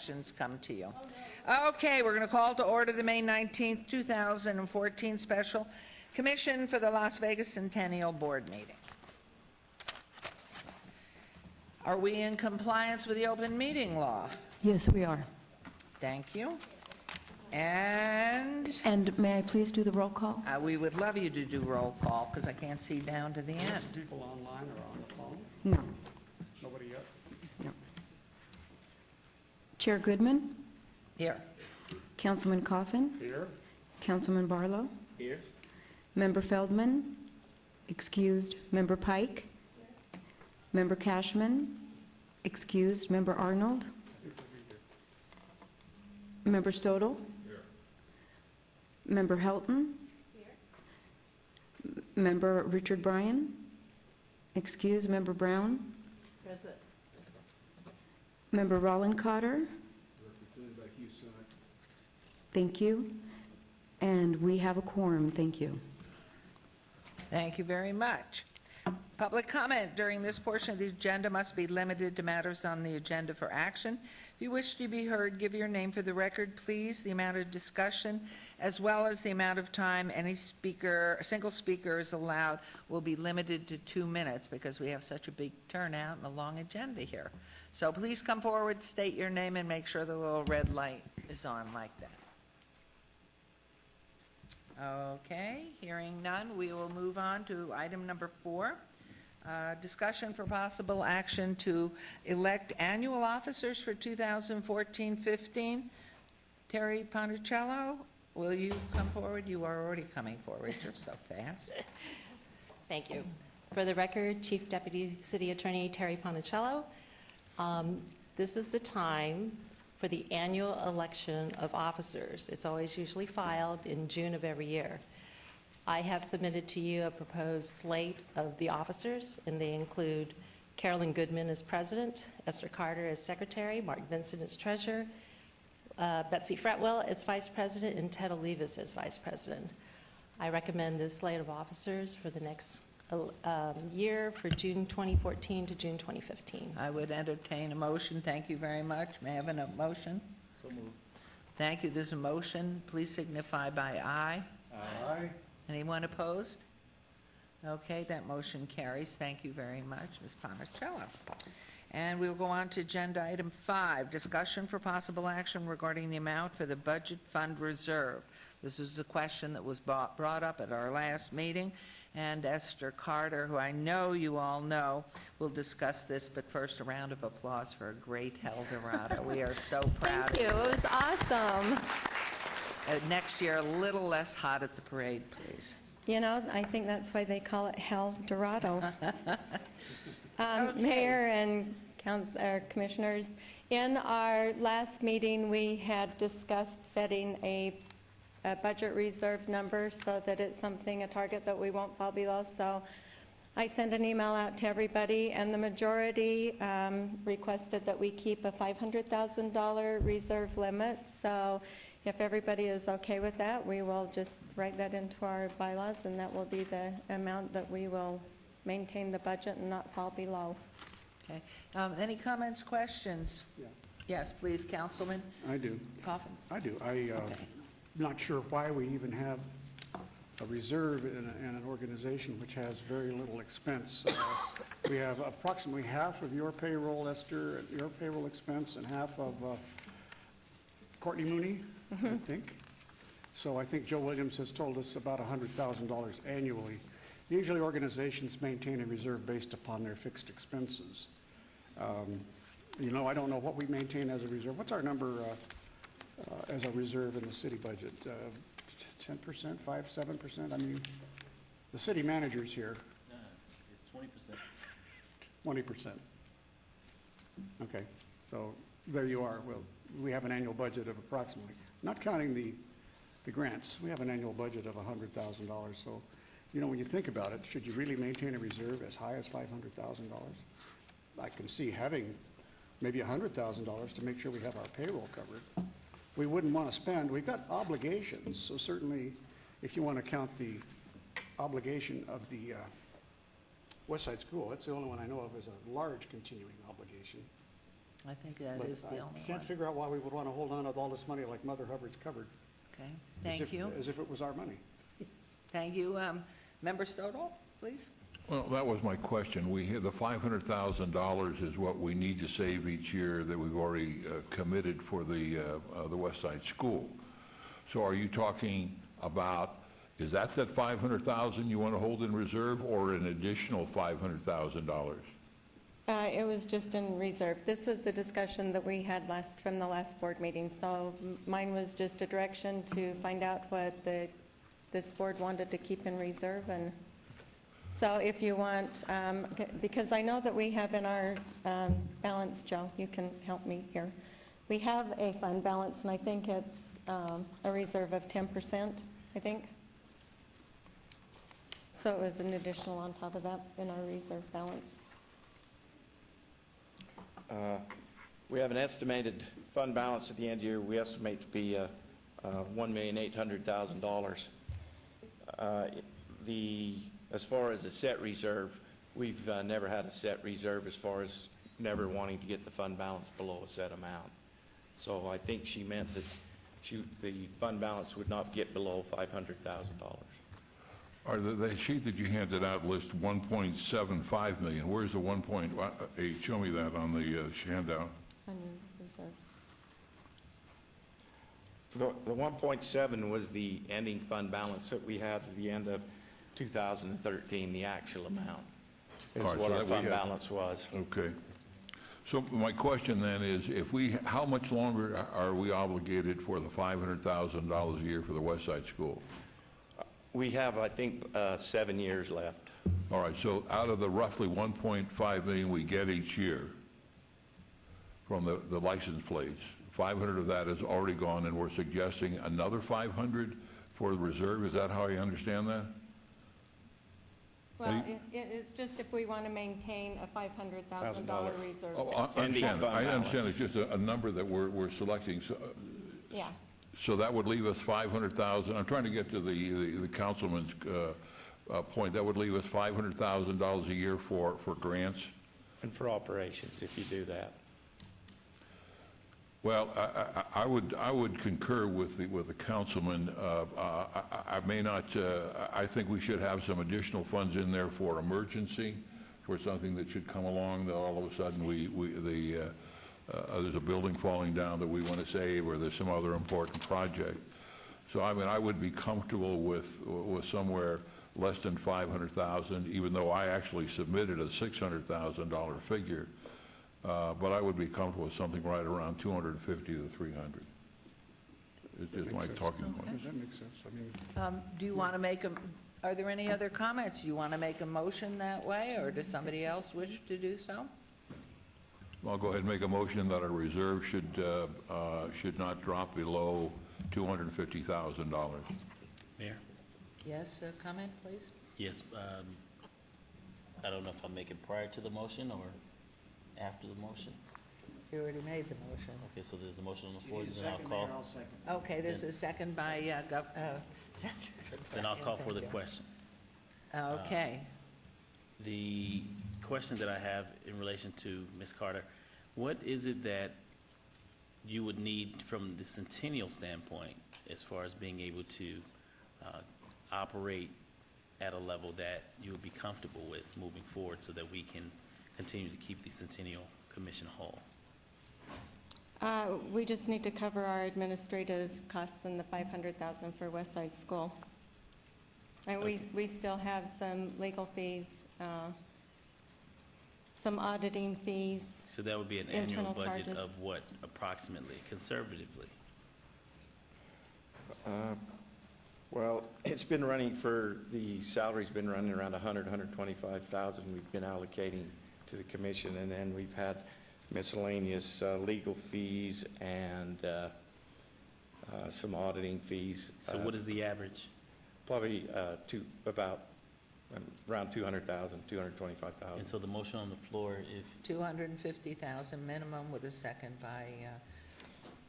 Questions come to you. Okay, we're going to call to order the May 19th, 2014 Special Commission for the Las Vegas Centennial Board meeting. Are we in compliance with the open meeting law? Yes, we are. Thank you. And may I please do the roll call? we would love you to do roll call because I can't see down to the end. People online or on the phone? No. Nobody yet? No. Chair Goodman? Here. Councilman Coffin? Here. Councilman Barlow? Here. Member Feldman? Excused. Member Pike? Member Cashman? Excused. Member Arnold? Member Stodel? Here. Member Helton? Here. Member Richard Bryan? Excused. Member Brown? Present. Member Rollencotter? Represented by Hugh Senate. Thank you. And we have a quorum. Thank you. Thank you very much. Public comment during this portion of the agenda must be limited to matters on the agenda for action. If you wish to be heard, give your name for the record, please. The amount of discussion, as well as the amount of time any speaker, a single speaker is allowed, will be limited to 2 minutes because we have such a big turnout and a long agenda here. So please come forward, state your name, and make sure the little red light is on like that. Okay, hearing none, we will move on to item number 4. Discussion for possible action to elect annual officers for 2014-15. Terry Ponticello, will you come forward? You are already coming forward. You're so fast. Thank you. For the record, Chief Deputy City Attorney Terry Ponticello. This is the time for the annual election of officers. It's always usually filed in June of every year. I have submitted to you a proposed slate of the officers, and they include Carolyn Goodman as president, Esther Carter as secretary, Mark Vincent as treasurer, Betsy Fretwell as vice president, and Ted Olivas as vice president. I recommend this slate of officers for the next year, for June 2014 to June 2015. I would entertain a motion. Thank you very much. May I have a motion? So moved. Thank you. There's a motion. Please signify by aye. Aye. Anyone opposed? Okay, that motion carries. Thank you very much, Ms. Ponticello. And we'll go on to agenda item 5, discussion for possible action regarding the amount for the budget fund reserve. This was a question that was brought up at our last meeting, and Esther Carter, who I know you all know, will discuss this, but first a round of applause for a great Hell Dorado. We are so proud Thank you. of you. It was awesome. Next year, a little less hot at the parade, please. You know, I think that's why they call it Hell Dorado. Okay. Mayor and commissioners, in our last meeting, we had discussed setting a budget reserve number so that it's something, a target that we won't fall below. So I sent an email out to everybody, and the majority requested that we keep a $500,000 reserve limit. So if everybody is okay with that, we will just write that into our bylaws, and that will be the amount that we will maintain the budget and not fall below. Okay. Any comments, questions? Yeah. Yes, please, Councilman I do. Coffin. I do. Okay. Not sure why we even have a reserve in an organization which has very little expense. We have approximately half of your payroll, Esther, your payroll expense, and half of Courtney Mooney, I think. So I think Joe Williams has told us about $100,000 annually. Usually organizations maintain a reserve based upon their fixed expenses. You know, I don't know what we maintain as a reserve. What's our number as a reserve in the city budget? 10%, 5, 7%? I mean, the city manager's here. No, it's 20%. 20%. Okay, so there you are. Well, we have an annual budget of approximately, not counting the grants, we have an annual budget of $100,000. So, you know, when you think about it, should you really maintain a reserve as high as $500,000? I can see having maybe $100,000 to make sure we have our payroll covered. We wouldn't want to spend, we've got obligations, so certainly if you want to count the obligation of the West Side School, that's the only one I know of as a large continuing obligation. I think that But is the only I one. can't figure out why we would want to hold on to all this money like Mother Hubbard's covered. Okay, as thank if- you. As if it was our money. Thank you. Member Stodol, please. Well, that was my question. The $500,000 is what we need to save each year that we've already committed for the West Side School. So are you talking about, is that 500,000 you want to hold in reserve, or an additional $500,000? It was just in reserve. This was the discussion that we had from the last board meeting, so mine was just a direction to find out what this board wanted to keep in reserve, and so if you want, because I know that we have in our balance, Joe, you can help me here. We have a fund balance, and I think it's a reserve of 10%, I think. So it was an additional on top of that in our reserve balance. We have an estimated fund balance at the end of the year. We estimate to be $1,800,000. As far as the set reserve, we've never had a set reserve as far as never wanting to get the fund balance below a set amount. So I think she meant that the fund balance would not get below $500,000. The sheet that you handed out lists 1.75 million. Where's the 1.8? Show me that on the handout. On your reserve. The 1.7 was the ending fund balance that we had at the end of 2013, the actual amount is All right, what so our that we fund have- balance was. Okay. So my question then is, how much longer are we obligated for the $500,000 a year for the West Side School? We have, I think, 7 years left. All right, so out of the roughly 1.5 million we get each year from the license plates, 500 of that is already gone, and we're suggesting another 500 for the reserve. Is that how I understand that? Well, it is just if we want to maintain a $500,000 reserve. Oh, I Ending understand. fund I understand. balance. It's just a number that we're selecting. Yeah. So that would leave us 500,000. I'm trying to get to the councilman's point. That would leave us $500,000 a year for grants. And for operations, if you do that. Well, I would concur with the councilman. I may not. I think we should have some additional funds in there for emergency, for something that should come along that all of a sudden there's a building falling down that we want to save, or there's some other important project. So I mean, I would be comfortable with somewhere less than 500,000, even though I actually submitted a $600,000 figure. But I would be comfortable with something right around 250 to 300. It's just my talking point. That makes sense. I mean, Do you want to are there any other comments? You want to make a motion that way, or does somebody else wish to do so? I'll go ahead and make a motion that our reserve should not drop below $250,000. Mayor? Yes, a comment, please? Yes, I don't know if I'll make it prior to the motion or after the motion. You already made the motion. Okay, so there's a motion on the floor, then I'll call. Okay, there's a second by Senator. Then I'll call for the Thank you. question. Okay. The question that I have in relation to Ms. Carter, what is it that you would need from the Centennial standpoint as far as being able to operate at a level that you would be comfortable with moving forward so that we can continue to keep the Centennial Commission whole? We just need to cover our administrative costs and the $500,000 for West Side School. And we still have some legal fees, some auditing fees. So that would be an annual Internal budget charges. of what approximately, conservatively? Well, it's been running the salary's been running around 125,000 we've been allocating to the commission, and then we've had miscellaneous legal fees and some auditing fees. So what is the average? Probably about around 200,000, 225,000. And so the motion on the floor, if, 250,000 minimum, with a second by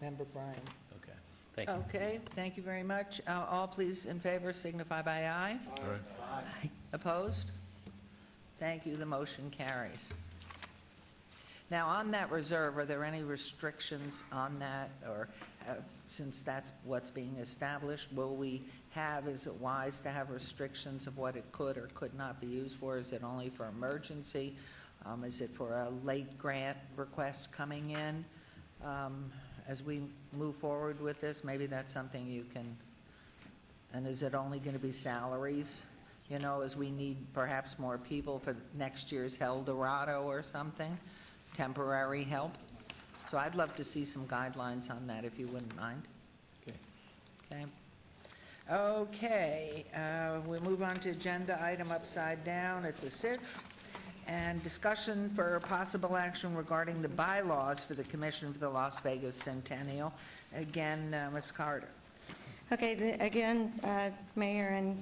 Member Bryan. okay, thank you. Okay, thank you very much. All please in favor signify by aye. Aye. Opposed? Thank you, the motion carries. Now, on that reserve, are there any restrictions on that, or since that's what's being established, will we have, is it wise to have restrictions of what it could or could not be used for? Is it only for emergency? Is it for a late grant request coming in? As we move forward with this, maybe that's something you can, and is it only going to be salaries? You know, as we need perhaps more people for next year's El Dorado or something, temporary help? So I'd love to see some guidelines on that, if you wouldn't mind. Okay. Okay, we'll move on to agenda item upside down. It's a 6. And discussion for possible action regarding the bylaws for the Commission for the Las Vegas Centennial. Again, Ms. Carter. Okay, again, Mayor and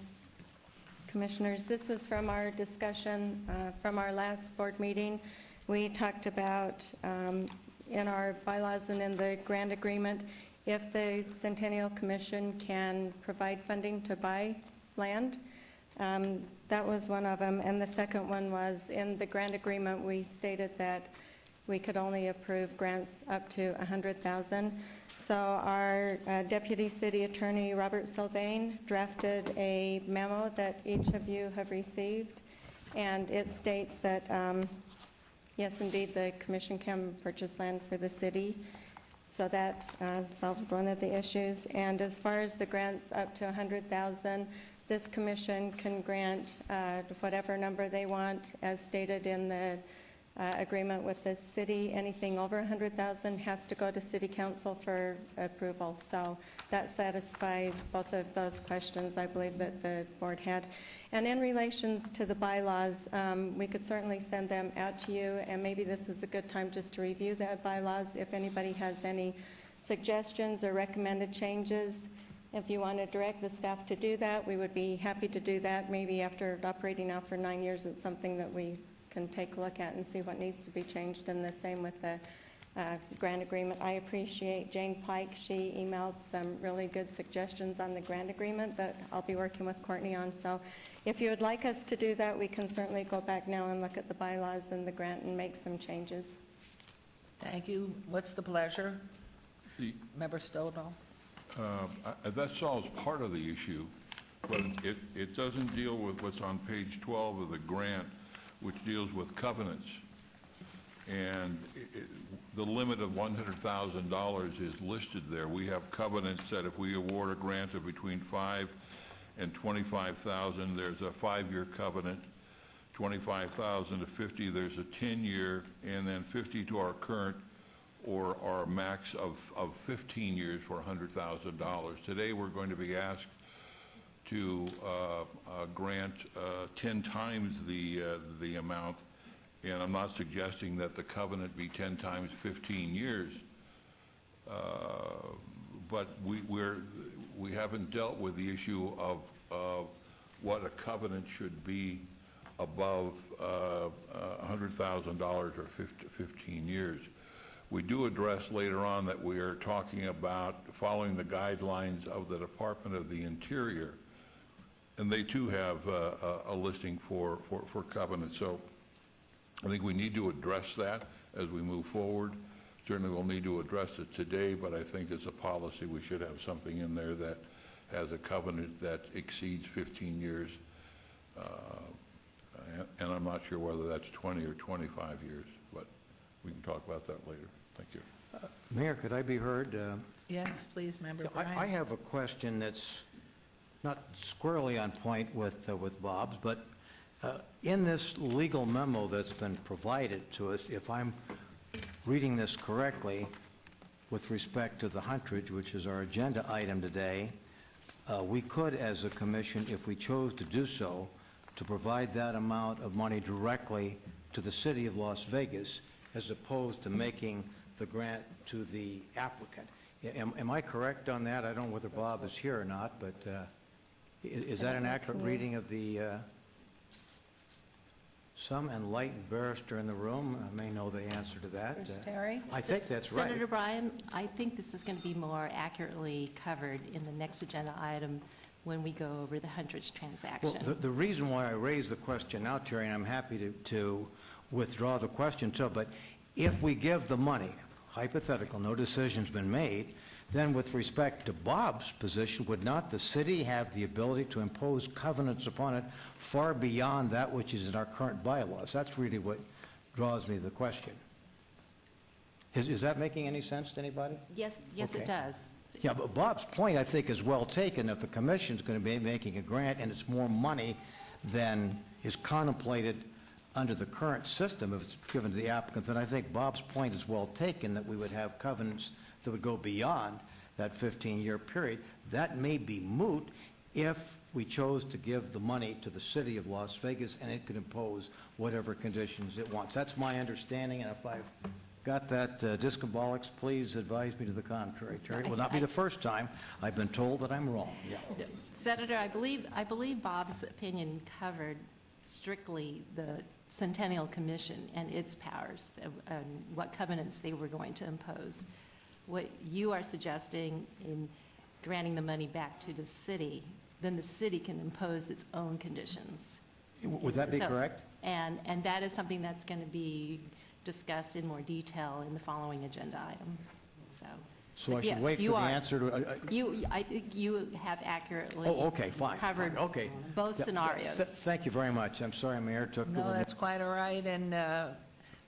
Commissioners, this was from our discussion from our last board meeting. We talked about in our bylaws and in the grant agreement, if the Centennial Commission can provide funding to buy land. That was one of them. And the second one was in the grant agreement, we stated that we could only approve grants up to $100,000. So our Deputy City Attorney, Robert Sylvain, drafted a memo that each of you have received. And it states that, yes, indeed, the commission can purchase land for the city. So that solved one of the issues. And as far as the grants up to $100,000, this commission can grant whatever number they want, as stated in the agreement with the city. Anything over $100,000 has to go to City Council for approval. So that satisfies both of those questions, I believe, that the board had. And in relations to the bylaws, we could certainly send them out to you, and maybe this is a good time just to review the bylaws. If anybody has any suggestions or recommended changes, if you want to direct the staff to do that, we would be happy to do that. Maybe after operating now for 9 years, it's something that we can take a look at and see what needs to be changed, and the same with the grant agreement. I appreciate Jane Pike. She emailed some really good suggestions on the grant agreement that I'll be working with Courtney on. So if you would like us to do that, we can certainly go back now and look at the bylaws and the grant and make some changes. Thank you. What's the pleasure? Member Stoddall? That solves part of the issue, but it doesn't deal with what's on page 12 of the grant, which deals with covenants. And the limit of $100,000 is listed there. We have covenants that if we award a grant of between $5,000 and $25,000, there's a 5-year covenant. $25,000 to $50,000, there's a 10-year, and then $50,000 to our current or our max of 15 years for $100,000. Today we're going to be asked to grant 10 times the amount, and I'm not suggesting that the covenant be 10 times 15 years, but we haven't dealt with the issue of what a covenant should be above $100,000 or 15 years. We do address later on that we are talking about following the guidelines of the Department of the Interior, and they too have a listing for covenants. So I think we need to address that as we move forward. Certainly we'll need to address it today, but I think as a policy we should have something in there that has a covenant that exceeds 15 years. And I'm not sure whether that's 20 or 25 years, but we can talk about that later. Thank you. Mayor, could I be heard? Yes, please, Member I Bryan. have a question that's not squarely on point with Bob's, but in this legal memo that's been provided to us, if I'm reading this correctly, with respect to the hunterage, which is our agenda item today, we could, as a commission, if we chose to do so, to provide that amount of money directly to the city of Las Vegas, as opposed to making the grant to the applicant. Am I correct on that? I don't know whether Bob is here or not, but is that an accurate reading of the, some enlightened barrister in the room may know the answer to that. Terry? I think that's right. Senator Bryan, I think this is going to be more accurately covered in the next agenda item when we go over the hundreds transaction. Well, the reason why I raised the question now, Terry, and I'm happy to withdraw the question too, but If we give the money, hypothetical, no decision's been made, then with respect to Bob's position, would not the city have the ability to impose covenants upon it far beyond that which is in our current bylaws? That's really what draws me to the question. Is that making any sense to anybody? Yes, Okay. it does. Yeah, but Bob's point, I think, is well taken. If the commission's going to be making a grant and it's more money than is contemplated under the current system, if it's given to the applicant, then I think Bob's point is well taken, that we would have covenants that would go beyond that 15-year period. That may be moot if we chose to give the money to the city of Las Vegas and it could impose whatever conditions it wants. That's my understanding, and if I've got that discombolics, please advise me to the contrary, Terry. It will not be the first time I've been told that I'm wrong. Yeah. Senator, I believe Bob's opinion covered strictly the Centennial Commission and its powers, and what covenants they were going to impose. What you are suggesting in granting the money back to the city, then the city can impose its own conditions. Would that be correct? And that is something that's going to be discussed in more detail in the following agenda item. So I should yes, wait for you the are. answer to... I think you have accurately Oh, okay, fine. covered fine, okay. both scenarios. Thank you very much. I'm sorry, Mayor, took... No, that's quite all right, and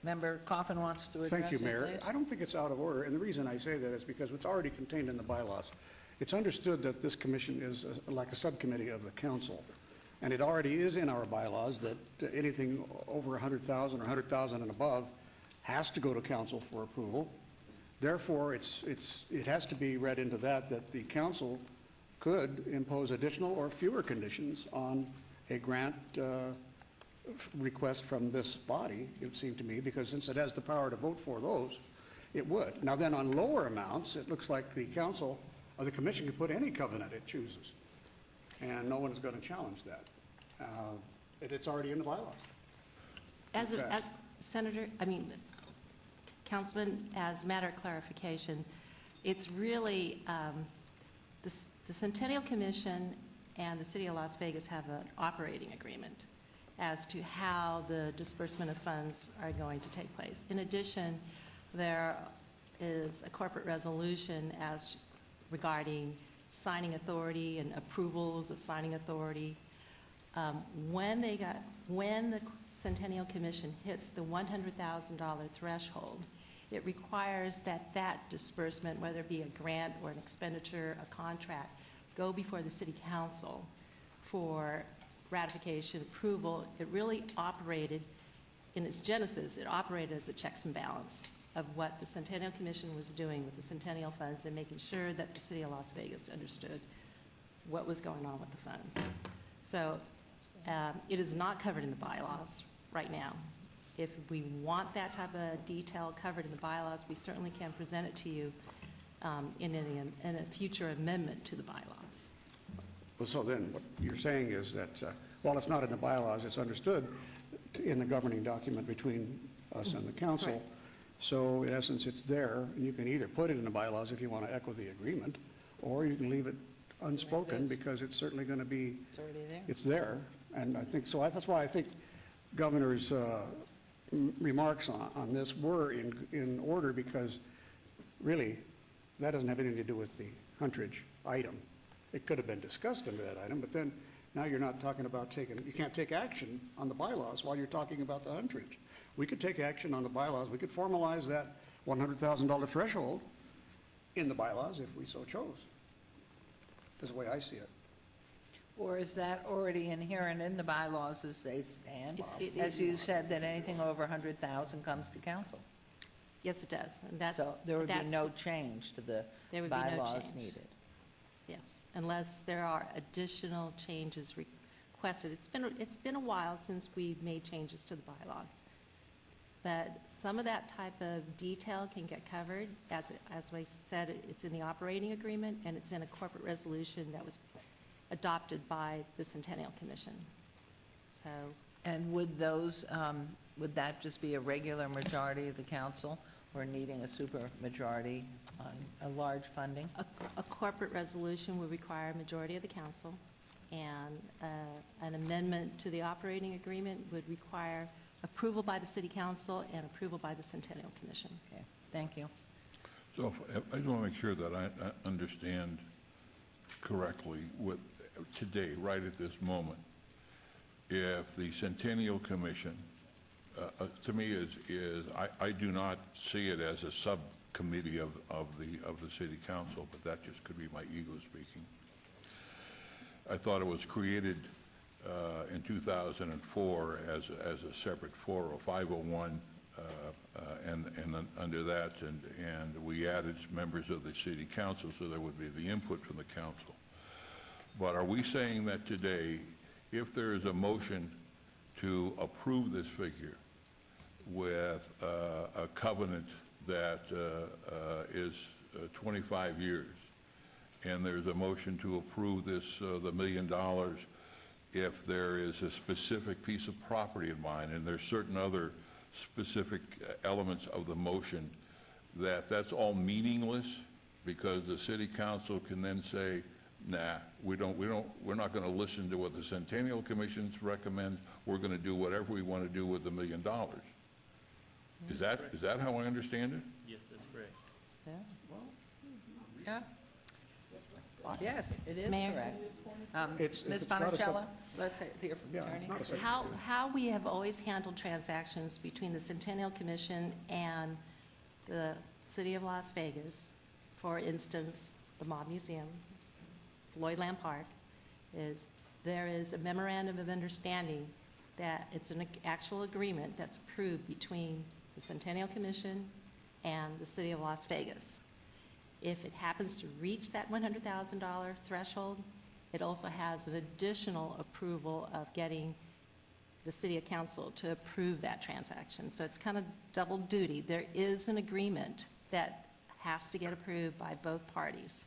Member Coffin wants to address it, Thank you, Mayor. please. I don't think it's out of order, and the reason I say that is because it's already contained in the bylaws. It's understood that this commission is like a subcommittee of the council, and it already is in our bylaws that anything over 100,000 or 100,000 and above has to go to council for approval. Therefore, it has to be read into that the council could impose additional or fewer conditions on a grant request from this body, it would seem to me, because since it has the power to vote for those, it would. Now then, on lower amounts, it looks like the council or the commission can put any covenant it chooses, and no one is going to challenge that. It's already in the bylaws. As Okay. Senator, Councilman, as a matter of clarification, it's really, the Centennial Commission and the City of Las Vegas have an operating agreement as to how the disbursement of funds are going to take place. In addition, there is a corporate resolution regarding signing authority and approvals of signing authority. When the Centennial Commission hits the $100,000 threshold, it requires that disbursement, whether it be a grant or an expenditure, a contract, go before the City Council for ratification, approval. It really operated, in its genesis, it operated as a checks and balance of what the Centennial Commission was doing with the Centennial funds and making sure that the City of Las Vegas understood what was going on with the funds. So it is not covered in the bylaws right now. If we want that type of detail covered in the bylaws, we certainly can present it to you in a future amendment to the bylaws. Well, so then what you're saying is that while it's not in the bylaws, it's understood in the governing document between us and the council. Correct. So in essence, it's there, and you can either put it in the bylaws if you want to echo the agreement, or you can leave it unspoken because it's certainly going to be, It's already there. it's there. And I think, so that's why I think Governor's remarks on this were in order, because really, that doesn't have anything to do with the Huntridge item. It could have been discussed under that item, but then now you're not talking about you can't take action on the bylaws while you're talking about the Huntridge. We could take action on the bylaws. We could formalize that $100,000 threshold in the bylaws if we so chose. That's the way I see it. Or is that already inherent in the bylaws as they stand? It- As you said, that anything over 100,000 comes to council. Yes, it does. And that's, So there would be that's- no change to the There would be no bylaws change. needed. Yes, unless there are additional changes requested. It's been a while since we made changes to the bylaws. But some of that type of detail can get covered. As we said, it's in the operating agreement, and it's in a corporate resolution that was adopted by the Centennial Commission. So, And would those, would that just be a regular majority of the council, or needing a super majority on a large funding? a corporate resolution would require a majority of the council, and an amendment to the operating agreement would require approval by the city council and approval by the Centennial Commission. Okay, thank you. So I just want to make sure that I understand correctly what today, right at this moment, if the Centennial Commission, to me I do not see it as a subcommittee of the city council, but that just could be my ego speaking. I thought it was created in 2004 as a separate 501, and under that, and we added members of the city council, so there would be the input from the council. But are we saying that today, if there is a motion to approve this figure with a covenant that is 25 years, and there's a motion to approve this, the $1 million, if there is a specific piece of property in mind, and there's certain other specific elements of the motion, that's all meaningless, because the city council can then say, nah, we're not going to listen to what the Centennial Commission recommends. We're going to do whatever we want to do with the $1 million. Is that how I understand it? Yes, that's correct. Yeah, well, yeah. Yes, it is Mayor? correct. If Ms. it's not a Monticello, let's hear from the Yeah, it's attorney. not a second. How we have always handled transactions between the Centennial Commission and the City of Las Vegas, for instance, the Mob Museum, Lloyd Lamb Park, is there is a memorandum of understanding that it's an actual agreement that's approved between the Centennial Commission and the City of Las Vegas. If it happens to reach that $100,000 threshold, it also has an additional approval of getting the City Council to approve that transaction. So it's kind of double duty. There is an agreement that has to get approved by both parties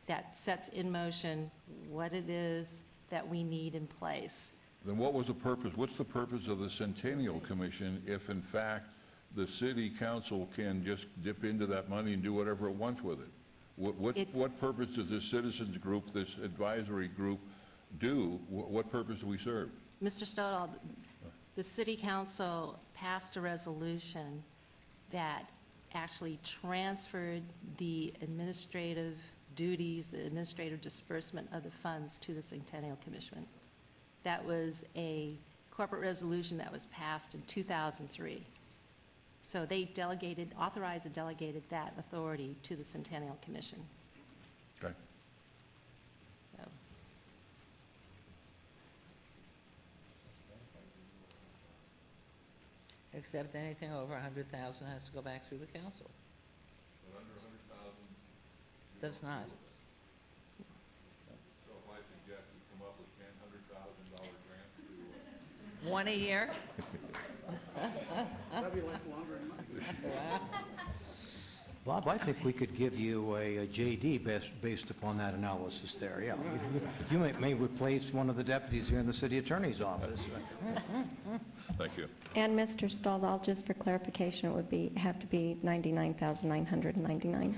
that sets in motion what it is that we need in place. Then what was the purpose? What's the purpose of the Centennial Commission if, in fact, the city council can just dip into that money and do whatever it wants with it? What purpose does this citizens group, this advisory group, do? What purpose do we serve? Mr. Stoddard, the City Council passed a resolution that actually transferred the administrative duties, the administrative disbursement of the funds to the Centennial Commission. That was a corporate resolution that was passed in 2003. So they authorized and delegated that authority to the Centennial Commission. Okay. So, Except anything over 100,000 has to go back through the council. But under 100,000. Does not. So if I suggest you come up with $100,000 grant to One a year? That'd be like longer than mine. Bob, I think we could give you a JD based upon that analysis there, yeah. You may replace one of the deputies here in the city attorney's office. Thank you. And Mr. Staldahl, just for clarification, it would have to be $99,999.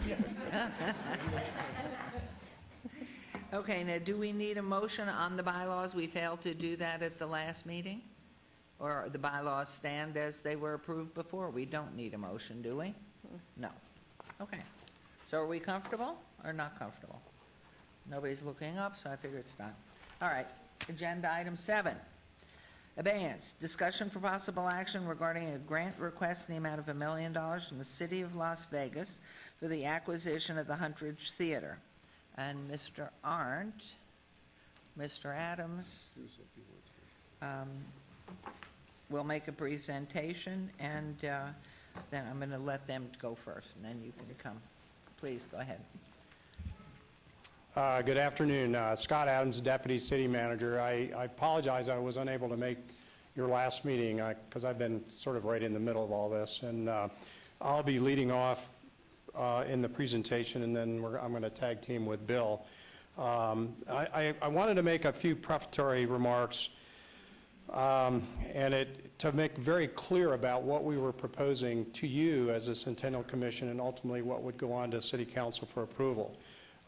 Okay, now, do we need a motion on the bylaws? We failed to do that at the last meeting? Or the bylaws stand as they were approved before? We don't need a motion, do we? No. Okay. So are we comfortable or not comfortable? Nobody's looking up, so I figure it's done. All right, agenda item 7. Abeyance, discussion for possible action regarding a grant request in the amount of $1 million from the City of Las Vegas for the acquisition of the Huntridge Theater. And Mr. Arndt, Mr. Adams, will make a presentation, and then I'm going to let them go first, and then you can come. Please, go ahead. Good afternoon. Scott Adams, Deputy City Manager. I apologize I was unable to make your last meeting because I've been sort of right in the middle of all this. And I'll be leading off in the presentation, and then I'm going to tag team with Bill. I wanted to make a few prefatory remarks to make very clear about what we were proposing to you as a Centennial Commission and ultimately what would go on to City Council for approval.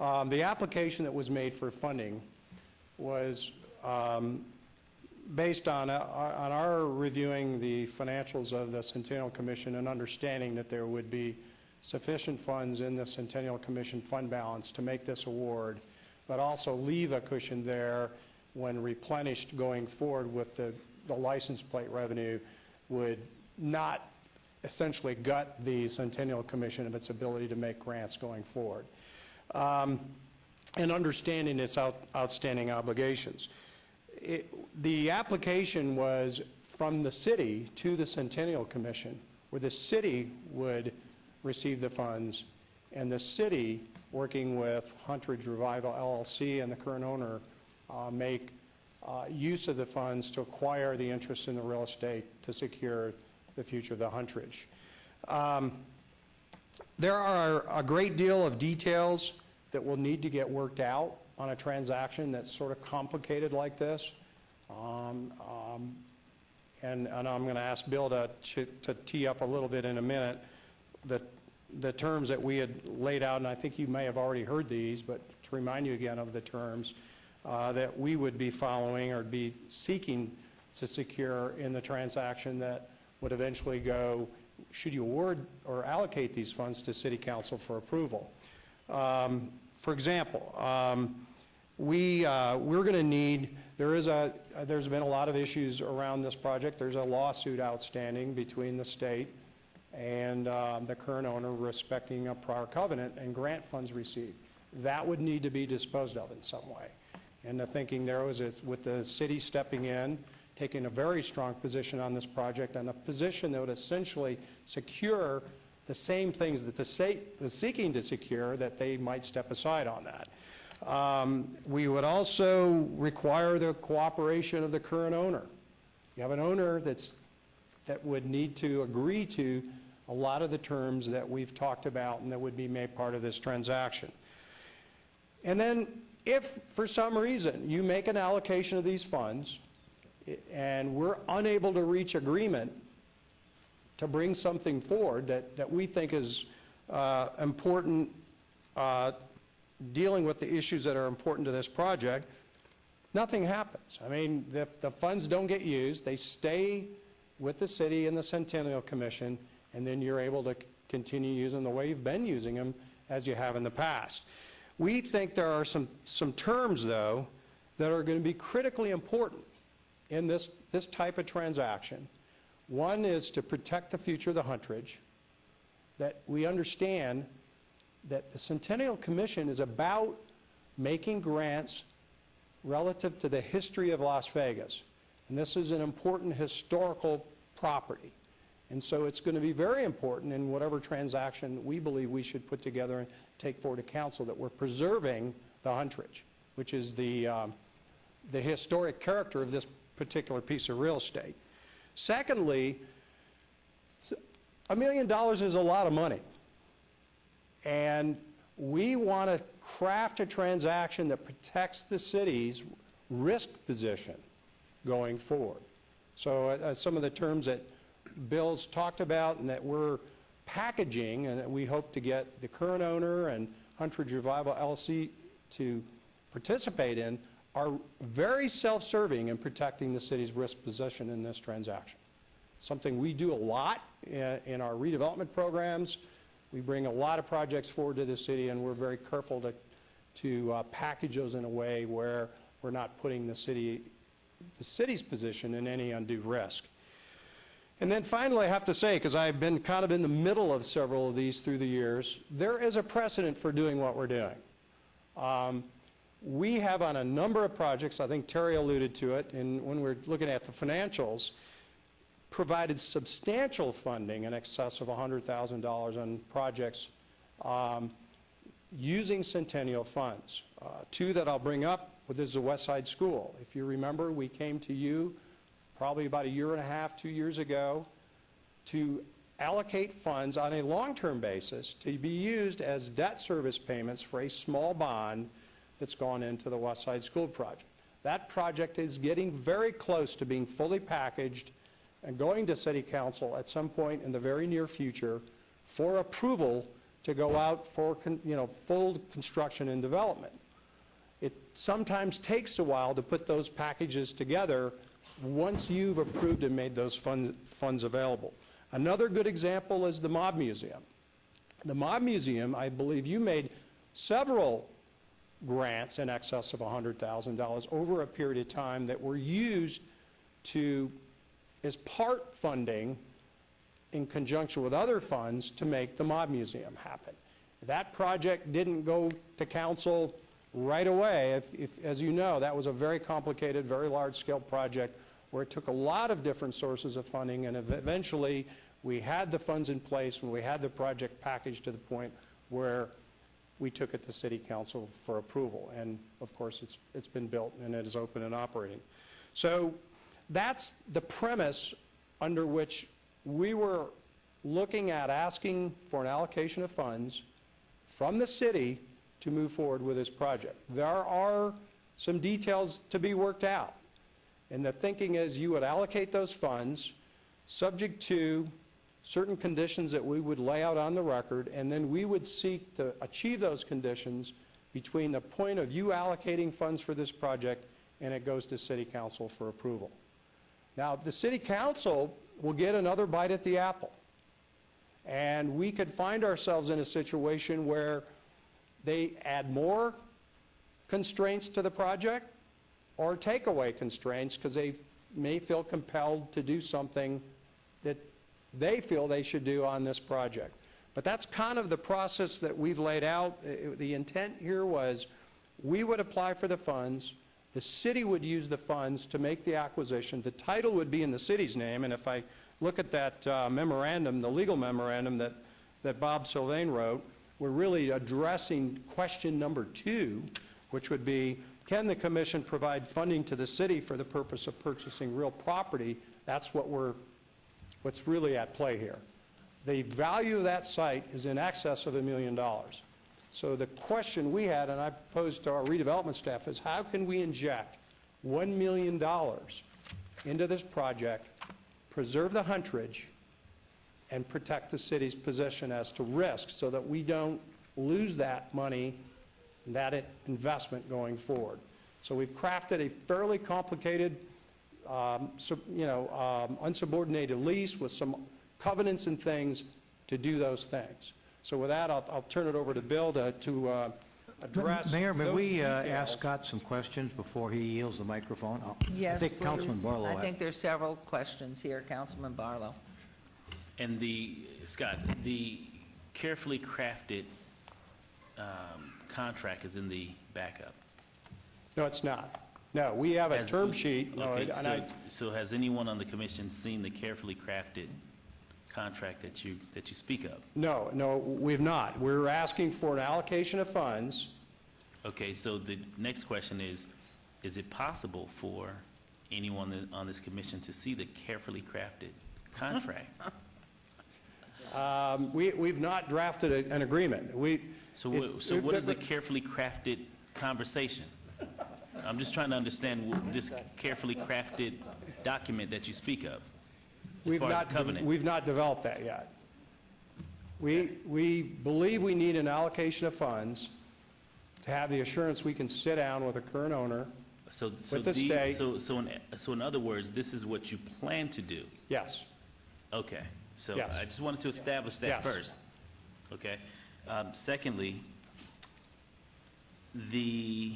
The application that was made for funding was based on our reviewing the financials of the Centennial Commission and understanding that there would be sufficient funds in the Centennial Commission fund balance to make this award, but also leave a cushion there when replenished going forward with the license plate revenue, would not essentially gut the Centennial Commission of its ability to make grants going forward. And understanding its outstanding obligations. The application was from the city to the Centennial Commission, where the city would receive the funds, and the city, working with Huntridge Revival LLC and the current owner, make use of the funds to acquire the interest in the real estate to secure the future of the Huntridge. There are a great deal of details that will need to get worked out on a transaction that's sort of complicated like this. And I'm going to ask Bill to tee up a little bit in a minute the terms that we had laid out, and I think you may have already heard these, but to remind you again of the terms that we would be following or be seeking to secure in the transaction that would eventually go, should you award or allocate these funds to City Council for approval. For example, we're going to need, there's been a lot of issues around this project. There's a lawsuit outstanding between the state and the current owner respecting a prior covenant and grant funds received. That would need to be disposed of in some way. And the thinking there was with the city stepping in, taking a very strong position on this project, and a position that would essentially secure the same things that the state was seeking to secure, that they might step aside on that. We would also require the cooperation of the current owner. You have an owner that would need to agree to a lot of the terms that we've talked about and that would be made part of this transaction. And then if for some reason you make an allocation of these funds and we're unable to reach agreement to bring something forward that we think is important, dealing with the issues that are important to this project, nothing happens. I mean, the funds don't get used. They stay with the city and the Centennial Commission, and then you're able to continue using the way you've been using them as you have in the past. We think there are some terms, though, that are going to be critically important in this type of transaction. One is to protect the future of the Huntridge, that we understand that the Centennial Commission is about making grants relative to the history of Las Vegas. And this is an important historical property. And so it's going to be very important in whatever transaction we believe we should put together and take forward to council, that we're preserving the Huntridge, which is the historic character of this particular piece of real estate. Secondly, $1 million is a lot of money. And we want to craft a transaction that protects the city's risk position going forward. So some of the terms that Bill's talked about and that we're packaging and that we hope to get the current owner and Huntridge Revival LLC to participate in are very self-serving in protecting the city's risk position in this transaction. Something we do a lot in our redevelopment programs. We bring a lot of projects forward to the city, and we're very careful to package those in a way where we're not putting the city's position in any undue risk. And then finally, I have to say, because I've been kind of in the middle of several of these through the years, there is a precedent for doing what we're doing. We have on a number of projects, I think Terry alluded to it, and when we're looking at the financials, provided substantial funding in excess of $100,000 on projects using Centennial funds. Two that I'll bring up, this is the West Side School. If you remember, we came to you probably about 1.5 years, 2 years ago to allocate funds on a long-term basis to be used as debt service payments for a small bond that's gone into the West Side School project. That project is getting very close to being fully packaged and going to City Council at some point in the very near future for approval to go out for full construction and development. It sometimes takes a while to put those packages together once you've approved and made those funds available. Another good example is the Mob Museum. The Mob Museum, I believe you made several grants in excess of $100,000 over a period of time that were used to, as part funding in conjunction with other funds to make the Mob Museum happen. That project didn't go to council right away. As you know, that was a very complicated, very large-scale project where it took a lot of different sources of funding, and eventually we had the funds in place and we had the project packaged to the point where we took it to City Council for approval. And of course, it's been built and it is open and operating. So that's the premise under which we were looking at asking for an allocation of funds from the city to move forward with this project. There are some details to be worked out. And the thinking is you would allocate those funds subject to certain conditions that we would lay out on the record, and then we would seek to achieve those conditions between the point of you allocating funds for this project and it goes to City Council for approval. Now, the City Council will get another bite at the apple. And we could find ourselves in a situation where they add more constraints to the project or take away constraints because they may feel compelled to do something that they feel they should do on this project. But that's kind of the process that we've laid out. The intent here was we would apply for the funds, the city would use the funds to make the acquisition, the title would be in the city's name, and if I look at that memorandum, the legal memorandum that Bob Sylvain wrote, we're really addressing question number 2, which would be, can the commission provide funding to the city for the purpose of purchasing real property? That's what's really at play here. The value of that site is in excess of $1 million. So the question we had, and I posed to our redevelopment staff, is how can we inject $1 million into this project, preserve the hunterage, and protect the city's position as to risk so that we don't lose that money, that investment going forward. So we've crafted a fairly complicated unsubordinated lease with some covenants and things to do those things. So with that, I'll turn it over to Bill to address Mayor, may those we details. ask Scott some questions before he yields the microphone? Yes, I think please. Councilman Barlow I had- think there's several questions here, Councilman Barlow. And Scott, the carefully crafted contract is in the backup. No, it's not. No, we have a term sheet. No, Okay, and so has anyone on the commission seen the carefully crafted contract that you speak of? No, we've not. We're asking for an allocation of funds. Okay, so the next question is it possible for anyone on this commission to see the carefully crafted contract? We've not drafted an agreement. So what is the carefully crafted conversation? I'm just trying to understand this carefully crafted document that you speak of, as far as the covenant. We've not developed that yet. We believe we need an allocation of funds to have the assurance we can sit down with the current owner, with the state. So in other words, this is what you plan to do? Yes. Okay, so Yes. I just wanted to establish that Yes. first. Okay. Secondly, the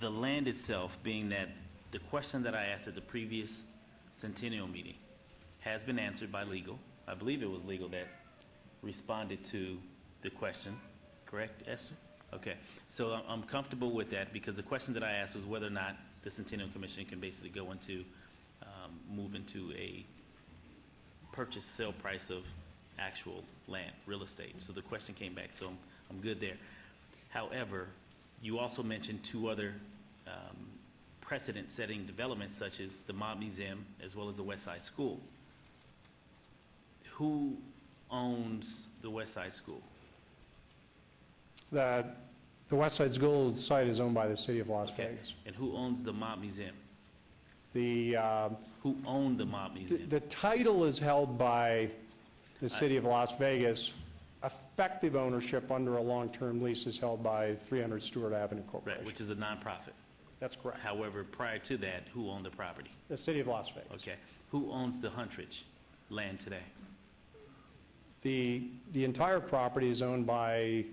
land itself, being that the question that I asked at the previous Centennial meeting has been answered by legal. I believe it was legal that responded to the question, correct, Esther? Okay, so I'm comfortable with that because the question that I asked was whether or not the Centennial Commission can basically go into, move into a purchase sale price of actual land, real estate. So the question came back, so I'm good there. However, you also mentioned 2 other precedent-setting developments such as the Mob Museum as well as the West Side School. Who owns the West Side School? The West Side School site is owned by the city of Las Okay. Vegas. And who owns the Mob Museum? The Who owned the Mob Museum? The title is held by the city of Las Vegas. Effective ownership under a long-term lease is held by 300 Stewart Avenue Right, Corporation. which is a nonprofit. That's correct. However, prior to that, who owned the property? The city of Las Vegas. Okay. Who owns the Huntridge land today? The entire property is owned by,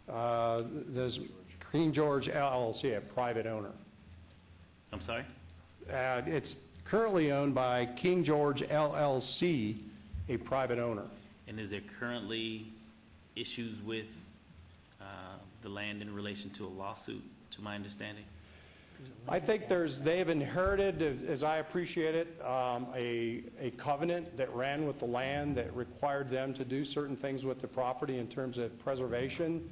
there's King George LLC, a private owner. I'm sorry? It's currently owned by King George LLC, a private owner. And is there currently issues with the land in relation to a lawsuit, to my understanding? I think they've inherited, as I appreciate it, a covenant that ran with the land that required them to do certain things with the property in terms of preservation.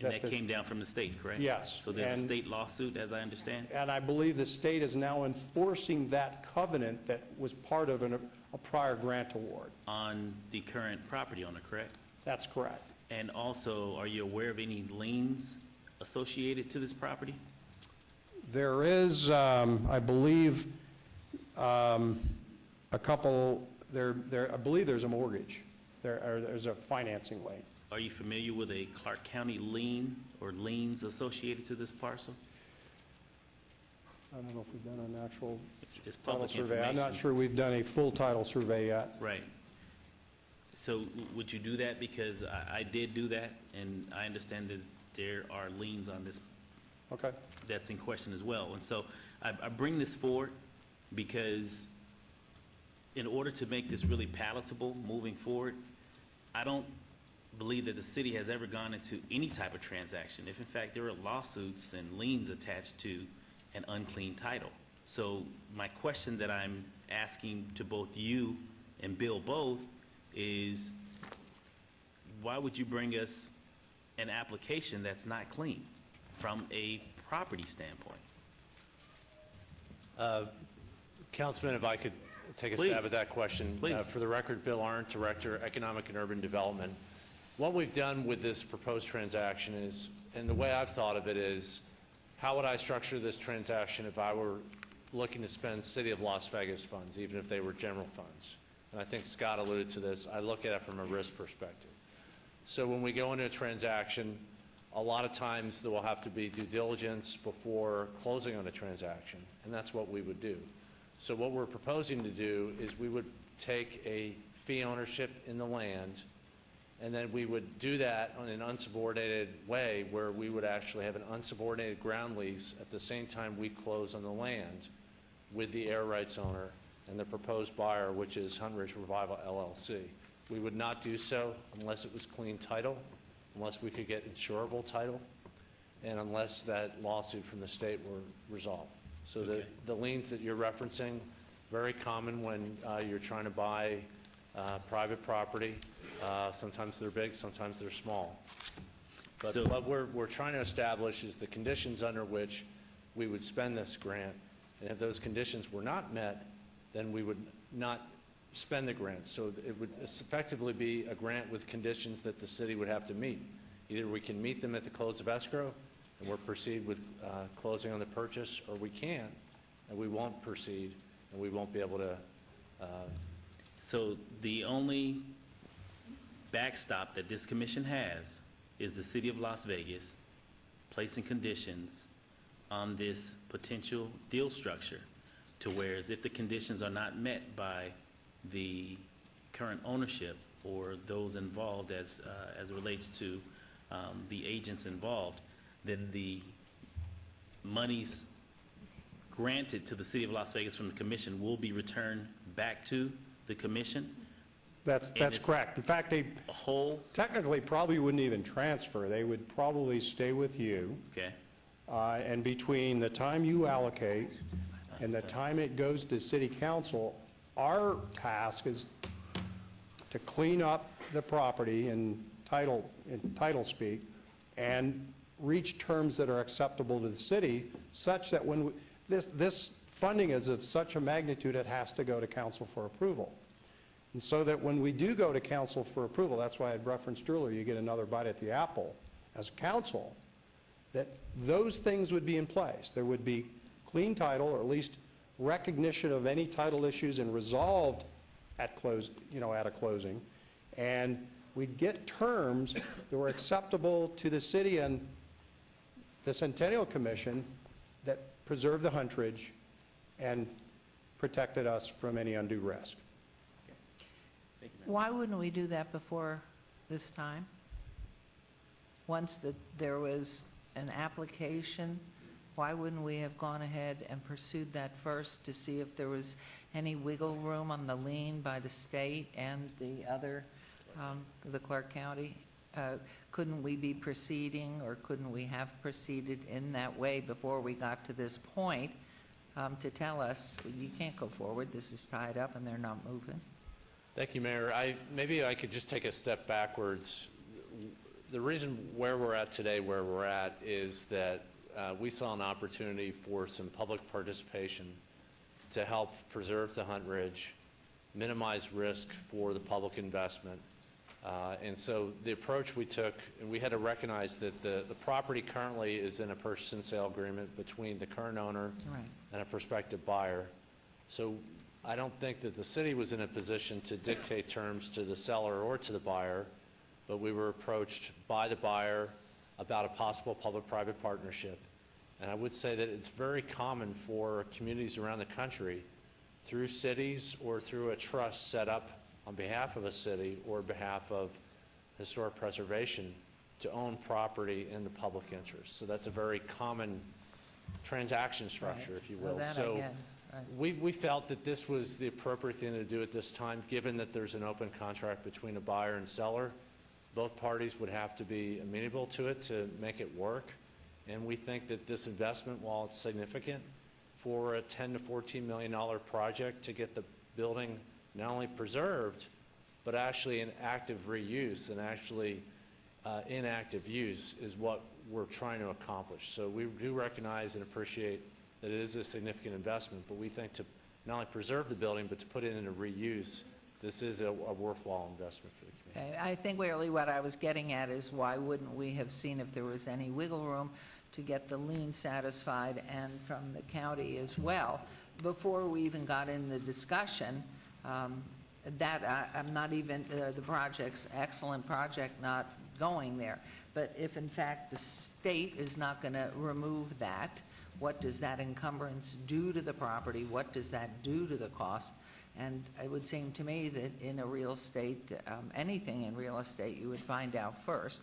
And that came down from the state, correct? Yes. So there's a And- state lawsuit, as I understand? And I believe the state is now enforcing that covenant that was part of a prior grant award. On the current property owner, correct? That's correct. And also, are you aware of any liens associated to this property? There is, I believe, a couple, I believe there's a mortgage. There's a financing lien. Are you familiar with a Clark County lien or liens associated to this parcel? I don't know if we've done an actual It's title public survey. I'm information. not sure we've done a full title survey yet. Right. So would you do that? Because I did do that, and I understand that there are liens on this Okay. that's in question as well. And so I bring this forward because in order to make this really palatable moving forward, I don't believe that the city has ever gone into any type of transaction if in fact there are lawsuits and liens attached to an unclean title. So my question that I'm asking to both you and Bill both is, why would you bring us an application that's not clean from a property standpoint? Councilman, if I could take a Please. stab at that question. Please. For the record, Bill Arndt, Director, Economic and Urban Development. What we've done with this proposed transaction is, and the way I've thought of it is, how would I structure this transaction if I were looking to spend City of Las Vegas funds, even if they were general funds? And I think Scott alluded to this. I look at it from a risk perspective. So when we go into a transaction, a lot of times there will have to be due diligence before closing on a transaction, and that's what we would do. So what we're proposing to do is we would take a fee ownership in the land, and then we would do that on an unsubordinated way where we would actually have an unsubordinated ground lease at the same time we close on the land with the air rights owner and the proposed buyer, which is Huntridge Revival LLC. We would not do so unless it was clean title, unless we could get insurable title, and unless that lawsuit from the state were resolved. So Okay. the liens that you're referencing, very common when you're trying to buy private property. Sometimes they're big, sometimes they're small. But So- what we're trying to establish is the conditions under which we would spend this grant. And if those conditions were not met, then we would not spend the grant. So it would effectively be a grant with conditions that the city would have to meet. Either we can meet them at the close of escrow, and we'll proceed with closing on the purchase, or we can't, and we won't proceed, and we won't be able to. So the only backstop that this commission has is the city of Las Vegas placing conditions on this potential deal structure, to whereas if the conditions are not met by the current ownership or those involved as it relates to the agents involved, then the monies granted to the city of Las Vegas from the commission will be returned back to the commission, That's it's- correct. In fact, they a whole, technically probably wouldn't even transfer. They would probably stay with you. okay? And between the time you allocate and the time it goes to city council, our task is to clean up the property in title speak and reach terms that are acceptable to the city, such that when this funding is of such a magnitude, it has to go to council for approval. And so that when we do go to council for approval, that's why I had referenced earlier, you get another bite at the apple as a council, that those things would be in place. There would be clean title, or at least recognition of any title issues and resolved at a closing. And we'd get terms that were acceptable to the city and the Centennial Commission that preserved the Huntridge and protected us from any undue risk. Thank you, ma'am. Why wouldn't we do that before this time? Once there was an application, why wouldn't we have gone ahead and pursued that first to see if there was any wiggle room on the lien by the state and the other, the Clark County? Couldn't we be proceeding, or couldn't we have proceeded in that way before we got to this point to tell us, you can't go forward, this is tied up and they're not moving? Thank you, Mayor. Maybe I could just take a step backwards. The reason where we're at today, where we're at, is that we saw an opportunity for some public participation to help preserve the Huntridge, minimize risk for the public investment. And so the approach we took, and we had to recognize that the property currently is in a purchase and sale agreement between the current owner and a prospective buyer. So I don't think that the city was in a position to dictate terms to the seller or to the buyer, but we were approached by the buyer about a possible public-private partnership. And I would say that it's very common for communities around the country, through cities or through a trust set up on behalf of a city or behalf of historic preservation, to own property in the public interest. So that's a very common transaction structure, if you will. Well, that So again, we felt that this was the appropriate thing to do at this time, given that there's an open contract between a buyer and seller. Both parties would have to be amenable to it to make it work. And we think that this investment, while it's significant for a $10 to $14 million project to get the building not only preserved, but actually in active reuse and actually inactive use, is what we're trying to accomplish. So we do recognize and appreciate that it is a significant investment, but we think to not only preserve the building, but to put it into reuse, this is a worthwhile investment for the community. Okay, I think really what I was getting at is, why wouldn't we have seen if there was any wiggle room to get the lien satisfied, and from the county as well, before we even got in the discussion? I'm not even, the project's excellent project, not going there. But if in fact the state is not going to remove that, what does that encumbrance do to the property? What does that do to the cost? And it would seem to me that in a real estate, anything in real estate, you would find out first,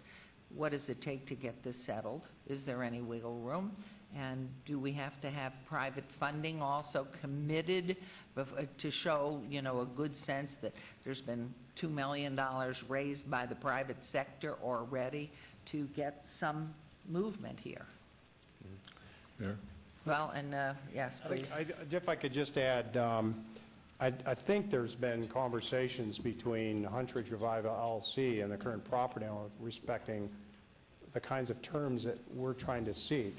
what does it take to get this settled? Is there any wiggle room? And do we have to have private funding also committed to show, you know, a good sense that there's been $2 million raised by the private sector already to get some movement here? Yeah. Well, and yes, please. If I could just add, I think there's been conversations between Huntridge Revival LLC and the current property owner respecting the kinds of terms that we're trying to seek.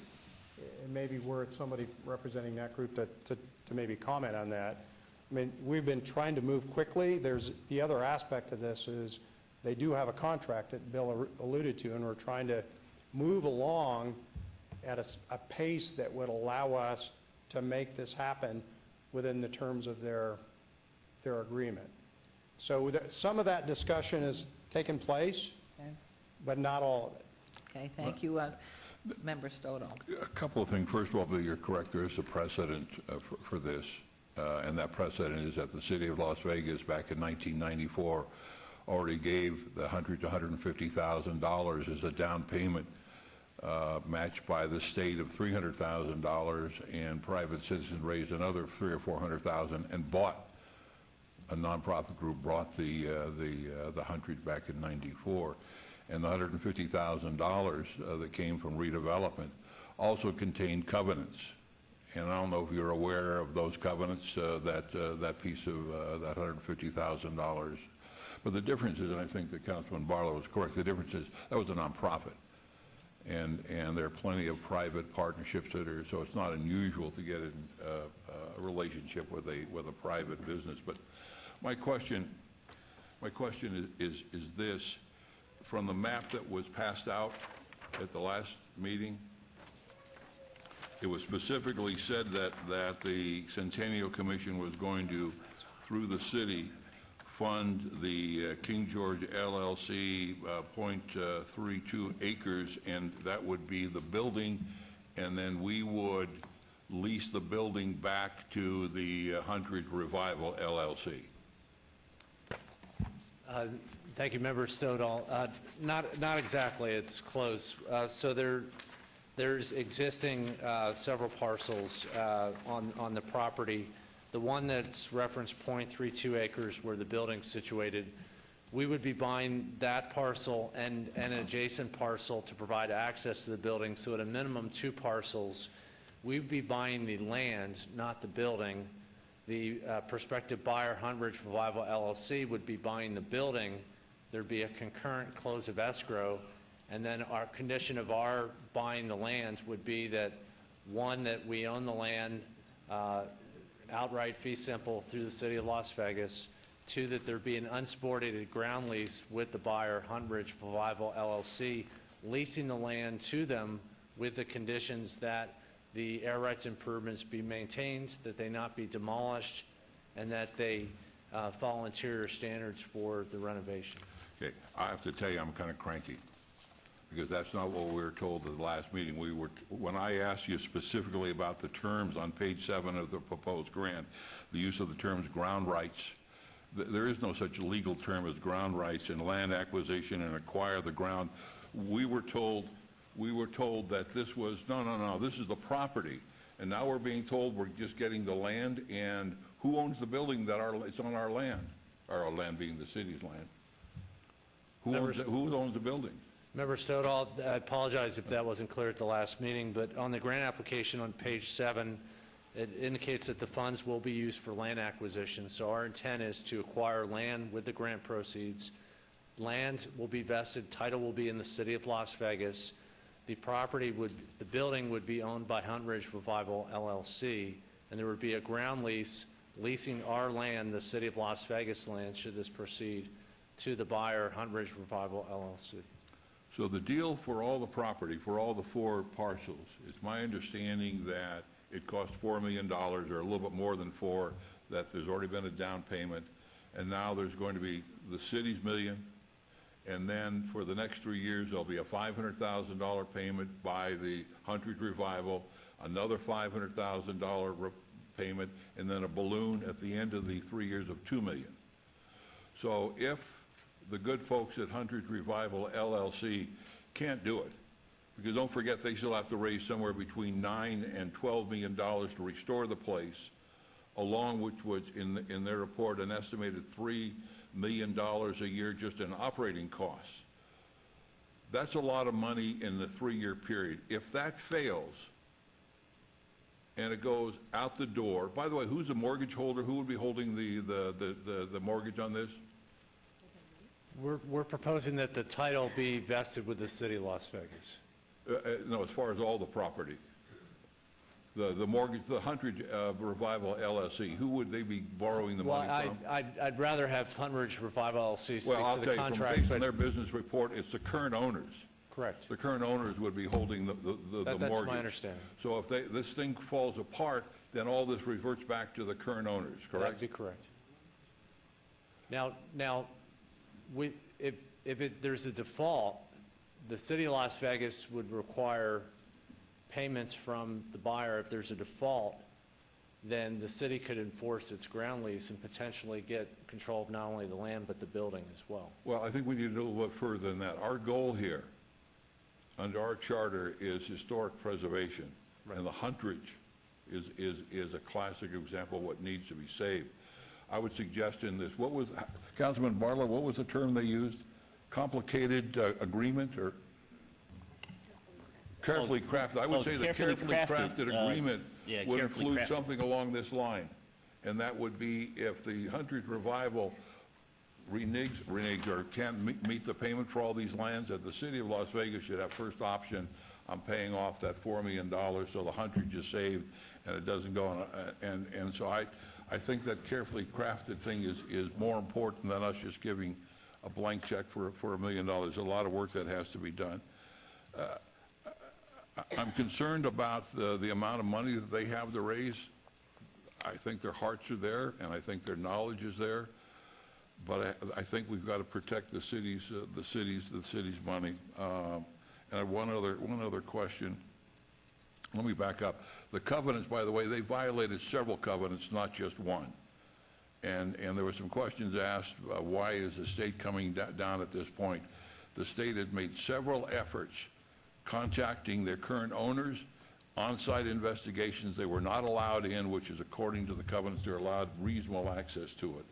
It may be worth somebody representing that group to maybe comment on that. I mean, we've been trying to move quickly. There's the other aspect of this is they do have a contract that Bill alluded to, and we're trying to move along at a pace that would allow us to make this happen within the terms of their agreement. So some of that discussion has taken place, Okay. but not all of it. Okay, thank you, Member Stoddard. A couple of things. First of all, you're correct. There is a precedent for this, and that precedent is that the city of Las Vegas back in 1994 already gave the $100,000 to $150,000 as a down payment, matched by the state of $300,000, and private citizens raised another $300,000 or $400,000 and bought. A nonprofit group brought the 100 back in '94. And the $150,000 that came from redevelopment also contained covenants. And I don't know if you're aware of those covenants, that piece of that $150,000. But the difference is, and I think that Councilman Barlow is correct, the difference is that was a nonprofit. And there are plenty of private partnerships that are, so it's not unusual to get in a relationship with a private business. But my question is this. From the map that was passed out at the last meeting, it was specifically said that the Centennial Commission was going to, through the city, fund the King George LLC 0.32 acres, and that would be the building, and then we would lease the building back to the Huntridge Revival LLC? Thank you, Member Stoddall. Not exactly, it's close. So there's existing several parcels on the property. The one that's referenced .32 acres where the building's situated, we would be buying that parcel and an adjacent parcel to provide access to the building. So at a minimum, 2 parcels. We'd be buying the land, not the building. The prospective buyer, Huntridge Revival LLC, would be buying the building. There'd be a concurrent close of escrow, and then our condition of our buying the land would be that, one, that we own the land outright fee simple through the city of Las Vegas. 2, that there be an unsupported ground lease with the buyer, Huntridge Revival LLC, leasing the land to them with the conditions that the air rights improvements be maintained, that they not be demolished, and that they follow interior standards for the renovation. Okay, I have to tell you, I'm kind of cranky, because that's not what we were told at the last meeting. When I asked you specifically about the terms on page 7 of the proposed grant, the use of the terms ground rights, there is no such legal term as ground rights in land acquisition and acquire the ground. We were told that this was, no, this is the property. And now we're being told we're just getting the land, and who owns the building that it's on our land? Our land being the city's land. Who owns the building? Member Stoddall, I apologize if that wasn't clear at the last meeting, but on the grant application on page 7, it indicates that the funds will be used for land acquisition. So our intent is to acquire land with the grant proceeds. Land will be vested, title will be in the city of Las Vegas. The building would be owned by Huntridge Revival LLC, and there would be a ground lease leasing our land, the city of Las Vegas land, should this proceed, to the buyer, Huntridge Revival LLC. So the deal for all the property, for all the 4 parcels, it's my understanding that it cost $4 million, or a little bit more than 4, that there's already been a down payment, and now there's going to be the city's $1 million, and then for the next 3 years, there'll be a $500,000 payment by the Huntridge Revival, another $500,000 payment, and then a balloon at the end of the 3 years of $2 million. So if the good folks at Huntridge Revival LLC can't do it, because don't forget they still have to raise somewhere between $9 and $12 million to restore the place, along which was in their report an estimated $3 million a year just in operating costs. That's a lot of money in the 3-year period. If that fails and it goes out the door, by the way, who's the mortgage holder? Who would be holding the mortgage on this? We're proposing that the title be vested with the city of Las Vegas. No, as far as all the property. The mortgage, the Huntridge Revival LLC, who would they be borrowing the money from? I'd rather have Huntridge Revival LLC speak Well, I'll to tell the you, contract. based on their business report, it's the current owners. Correct. The current owners would be holding the mortgage. That's my understanding. So if this thing falls apart, then all this reverts back to the current owners, correct? That'd be correct. Now, if there's a default, the city of Las Vegas would require payments from the buyer. If there's a default, then the city could enforce its ground lease and potentially get control of not only the land but the building as well. Well, I think we need to go a little bit further than that. Our goal here, under our charter, is historic preservation. Right. And the Huntridge is a classic example of what needs to be saved. I would suggest in this, Councilman Barlow, what was the term they used? Complicated agreement, or carefully crafted? I would say the carefully crafted agreement would include something along this line. And that would be if the Huntridge Revival reneges or can't meet the payment for all these lands, that the city of Las Vegas should have first option on paying off that $4 million so the Huntridge is saved and it doesn't go on. And so I think that carefully crafted thing is more important than us just giving a blank check for $1 million. There's a lot of work that has to be done. I'm concerned about the amount of money that they have to raise. I think their hearts are there, and I think their knowledge is there. But I think we've got to protect the city's money. And one other question. Let me back up. The covenants, by the way, they violated several covenants, not just one. And there were some questions asked, why is the state coming down at this point? The state had made several efforts contacting their current owners, on-site investigations they were not allowed in, which is according to the covenants, they're allowed reasonable access to it.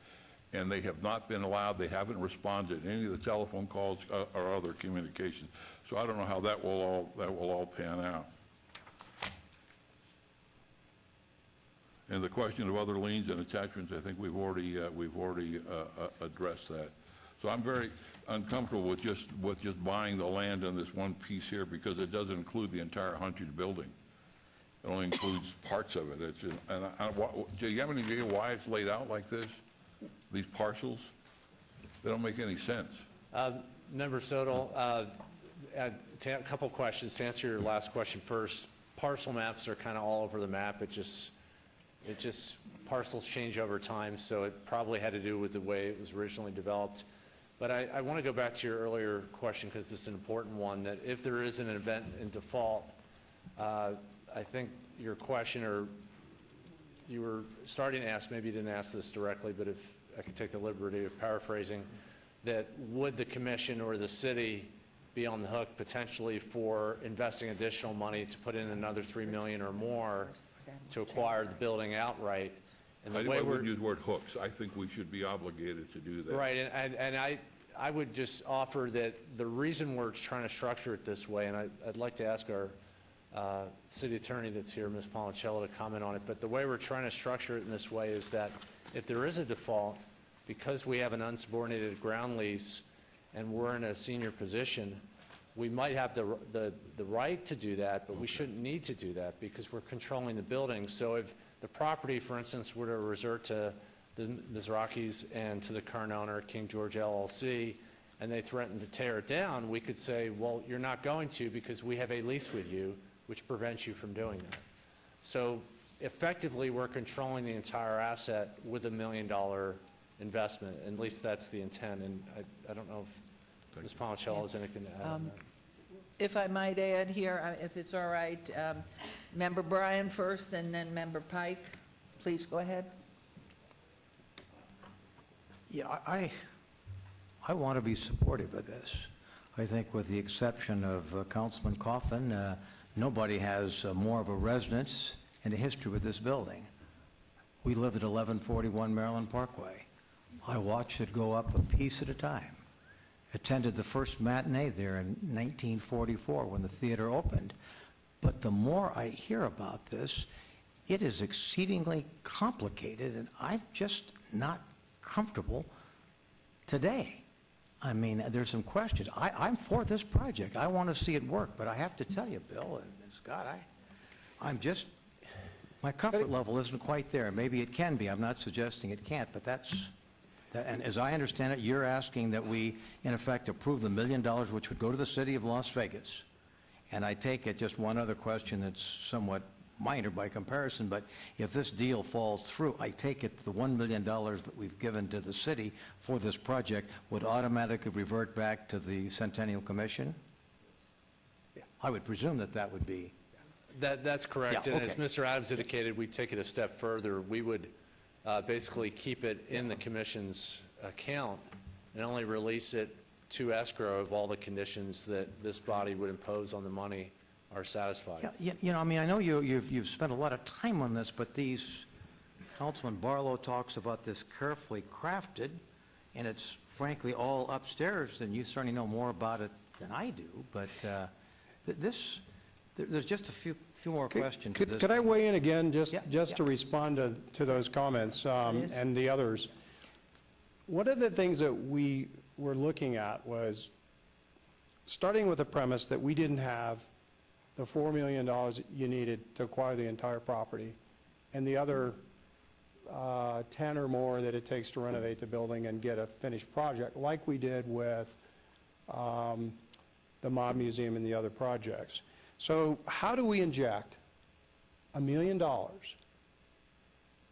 And they have not been allowed, they haven't responded to any of the telephone calls or other communications. So I don't know how that will all pan out. And the question of other liens and attachments, I think we've already addressed that. So I'm very uncomfortable with just buying the land on this one piece here because it doesn't include the entire Hunted building. It only includes parts of it. Do you have any idea why it's laid out like this? These parcels? They don't make any sense. Member Sodal, a couple questions. To answer your last question first, parcel maps are kind of all over the map. It just parcels change over time, so it probably had to do with the way it was originally developed. But I want to go back to your earlier question because this is an important one, that if there is an event in default, I think your question, or you were starting to ask, maybe you didn't ask this directly, but if I could take the liberty of paraphrasing, that would the commission or the city be on the hook potentially for investing additional money to put in another $3 million or more to acquire the building outright? And the way I wouldn't use the word hooks. I think we should be obligated to do that. Right, and I would just offer that the reason we're trying to structure it this way, and I'd like to ask our city attorney that's here, Ms. Policello, to comment on it, but the way we're trying to structure it in this way is that if there is a default, because we have an unsubordinated ground lease and we're in a senior position, we might have the right to do that, but we shouldn't need to do that because we're controlling the building. So if the property, for instance, were to resort to the Mizrakis and to the current owner, King George LLC, and they threaten to tear it down, we could say, well, you're not going to because we have a lease with you, which prevents you from doing that. So effectively, we're controlling the entire asset with $1 million investment. At least that's the intent. And I don't know if Ms. Policello has anything to add on that. If I might add here, if it's all right, Member Bryan first and then Member Pike. Please go ahead. Yeah, I want to be supportive of this. I think with the exception of Councilman Coffin, nobody has more of a residence and a history with this building. We lived at 1141 Maryland Parkway. I watched it go up a piece at a time. Attended the first matinee there in 1944 when the theater opened. But the more I hear about this, it is exceedingly complicated, and I'm just not comfortable today. I mean, there's some questions. I'm for this project. I want to see it work, but I have to tell you, Bill and Scott, I'm just, my comfort level isn't quite there. Maybe it can be. I'm not suggesting it can't, but that's, and as I understand it, you're asking that we, in effect, approve the $1 million, which would go to the city of Las Vegas. And I take it, just one other question that's somewhat minor by comparison, but if this deal falls through, I take it the $1 million that we've given to the city for this project would automatically revert back to the Centennial Commission? Yeah. I would presume that that would be. That's correct. Yeah, and okay. as Mr. Adams indicated, we take it a step further. We would basically keep it in the commission's account and only release it to escrow if all the conditions that this body would impose on the money are satisfied. Yeah, you know, I mean, I know you've spent a lot of time on this, but Councilman Barlow talks about this carefully crafted, and it's frankly all upstairs, and you certainly know more about it than I do, but there's just a few more questions to this. Could I weigh in again, just Yeah. to respond to those comments Yes. and the others? One of the things that we were looking at was starting with the premise that we didn't have the $4 million you needed to acquire the entire property, and the other 10 or more that it takes to renovate the building and get a finished project, like we did with the Mob Museum and the other projects. So how do we inject $1 million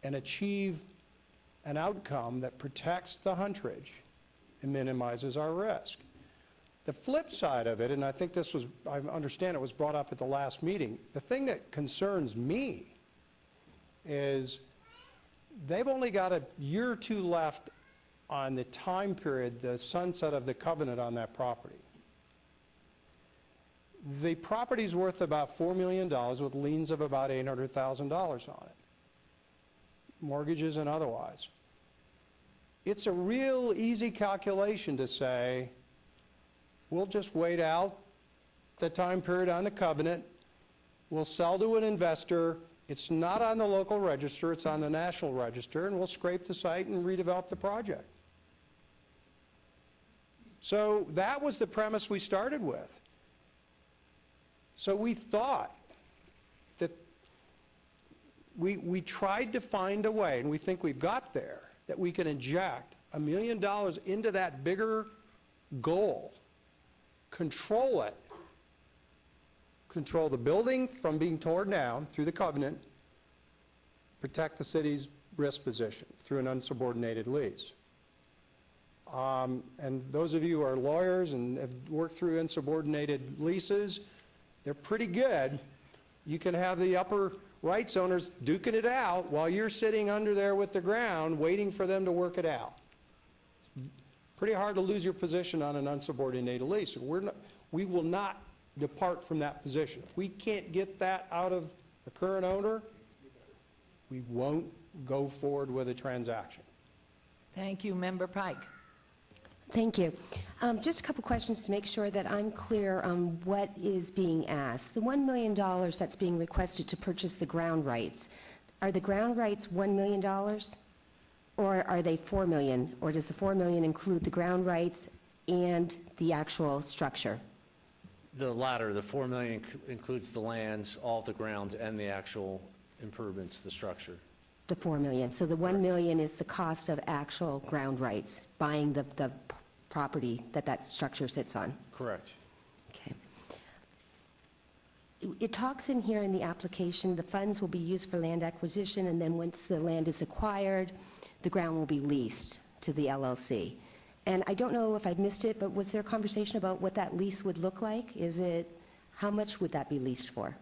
and achieve an outcome that protects the Huntridge and minimizes our risk? The flip side of it, and I think this was, I understand it was brought up at the last meeting, the thing that concerns me is they've only got a year or two left on the time period, the sunset of the covenant on that property. The property's worth about $4 million with liens of about $800,000 on it, mortgages and otherwise. It's a real easy calculation to say, we'll just wait out the time period on the covenant, we'll sell to an investor, it's not on the local register, it's on the national register, and we'll scrape the site and redevelop the project. So that was the premise we started with. So we thought that we tried to find a way, and we think we've got there, that we can inject $1 million into that bigger goal, control it, control the building from being torn down through the covenant, protect the city's risk position through an unsubordinated lease. And those of you who are lawyers and have worked through insubordinated leases, they're pretty good. You can have the upper rights owners duking it out while you're sitting under there with the ground waiting for them to work it out. It's pretty hard to lose your position on an unsubordinated lease. We will not depart from that position. If we can't get that out of the current owner, we won't go forward with a transaction. Thank you. Member Pike. Thank you. Just a couple questions to make sure that I'm clear on what is being asked. The $1 million that's being requested to purchase the ground rights, are the ground rights $1 million? Or are they $4 million? Or does the $4 million include the ground rights and the actual structure? The latter, the $4 million includes the lands, all the grounds, and the actual improvements, the structure. The $4 million. So the $1 million is the cost of actual ground rights, buying the property that structure sits on? Correct. Okay. It talks in here in the application, the funds will be used for land acquisition, and then once the land is acquired, the ground will be leased to the LLC. And I don't know if I missed it, but was there a conversation about what that lease would look like? How much would that be leased for?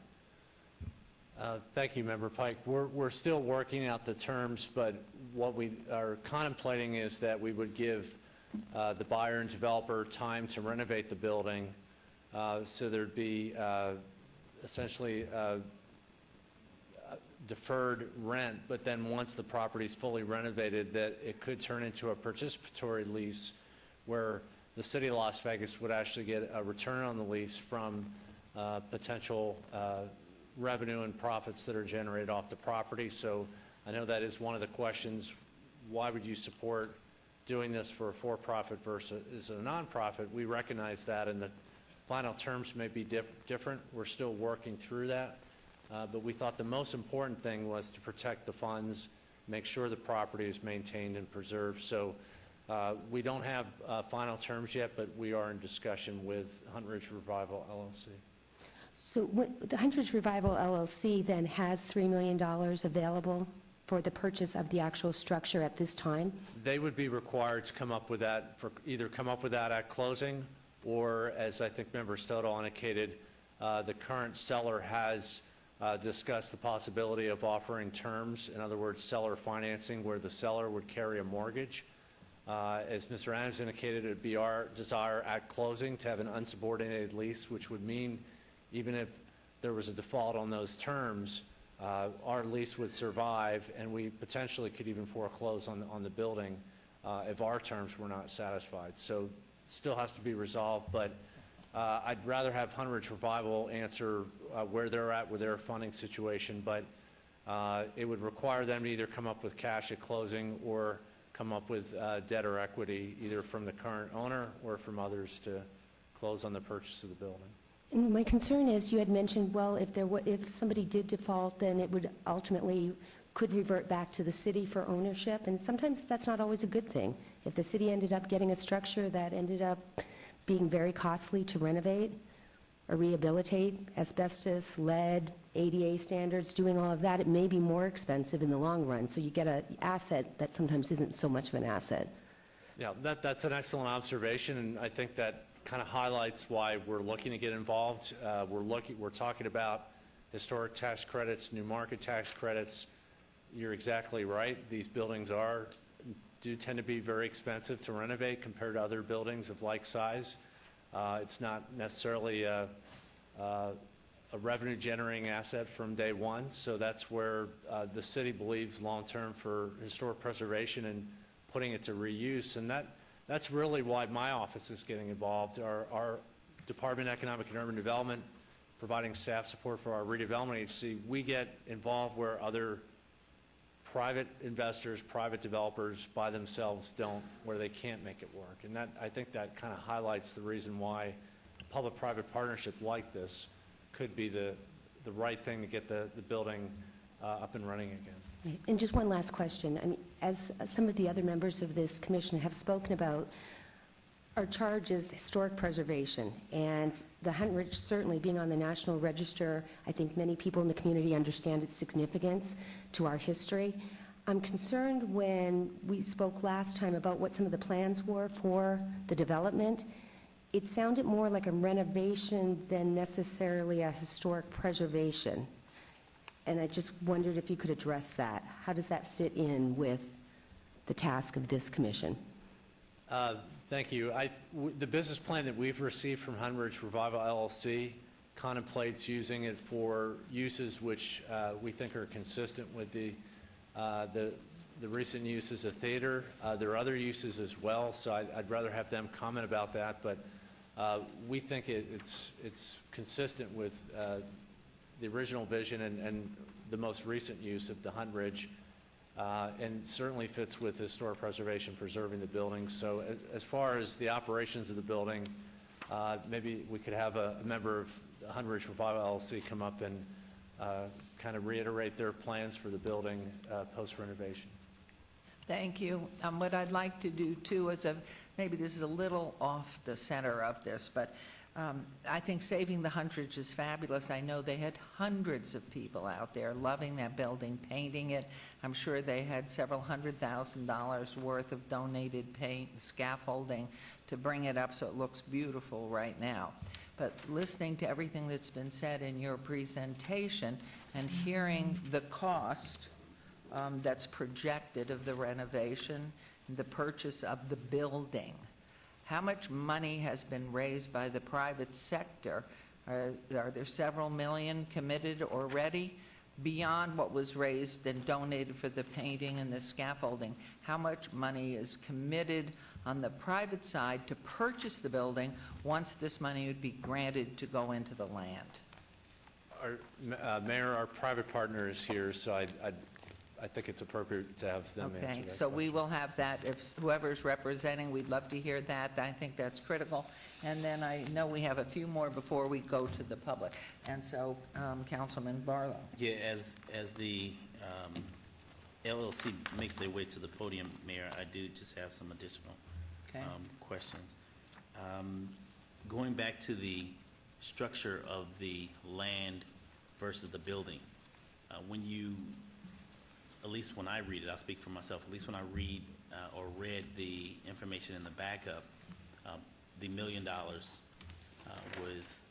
Thank you, Member Pike. We're still working out the terms, but what we are contemplating is that we would give the buyer and developer time to renovate the building, so there'd be essentially deferred rent, but then once the property is fully renovated, that it could turn into a participatory lease where the city of Las Vegas would actually get a return on the lease from potential revenue and profits that are generated off the property. So I know that is one of the questions. Why would you support doing this for a for-profit versus a nonprofit? We recognize that, and the final terms may be different. We're still working through that. But we thought the most important thing was to protect the funds, make sure the property is maintained and preserved. So we don't have final terms yet, but we are in discussion with Hunt Ridge Revival LLC. So the Hunt Ridge Revival LLC then has $3 million available for the purchase of the actual structure at this time? They would be required to come up with that, either come up with that at closing, or as I think Member Stoddle indicated, the current seller has discussed the possibility of offering terms, in other words, seller financing, where the seller would carry a mortgage. As Mr. Adams indicated, it would be our desire at closing to have an unsubordinated lease, which would mean even if there was a default on those terms, our lease would survive, and we potentially could even foreclose on the building if our terms were not satisfied. So still has to be resolved, but I'd rather have Hunt Ridge Revival answer where they're at with their funding situation, but it would require them to either come up with cash at closing or come up with debt or equity, either from the current owner or from others to close on the purchase of the building. And my concern is, you had mentioned, well, if somebody did default, then it would ultimately could revert back to the city for ownership, and sometimes that's not always a good thing. If the city ended up getting a structure that ended up being very costly to renovate or rehabilitate, asbestos, lead, ADA standards, doing all of that, it may be more expensive in the long run. So you get an asset that sometimes isn't so much of an asset. Yeah, that's an excellent observation, and I think that kind of highlights why we're looking to get involved. We're talking about historic tax credits, new market tax credits. You're exactly right. These buildings do tend to be very expensive to renovate compared to other buildings of like size. It's not necessarily a revenue-generating asset from day one, so that's where the city believes long-term for historic preservation and putting it to reuse, and that's really why my office is getting involved. Our Department of Economic and Urban Development, providing staff support for our redevelopment agency, we get involved where other private investors, private developers by themselves don't, where they can't make it work. And I think that kind of highlights the reason why public-private partnership like this could be the right thing to get the building up and running again. And just one last question. I mean, as some of the other members of this commission have spoken about, our charge is historic preservation, and the Hunt Ridge certainly being on the National Register, I think many people in the community understand its significance to our history. I'm concerned when we spoke last time about what some of the plans were for the development. It sounded more like a renovation than necessarily a historic preservation. And I just wondered if you could address that. How does that fit in with the task of this commission? Thank you. The business plan that we've received from Hunt Ridge Revival LLC contemplates using it for uses which we think are consistent with the recent use as a theater. There are other uses as well, so I'd rather have them comment about that, but we think it's consistent with the original vision and the most recent use of the Hunt Ridge, and certainly fits with historic preservation, preserving the building. So as far as the operations of the building, maybe we could have a member of the Hunt Ridge Revival LLC come up and kind of reiterate their plans for the building post-renovation. Thank you. What I'd like to do, too, is maybe this is a little off the center of this, but I think saving the Hunt Ridge is fabulous. I know they had hundreds of people out there loving that building, painting it. I'm sure they had several $100,000 worth of donated paint and scaffolding to bring it up so it looks beautiful right now. But listening to everything that's been said in your presentation and hearing the cost that's projected of the renovation, the purchase of the building, how much money has been raised by the private sector? Are there several million committed already beyond what was raised and donated for the painting and the scaffolding? How much money is committed on the private side to purchase the building once this money would be granted to go into the land? Mayor, our private partner is here, so I think it's appropriate to have them answer that Okay, so we question. will have that. If whoever's representing, we'd love to hear that. I think that's critical. And then I know we have a few more before we go to the public. And so, Councilman Barlow. Yeah, as the LLC makes their way to the podium, Mayor, I do just have some additional Okay. questions. Going back to the structure of the land versus the building, when you, at least when I read it, I'll speak for myself, at least when I read or read the information in the backup, the $1 million was,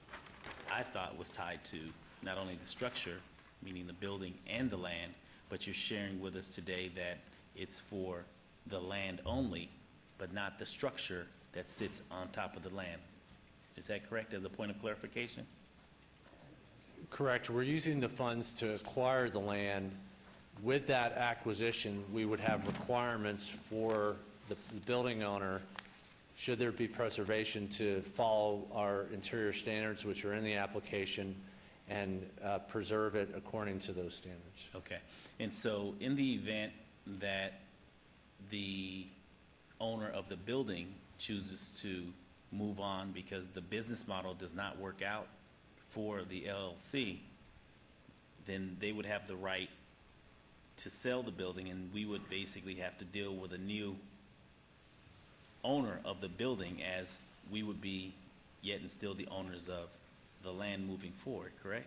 I thought was tied to not only the structure, meaning the building and the land, but you're sharing with us today that it's for the land only, but not the structure that sits on top of the land. Is that correct, as a point of clarification? Correct. We're using the funds to acquire the land. With that acquisition, we would have requirements for the building owner, should there be preservation, to follow our interior standards, which are in the application, and preserve it according to those standards. Okay. And so in the event that the owner of the building chooses to move on because the business model does not work out for the LLC, then they would have the right to sell the building, and we would basically have to deal with a new owner of the building, as we would be yet and still the owners of the land moving forward, correct?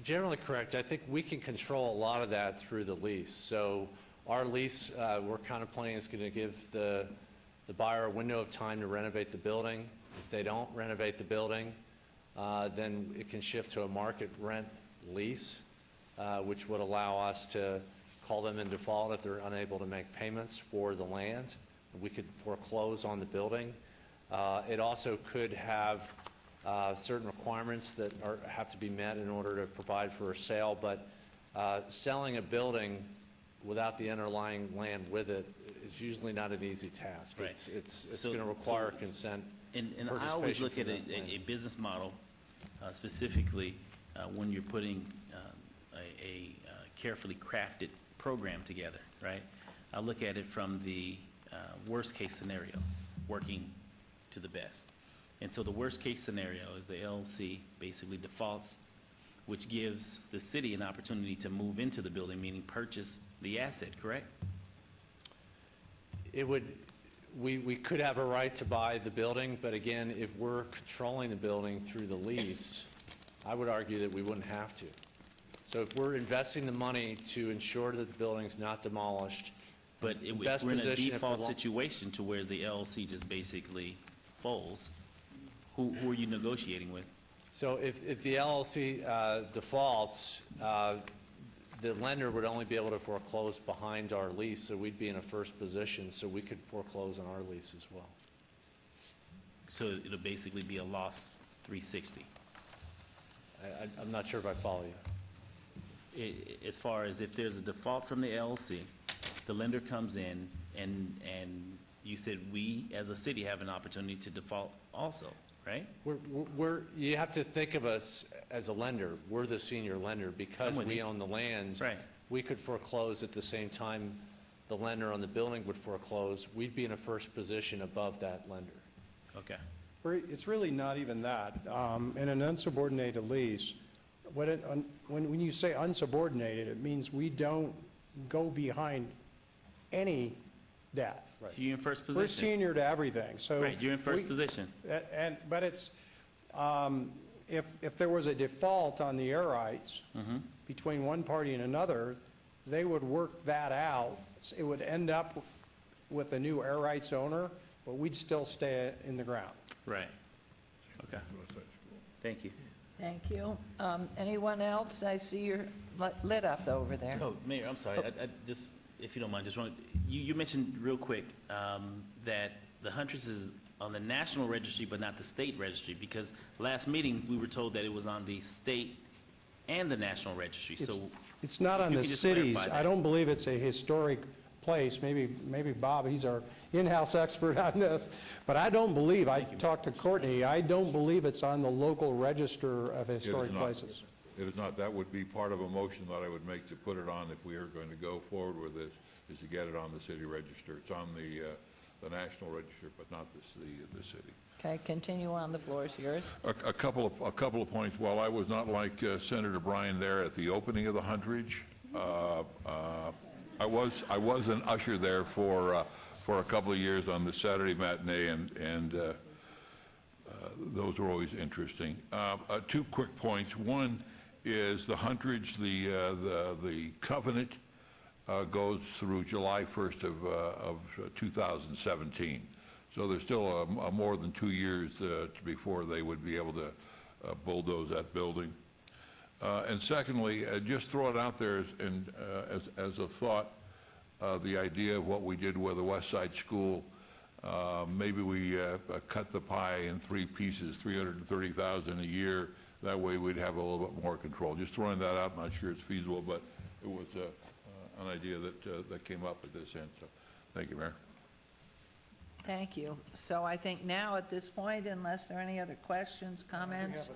Generally correct. I think we can control a lot of that through the lease. So our lease, we're contemplating, is going to give the the buyer a window of time to renovate the building. If they don't renovate the building, then it can shift to a market rent lease, which would allow us to call them in default if they're unable to make payments for the land. We could foreclose on the building. It also could have certain requirements that have to be met in order to provide for a sale, but selling a building without the underlying land with it is usually not an easy task. Right. It's So- going to require consent. And I always look at a business model, specifically when you're putting a carefully crafted program together, right? I look at it from the worst-case scenario, working to the best. And so the worst-case scenario is the LLC basically defaults, which gives the city an opportunity to move into the building, meaning purchase the asset, correct? It would, we could have a right to buy the building, but again, if we're controlling the building through the lease, I would argue that we wouldn't have to. So if we're investing the money to ensure that the building's not demolished, But if best we're in a position if default the lo- situation to where the LLC just basically folds, who are you negotiating with? so if the LLC defaults, the lender would only be able to foreclose behind our lease, so we'd be in a first position, so we could foreclose on our lease as well. So it'll basically be a loss 360. I'm not sure if I follow you. As far as if there's a default from the LLC, the lender comes in, and you said we, as a city, have an opportunity to default also, right? You have to think of us as a lender. We're the senior lender. Because I'm with we you. own the land, Right. we could foreclose at the same time the lender on the building would foreclose. We'd be in a first position above that lender. Okay. It's really not even that. In an unsubordinated lease, when you say unsubordinated, it means we don't go behind any debt. So you're in first We're position. senior to everything, so. Right, you're in first we- position. But it's, if there was a default on the air rights between one party and another, they would work that out. It would end up with a new air rights owner, but we'd still stay in the ground. Right. Okay. Thank you. Thank you. Anyone else? I see you're lit up over there. Oh, Mayor, I'm sorry. I just, if you don't mind, just want, you mentioned real quick that the Huntress is on the national registry, but not the state registry, because last meeting, we were told that it was on the state and the national registry, so. It's not if on you the could just cities. clarify I that. don't believe it's a historic place. Maybe Bob, he's our in-house expert on this. But I don't believe, I talked to Courtney, I don't believe it's on the local register of historic not. places. It is not. That would be part of a motion that I would make to put it on if we are going to go forward with this, is to get it on the city register. It's on the national register, but not the city. Okay, continue on. The floor is yours. A couple of points. While I was not like Senator Bryan there at the opening of the Huntridge, I was an usher there for a couple of years on the Saturday matinee, and those were always interesting. Two quick points. One is the Huntridge, the covenant goes through July 1st of 2017. So there's still more than 2 years before they would be able to bulldoze that building. And secondly, just throw it out there as a thought, the idea of what we did with the West Side School. Maybe we cut the pie in 3 pieces, $330,000 a year. That way we'd have a little bit more control. Just throwing that out. I'm not sure it's feasible, but it was an idea that came up at this end. So, thank you, Mayor. Thank you. So I think now at this point, unless there are any other questions, comments?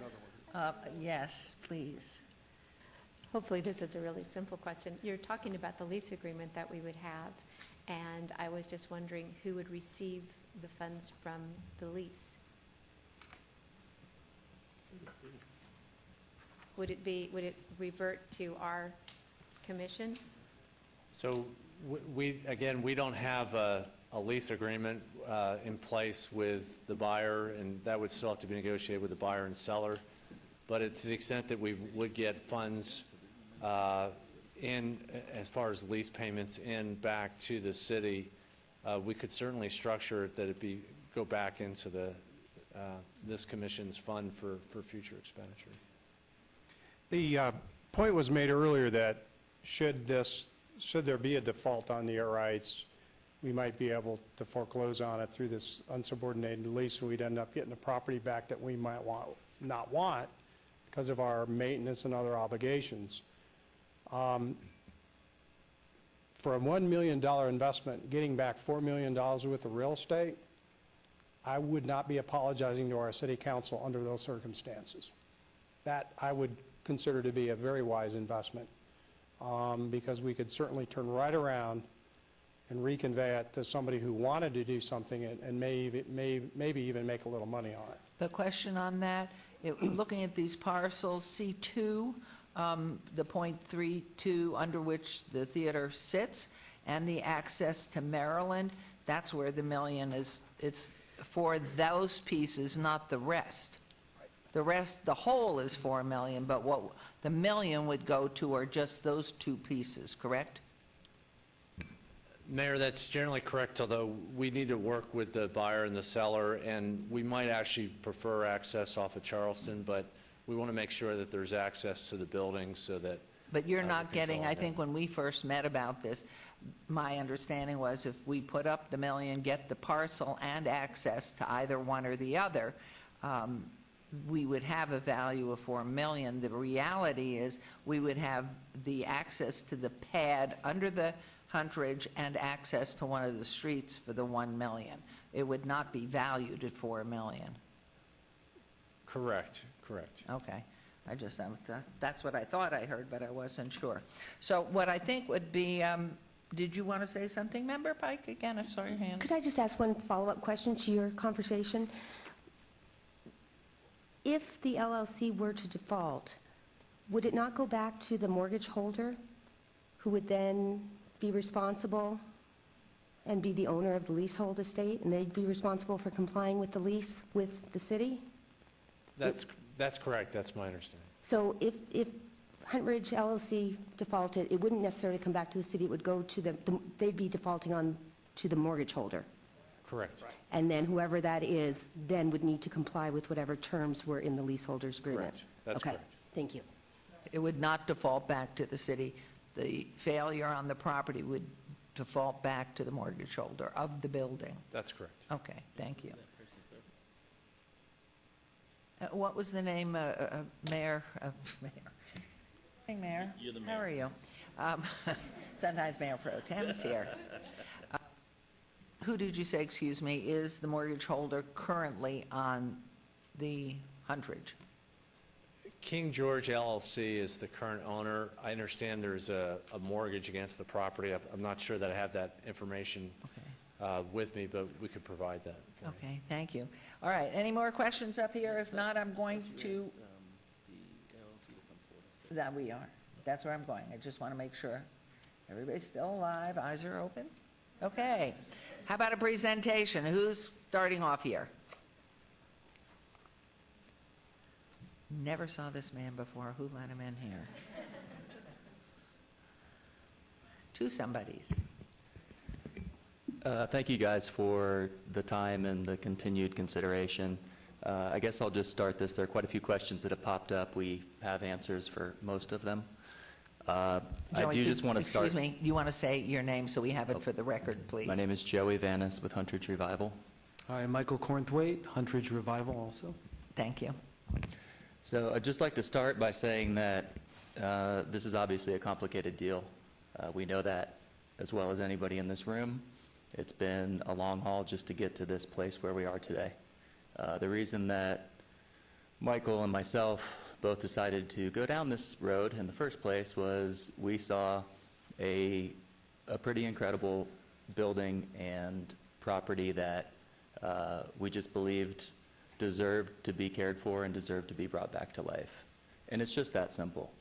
Yes, please. Hopefully this is a really simple question. You're talking about the lease agreement that we would have, and I was just wondering who would receive the funds from the lease? Would it revert to our commission? So again, we don't have a lease agreement in place with the buyer, and that would still have to be negotiated with the buyer and seller. But to the extent that we would get funds in, as far as lease payments in back to the city, we could certainly structure it that it go back into this commission's fund for future expenditure. The point was made earlier that should there be a default on the air rights, we might be able to foreclose on it through this unsubordinated lease, and we'd end up getting the property back that we might not want because of our maintenance and other obligations. For a $1 million investment, getting back $4 million worth of real estate, I would not be apologizing to our city council under those circumstances. That I would consider to be a very wise investment, because we could certainly turn right around and reconvey it to somebody who wanted to do something and maybe even make a little money on it. The question on that, looking at these parcels, C2, the .32 under which the theater sits, and the access to Maryland, that's where the million is. It's for those pieces, not the rest. The rest, the whole is 4 million, but what the million would go to are just those two pieces, correct? Mayor, that's generally correct, although we need to work with the buyer and the seller, and we might actually prefer access off of Charleston, but we want to make sure that there's access to the building so that. But you're not we control getting, I that. think when we first met about this, my understanding was if we put up the million, get the parcel and access to either one or the other, we would have a value of 4 million. The reality is we would have the access to the pad under the Huntridge and access to one of the streets for the 1 million. It would not be valued at 4 million. Correct. Okay. That's what I thought I heard, but I wasn't sure. So what I think would be, did you want to say something, Member Pike? Again, I saw your hand. Could I just ask one follow-up question to your conversation? If the LLC were to default, would it not go back to the mortgage holder, who would then be responsible and be the owner of the leasehold estate, and they'd be responsible for complying with the lease with the city? That's correct. That's my understanding. So if Huntridge LLC defaulted, it wouldn't necessarily come back to the city, it would go to they'd be defaulting on to the mortgage holder. Correct. And then whoever that is then would need to comply with whatever terms were in the leaseholder's agreement. Correct. That's Okay, correct. thank you. It would not default back to the city. The failure on the property would default back to the mortgage holder of the building. That's correct. Okay, thank you. What was the name, Mayor? Hey, Mayor. You're the How mayor. are you? Sometimes Mayor Pro Tem's here. Who did you say, excuse me, is the mortgage holder currently on the Huntridge? King George LLC is the current owner. I understand there's a mortgage against the property. I'm not sure that I have that information with me, but we could provide that. for you. Okay, thank you. All right, any more questions up here? If not, I'm going to, that we are. That's where I'm going. I just want to make sure everybody's still alive, eyes are open. Okay, how about a presentation? Who's starting off here? Never saw this man before. Who let him in here? Two somebodies. Thank you guys for the time and the continued consideration. I guess I'll just start this. There are quite a few questions that have popped up. We have answers for most of them. I Joey, do just want to start. Excuse me, you want to say your name so we have it for the record, please? My name is Joey Vanis with Huntridge Revival. Hi, Michael Cornthwaite, Huntridge Revival also. Thank you. So I'd just like to start by saying that this is obviously a complicated deal. We know that as well as anybody in this room. It's been a long haul just to get to this place where we are today. The reason that Michael and myself both decided to go down this road in the first place was we saw a pretty incredible building and property that we just believed deserved to be cared for and deserved to be brought back to life. And it's just that simple.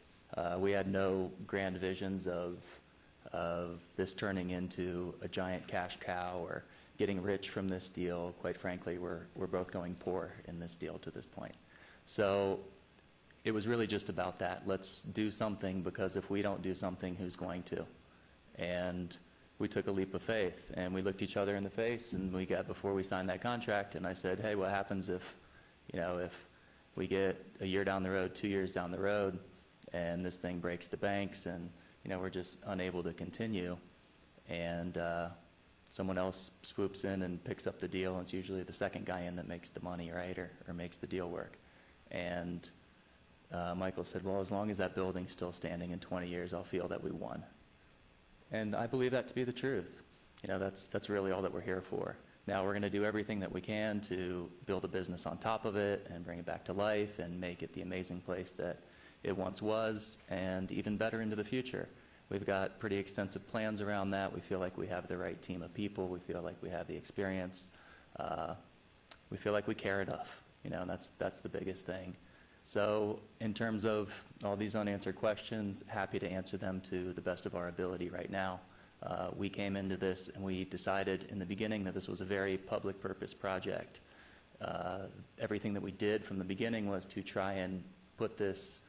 We had no grand visions of this turning into a giant cash cow or getting rich from this deal. Quite frankly, we're both going poor in this deal to this point. So it was really just about that. Let's do something, because if we don't do something, who's going to? And we took a leap of faith, and we looked each other in the face, and before we signed that contract, and I said, hey, what happens if we get a year down the road, 2 years down the road, and this thing breaks the banks, and, we're just unable to continue, and someone else swoops in and picks up the deal, and it's usually the second guy in that makes the money, right, or makes the deal work. And Michael said, well, as long as that building's still standing in 20 years, I'll feel that we won. And I believe that to be the truth. That's really all that we're here for. Now we're going to do everything that we can to build a business on top of it and bring it back to life and make it the amazing place that it once was, and even better into the future. We've got pretty extensive plans around that. We feel like we have the right team of people. We feel like we have the experience. We feel like we care enough, and that's the biggest thing. So in terms of all these unanswered questions, happy to answer them to the best of our ability right now. We came into this and we decided in the beginning that this was a very public purpose project. Everything that we did from the beginning was to try and put this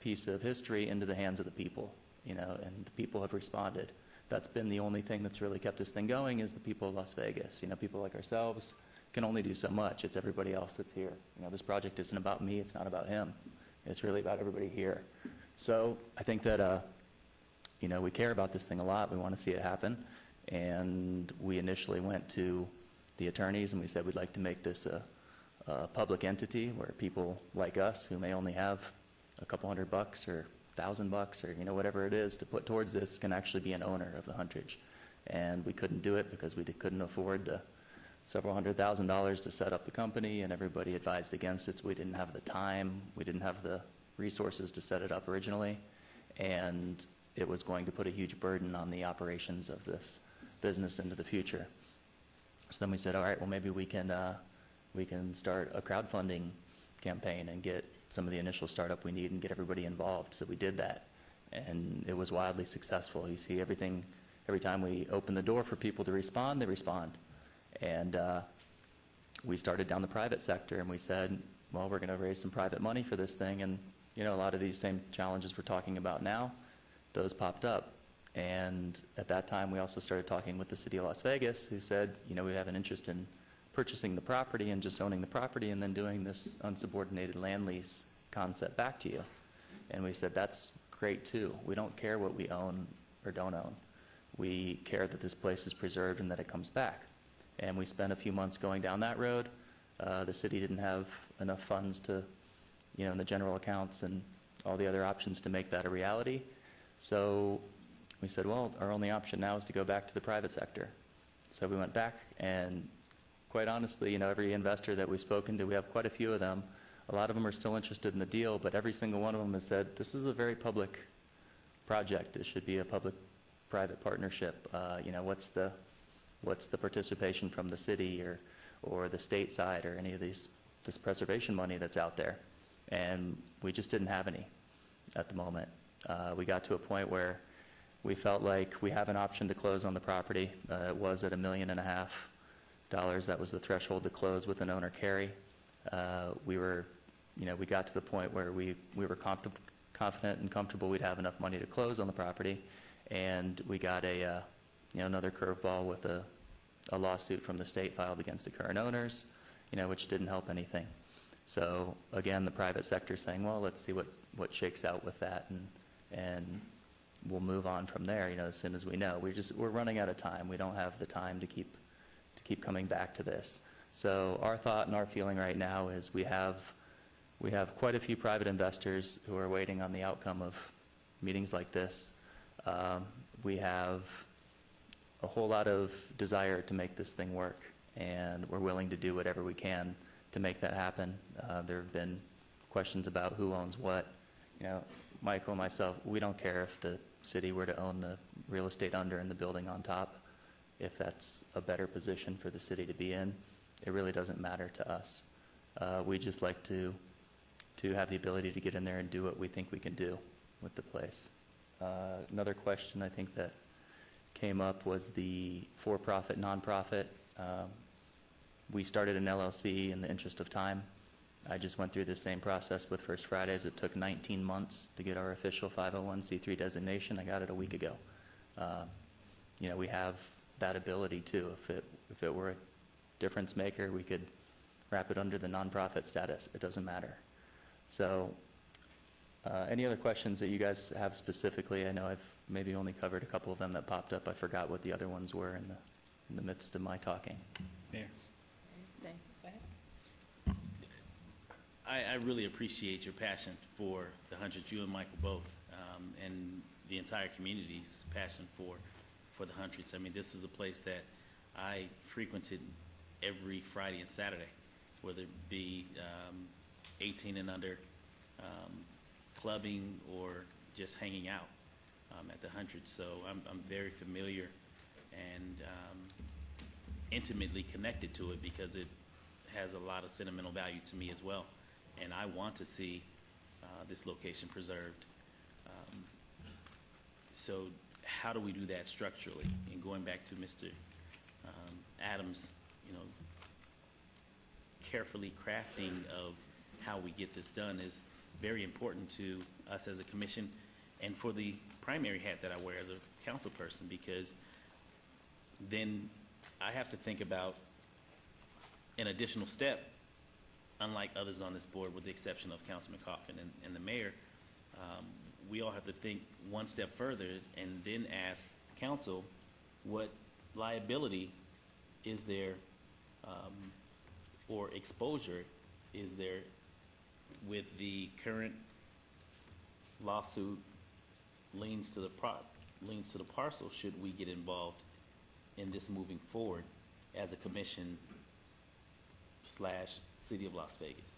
piece of history into the hands of the people, and the people have responded. That's been the only thing that's really kept this thing going, is the people of Las Vegas. People like ourselves can only do so much. It's everybody else that's here. This project isn't about me, it's not about him. It's really about everybody here. So I think that, we care about this thing a lot. We want to see it happen. And we initially went to the attorneys and we said we'd like to make this a public entity where people like us, who may only have a couple $100 or $1,000 or whatever it is to put towards this, can actually be an owner of the Huntridge. And we couldn't do it because we couldn't afford the several $100,000 to set up the company, and everybody advised against it, so we didn't have the time, we didn't have the resources to set it up originally, and it was going to put a huge burden on the operations of this business into the future. So then we said, all right, well, maybe we can start a crowdfunding campaign and get some of the initial startup we need and get everybody involved. So we did that, and it was wildly successful. You see, every time we open the door for people to respond, they respond. And we started down the private sector, and we said, well, we're going to raise some private money for this thing. And, a lot of these same challenges we're talking about now, those popped up. And at that time, we also started talking with the city of Las Vegas, who said, we have an interest in purchasing the property and just owning the property and then doing this unsubordinated land lease concept back to you. And we said, that's great too. We don't care what we own or don't own. We care that this place is preserved and that it comes back. And we spent a few months going down that road. The city didn't have enough funds to, in the general accounts and all the other options to make that a reality. So we said, well, our only option now is to go back to the private sector. So we went back, and quite honestly, every investor that we've spoken to, we have quite a few of them. A lot of them are still interested in the deal, but every single one of them has said, this is a very public project. It should be a public-private partnership. What's the participation from the city or the state side or any of this preservation money that's out there? And we just didn't have any at the moment. We got to a point where we felt like we have an option to close on the property. It was at $1.5 million. That was the threshold to close with an owner carry. We got to the point where we were confident and comfortable we'd have enough money to close on the property, and we got another curveball with a lawsuit from the state filed against the current owners, which didn't help anything. So again, the private sector saying, well, let's see what shakes out with that, and we'll move on from there, as soon as we know. We're running out of time. We don't have the time to keep coming back to this. So our thought and our feeling right now is we have quite a few private investors who are waiting on the outcome of meetings like this. We have a whole lot of desire to make this thing work, and we're willing to do whatever we can to make that happen. There have been questions about who owns what. Michael and myself, we don't care if the city were to own the real estate under and the building on top. If that's a better position for the city to be in, it really doesn't matter to us. We just like to have the ability to get in there and do what we think we can do with the place. Another question I think that came up was the for-profit, nonprofit. We started an LLC in the interest of time. I just went through the same process with First Fridays. It took 19 months to get our official 501c3 designation. I got it a week ago. we have that ability too. If it were a difference maker, we could wrap it under the nonprofit status. It doesn't matter. So any other questions that you guys have specifically? I know I've maybe only covered a couple of them that popped up. I forgot what the other ones were in the midst of my talking. Mayor. Thank I really appreciate your passion for the 100, you and Michael both, and the entire community's passion for the 100s. I mean, this is a place that I frequented every Friday and Saturday, whether it be 18 and under, clubbing, or just hanging out at the 100. So I'm very familiar and intimately connected to it because it has a lot of sentimental value to me as well. And I want to see this location preserved. So how do we do that structurally? And going back to Mr. Adams, carefully crafting of how we get this done is very important to us as a commission and for the primary hat that I wear as a council person, because then I have to think about an additional step, unlike others on this board, with the exception of Councilman Coffin and the mayor. We all have to think one step further and then ask council, what liability is there or exposure is there with the current lawsuit liens to the parcel, should we get involved in this moving forward as a commission / City of Las Vegas?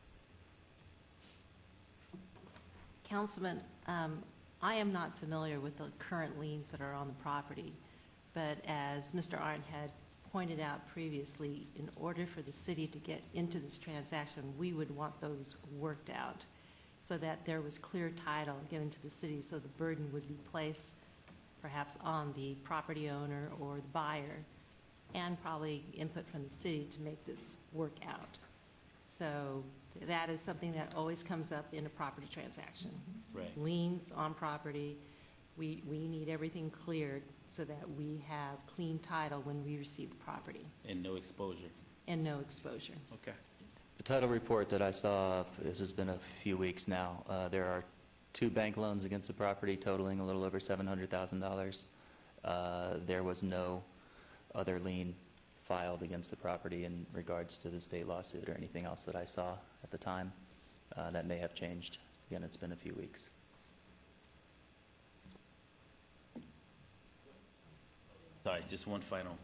Councilman, I am not familiar with the current liens that are on the property, but as Mr. Arndt had pointed out previously, in order for the city to get into this transaction, we would want those worked out so that there was clear title given to the city, so the burden would be placed perhaps on the property owner or the buyer, and probably input from the city to make this work out. So that is something that always comes up in a property transaction. Right. Liens on property, we need everything cleared so that we have clean title when we receive the property. And no exposure. And no exposure. Okay. The title report that I saw, this has been a few weeks now, there are 2 bank loans against the property totaling a little over $700,000. There was no other lien filed against the property in regards to the state lawsuit or anything else that I saw at the time. That may have changed. Again, it's been a few weeks. Sorry, just one final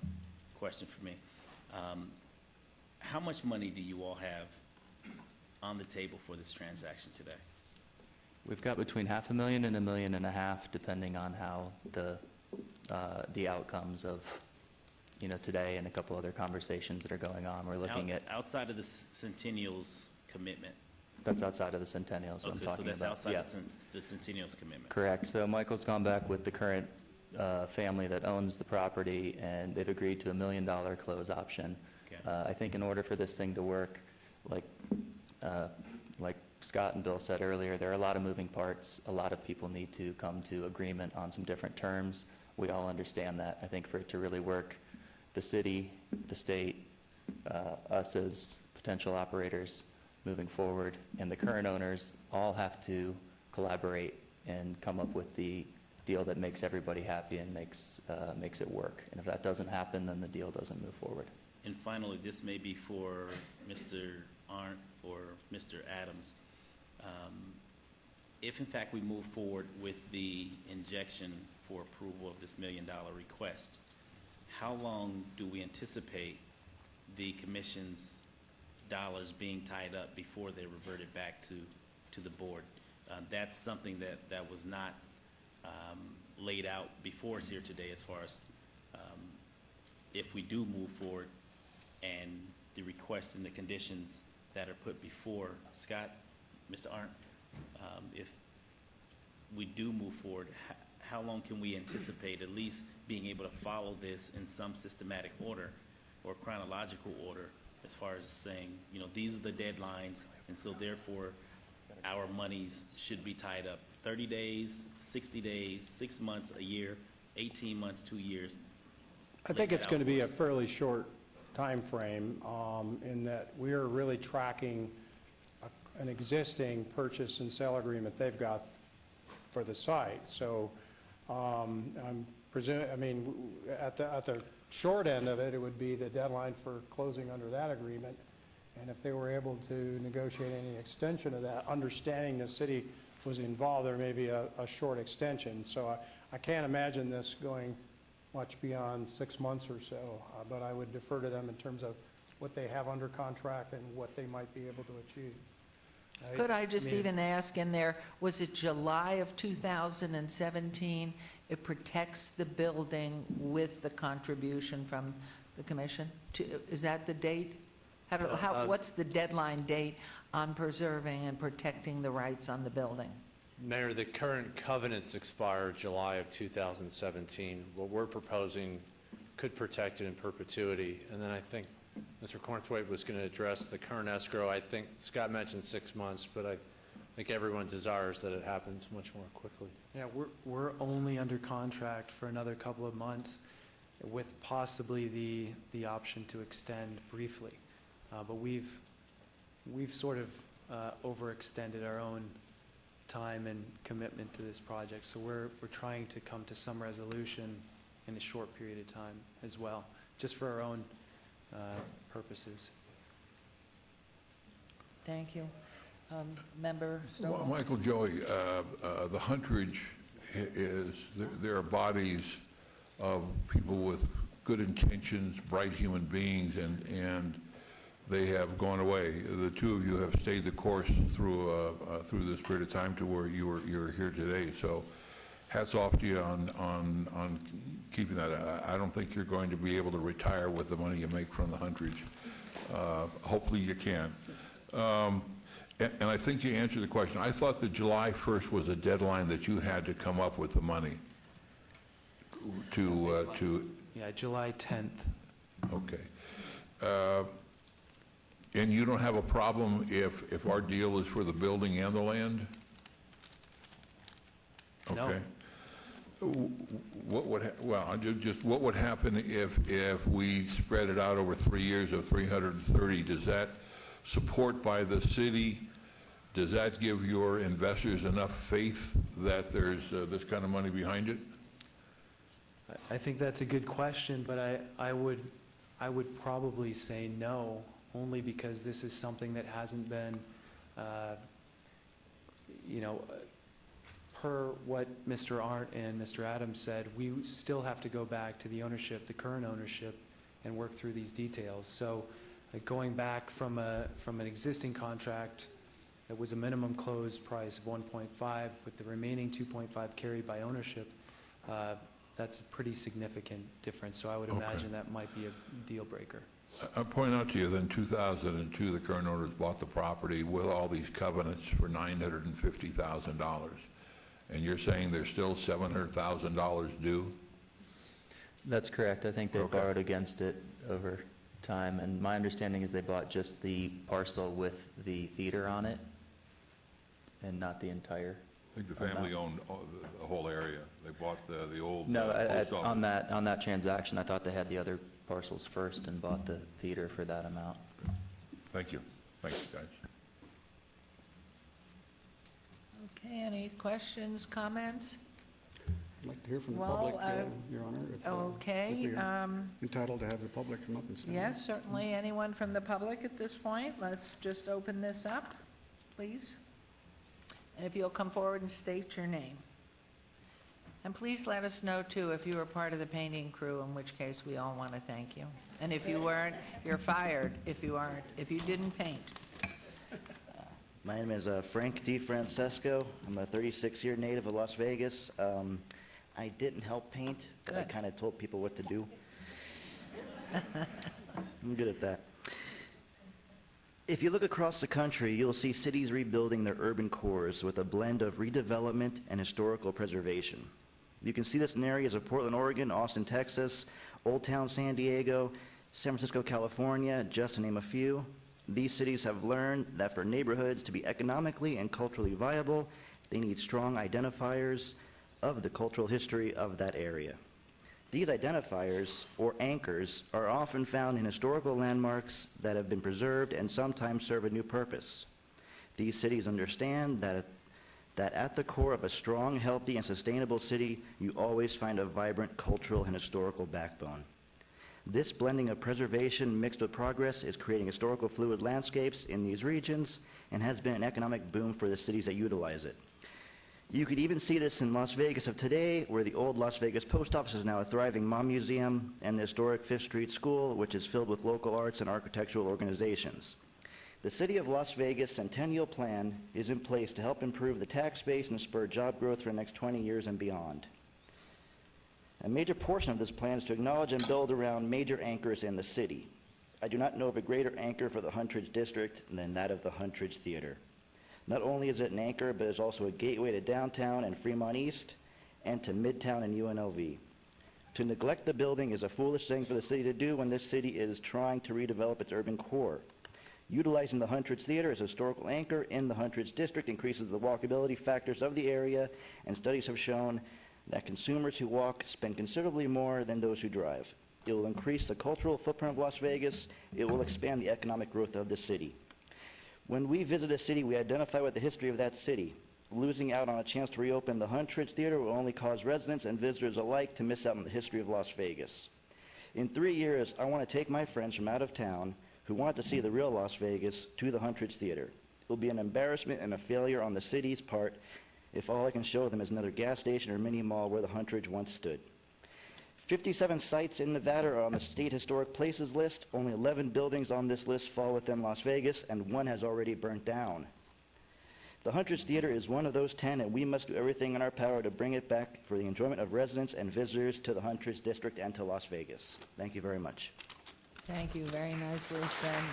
question for me. How much money do you all have on the table for this transaction today? We've got between $500,000 and $1.5 million, depending on how the outcomes of today and a couple other conversations that are going on. We're looking at outside of the Centennial's commitment. That's outside of the Centennial is what I'm Okay, talking so that's about. outside Yeah. of the Centennial's commitment. Correct. So Michael's gone back with the current family that owns the property, and they've agreed to $1 million close option. Okay. I think in order for this thing to work, like Scott and Bill said earlier, there are a lot of moving parts. A lot of people need to come to agreement on some different terms. We all understand that. I think for it to really work, the city, the state, us as potential operators moving forward, and the current owners all have to collaborate and come up with the deal that makes everybody happy and makes it work. And if that doesn't happen, then the deal doesn't move forward. And finally, this may be for Mr. Arndt or Mr. Adams. If in fact we move forward with the injection for approval of this $1 million request, how long do we anticipate the commission's dollars being tied up before they're reverted back to the board? That's something that was not laid out before us here today, as far as if we do move forward and the requests and the conditions that are put before Scott, Mr. Arndt, if we do move forward, how long can we anticipate at least being able to follow this in some systematic order or chronological order, as far as saying, these are the deadlines, and so therefore our monies should be tied up 30 days, 60 days, 6 months, a year, 18 months, 2 years? I think it's going to be a fairly short timeframe, in that we're really tracking an existing purchase and sale agreement they've got for the site. So I'm presuming, I mean, at the short end of it, it would be the deadline for closing under that agreement. And if they were able to negotiate any extension of that, understanding the city was involved, there may be a short extension. So I can't imagine this going much beyond 6 months or so, but I would defer to them in terms of what they have under contract and what they might be able to achieve. Could I just even ask in there, was it July of 2017? It protects the building with the contribution from the commission? Is that the date? What's the deadline date on preserving and protecting the rights on the building? Mayor, the current covenants expire July of 2017. What we're proposing could protect it in perpetuity. And then I think Mr. Cornthwaite was going to address the current escrow. I think Scott mentioned 6 months, but I think everyone desires that it happens much more quickly. Yeah, we're only under contract for another couple of months with possibly the option to extend briefly. But we've sort of overextended our own time and commitment to this project. So we're trying to come to some resolution in a short period of time as well, just for our own purposes. Thank you. Member Well, Stovall? Michael, Joey, the Huntridge there are bodies of people with good intentions, bright human beings, and they have gone away. The two of you have stayed the course through this period of time to where you're here today. So hats off to you on keeping that. I don't think you're going to be able to retire with the money you make from the Huntridge. Hopefully you can. And I think you answered the question. I thought that July 1st was a deadline that you had to come up with the money to Yeah, July 10th. Okay. And you don't have a problem if our deal is for the building and the land? No. Okay. What would happen if we spread it out over 3 years of 330? Does that support by the city? Does that give your investors enough faith that there's this kind of money behind it? I think that's a good question, but I would probably say no, only because this is something that hasn't been, per what Mr. Arndt and Mr. Adams said, we still have to go back to the ownership, the current ownership, and work through these details. So going back from an existing contract that was a minimum close price of 1.5 with the remaining 2.5 carried by ownership, that's a pretty significant difference. So I would imagine that might be a deal breaker. I'll point out to you that in 2002, the current owners bought the property with all these covenants for $950,000. And you're saying there's still $700,000 due? That's correct. I think they borrowed against it over time, and my understanding is they bought just the parcel with the theater on it and not the entire. I think the family owned the whole area. They bought the old No, post office. on that transaction, I thought they had the other parcels first and bought the theater for that amount. Thank you. Thanks, guys. Okay, any questions, comments? I'd like to hear from the Well, public, Your Honor. Okay. If we are entitled to have the public come up and say. Yes, certainly. Anyone from the public at this point? Let's just open this up, please. And if you'll come forward and state your name. And please let us know, too, if you were part of the painting crew, in which case we all want to thank you. And if you weren't, you're fired if you didn't paint. My name is Frank DeFrancesco. I'm a 36-year native of Las Vegas. I didn't help paint. Good. I kind of told people what to do. I'm good at that. If you look across the country, you'll see cities rebuilding their urban cores with a blend of redevelopment and historical preservation. You can see this in areas of Portland, Oregon, Austin, Texas, Old Town San Diego, San Francisco, California, just to name a few. These cities have learned that for neighborhoods to be economically and culturally viable, they need strong identifiers of the cultural history of that area. These identifiers, or anchors, are often found in historical landmarks that have been preserved and sometimes serve a new purpose. These cities understand that at the core of a strong, healthy, and sustainable city, you always find a vibrant cultural and historical backbone. This blending of preservation mixed with progress is creating historical fluid landscapes in these regions and has been an economic boom for the cities that utilize it. You could even see this in Las Vegas of today, where the old Las Vegas post office is now a thriving mom museum, and the historic Fifth Street School, which is filled with local arts and architectural organizations. The City of Las Vegas Centennial Plan is in place to help improve the tax base and spur job growth for the next 20 years and beyond. A major portion of this plan is to acknowledge and build around major anchors in the city. I do not know of a greater anchor for the Huntridge District than that of the Huntridge Theater. Not only is it an anchor, but it's also a gateway to downtown and Fremont East and to Midtown and UNLV. To neglect the building is a foolish thing for the city to do when this city is trying to redevelop its urban core. Utilizing the Huntridge Theater as a historical anchor in the Huntridge District increases the walkability factors of the area, and studies have shown that consumers who walk spend considerably more than those who drive. It will increase the cultural footprint of Las Vegas. It will expand the economic growth of the city. When we visit a city, we identify with the history of that city. Losing out on a chance to reopen the Huntridge Theater will only cause residents and visitors alike to miss out on the history of Las Vegas. In 3 years, I want to take my friends from out of town who want to see the real Las Vegas to the Huntridge Theater. It will be an embarrassment and a failure on the city's part if all I can show them is another gas station or mini mall where the Huntridge once stood. 57 sites in Nevada are on the State Historic Places list. Only 11 buildings on this list fall within Las Vegas, and one has already burnt down. The Huntridge Theater is one of those 10, and we must do everything in our power to bring it back for the enjoyment of residents and visitors to the Huntridge District and to Las Vegas. Thank you very much. Thank you. Very nicely said.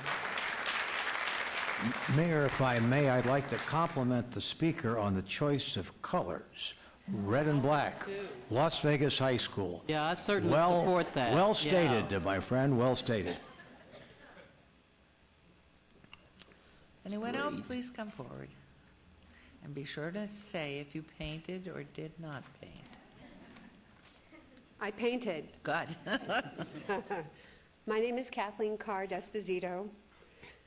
Mayor, if I may, I'd like to compliment the speaker on the choice of colors. Red and black. Las Vegas High School. Yeah, I certainly support that. Well stated, my friend, well stated. Anyone else, please come forward. And be sure to say if you painted or did not paint. I painted. Good. My name is Kathleen Carr Desposito.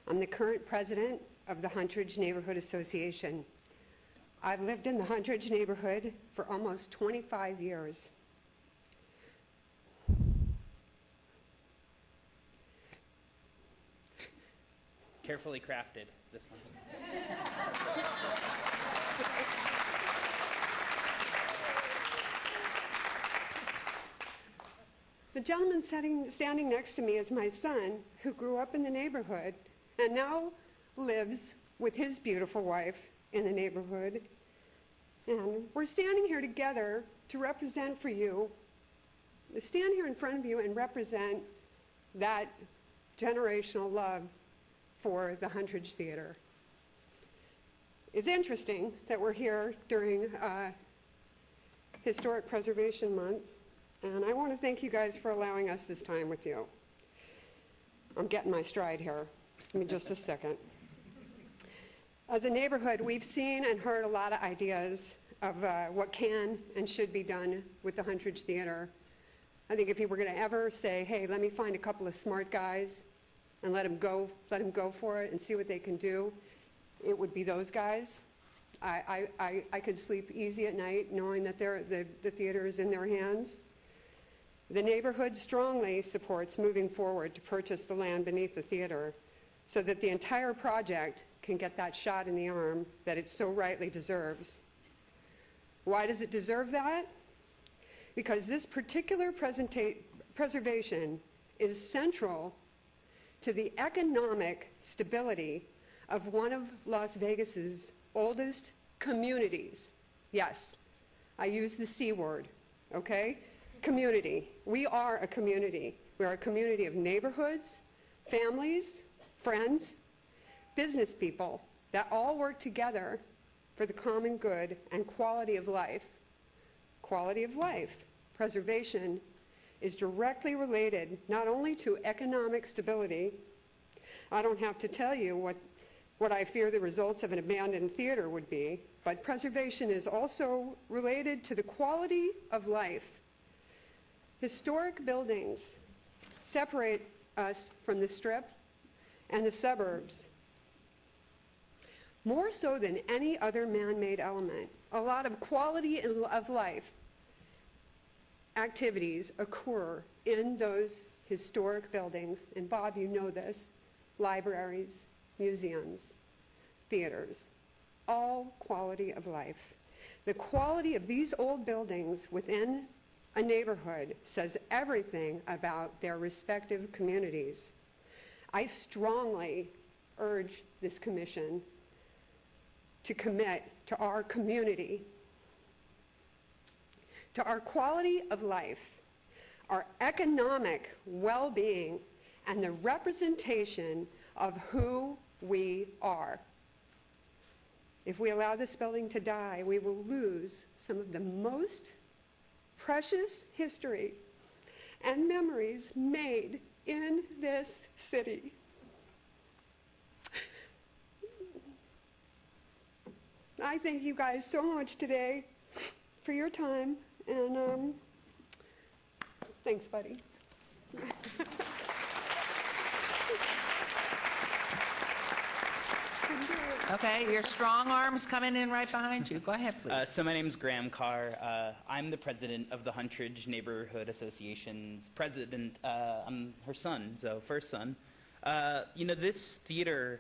I'm the current president of the Huntridge Neighborhood Association. I've lived in the Huntridge neighborhood for almost 25 years. Carefully crafted, this one. The gentleman standing next to me is my son, who grew up in the neighborhood and now lives with his beautiful wife in the neighborhood. And we're standing here together to represent for you, to stand here in front of you and represent that generational love for the Huntridge Theater. It's interesting that we're here during Historic Preservation Month, and I want to thank you guys for allowing us this time with you. I'm getting my stride here. Give me just a second. As a neighborhood, we've seen and heard a lot of ideas of what can and should be done with the Huntridge Theater. I think if you were going to ever say, hey, let me find a couple of smart guys and let them go for it and see what they can do, it would be those guys. I could sleep easy at night knowing that the theater is in their hands. The neighborhood strongly supports moving forward to purchase the land beneath the theater so that the entire project can get that shot in the arm that it so rightly deserves. Why does it deserve that? Because this particular preservation is central to the economic stability of one of Las Vegas's oldest communities. Yes, I use the C word, okay? Community. We are a community. We are a community of neighborhoods, families, friends, business people that all work together for the common good and quality of life. Quality of life. Preservation is directly related not only to economic stability. I don't have to tell you what I fear the results of an abandoned theater would be, but preservation is also related to the quality of life. Historic buildings separate us from the Strip and the suburbs more so than any other man-made element. A lot of quality of life activities occur in those historic buildings, and Bob, you know this, libraries, museums, theaters, all quality of life. The quality of these old buildings within a neighborhood says everything about their respective communities. I strongly urge this commission to commit to our community, to our quality of life, our economic well-being, and the representation of who we are. If we allow this building to die, we will lose some of the most precious history and memories made in this city. I thank you guys so much today for your time, and thanks, buddy. Okay, your strong arm's coming in right behind you. Go ahead, please. So my name's Graham Carr. I'm the president of the Huntridge Neighborhood Association's president. I'm her son, so first son. You know, this theater,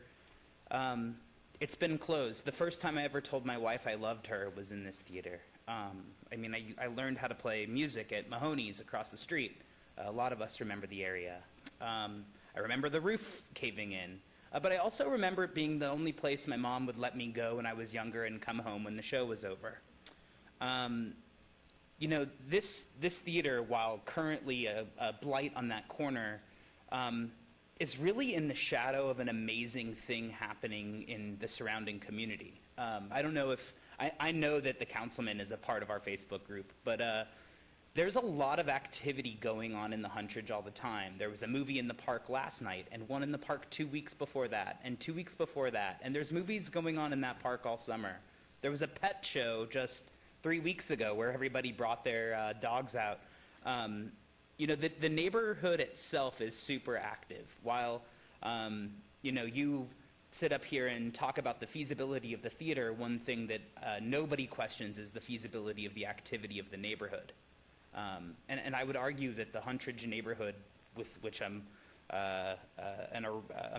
it's been closed. The first time I ever told my wife I loved her was in this theater. I mean, I learned how to play music at Mahoney's across the street. A lot of us remember the area. I remember the roof caving in. But I also remember it being the only place my mom would let me go when I was younger and come home when the show was over. You know, this theater, while currently a blight on that corner, is really in the shadow of an amazing thing happening in the surrounding community. I don't know if, I know that the councilman is a part of our Facebook group, but there's a lot of activity going on in the Huntridge all the time. There was a movie in the park last night, and one in the park 2 weeks before that, and 2 weeks before that, and there's movies going on in that park all summer. There was a pet show just 3 weeks ago where everybody brought their dogs out. You know, the neighborhood itself is super active. While, you know, you sit up here and talk about the feasibility of the theater, one thing that nobody questions is the feasibility of the activity of the neighborhood. And I would argue that the Huntridge neighborhood, with which I'm a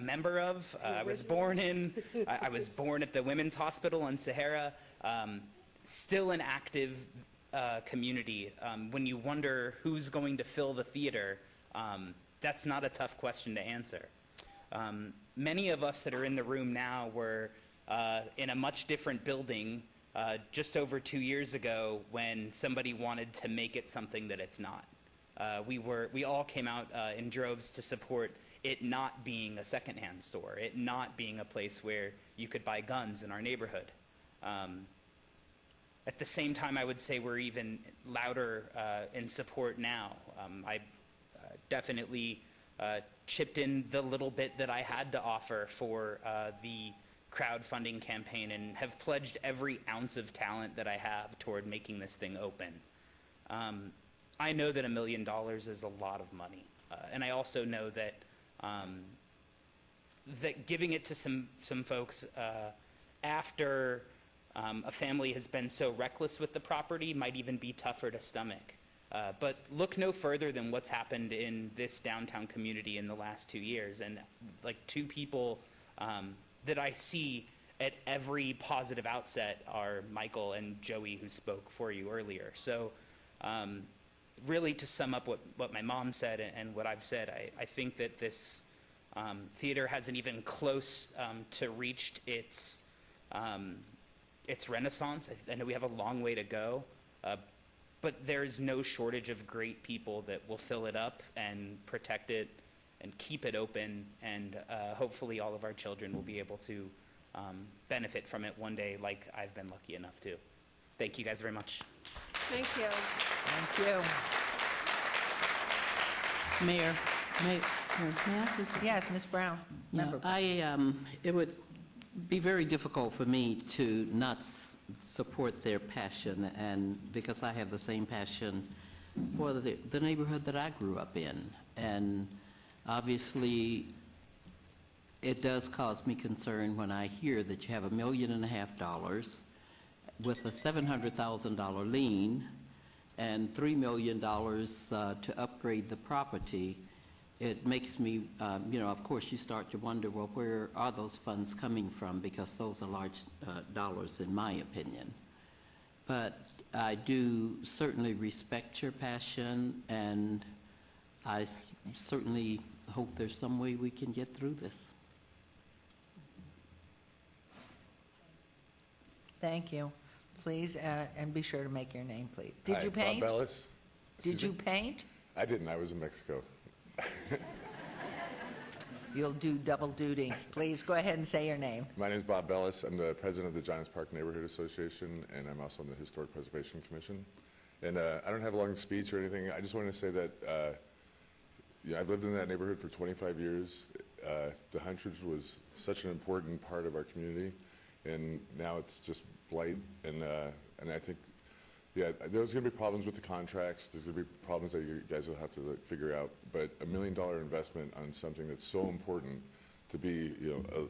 member of, I was born in, I was born at the Women's Hospital in Sahara, still an active community. When you wonder who's going to fill the theater, that's not a tough question to answer. Many of us that are in the room now were in a much different building just over 2 years ago when somebody wanted to make it something that it's not. We all came out in droves to support it not being a secondhand store, it not being a place where you could buy guns in our neighborhood. At the same time, I would say we're even louder in support now. I definitely chipped in the little bit that I had to offer for the crowdfunding campaign and have pledged every ounce of talent that I have toward making this thing open. I know that $1 million is a lot of money, and I also know that that giving it to some folks after a family has been so reckless with the property might even be tougher to stomach. But look no further than what's happened in this downtown community in the last 2 years, and like two people that I see at every positive outset are Michael and Joey, who spoke for you earlier. So really, to sum up what my mom said and what I've said, I think that this theater hasn't even close to reached its renaissance. I know we have a long way to go, but there's no shortage of great people that will fill it up and protect it and keep it open, and hopefully all of our children will be able to benefit from it one day, like I've been lucky enough to. Thank you guys very much. Thank you. Thank you. Mayor, may I say something? Yes, Ms. Brown. Yeah, it would be very difficult for me to not support their passion, and because I have the same passion for the neighborhood that I grew up in. And obviously, it does cause me concern when I hear that you have $1.5 million with a $700,000 lien and $3 million to upgrade the property. It makes me, of course, you start to wonder, well, where are those funds coming from? Because those are large dollars, in my opinion. But I do certainly respect your passion, and I certainly hope there's some way we can get through this. Thank you. Please, and be sure to make your name, please. Did Hi, you paint? Bob Bellis. Did Excuse you me? paint? I didn't. I was in Mexico. You'll do double duty. Please go ahead and say your name. My name is Bob Bellis. I'm the president of the Giants Park Neighborhood Association, and I'm also on the Historic Preservation Commission. And I don't have a long speech or anything. I just wanted to say that I've lived in that neighborhood for 25 years. The Huntridge was such an important part of our community, and now it's just blight. And I think, there's going to be problems with the contracts. There's going to be problems that you guys will have to figure out. But $1 million investment on something that's so important to be,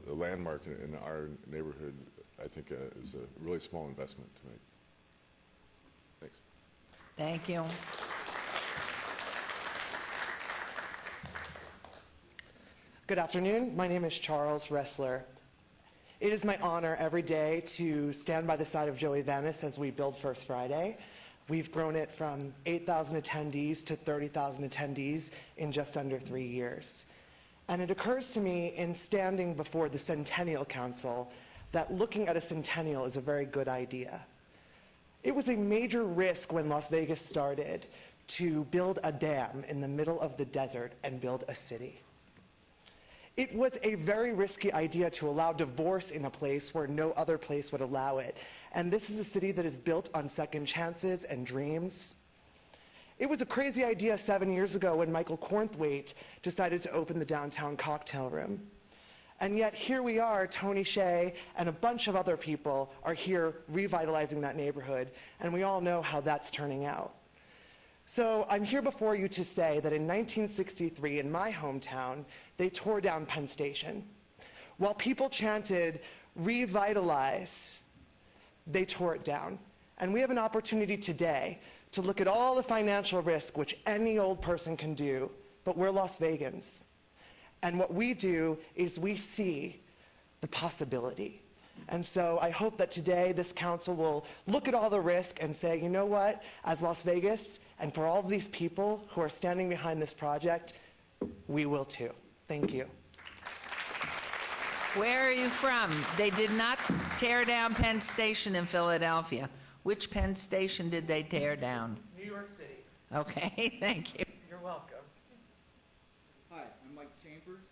a landmark in our neighborhood, I think is a really small investment to make. Thanks. Thank you. Good afternoon. My name is Charles Ressler. It is my honor every day to stand by the side of Joey Venice as we build First Friday. We've grown it from 8,000 attendees to 30,000 attendees in just under 3 years. And it occurs to me in standing before the Centennial Council that looking at a centennial is a very good idea. It was a major risk when Las Vegas started to build a dam in the middle of the desert and build a city. It was a very risky idea to allow divorce in a place where no other place would allow it. And this is a city that is built on second chances and dreams. It was a crazy idea 7 years ago when Michael Cornthwaite decided to open the downtown cocktail room. And yet here we are, Tony Shea and a bunch of other people are here revitalizing that neighborhood, and we all know how that's turning out. So I'm here before you to say that in 1963, in my hometown, they tore down Penn Station. While people chanted, "Revitalize," they tore it down. And we have an opportunity today to look at all the financial risk, which any old person can do, but we're Las Vegans. And what we do is we see the possibility. And so I hope that today this council will look at all the risk and say, you know what, as Las Vegas, and for all of these people who are standing behind this project, we will too. Thank you. Where are you from? They did not tear down Penn Station in Philadelphia. Which Penn Station did they tear down? New York City. Okay, thank you. You're welcome. Hi, I'm Mike Chambers.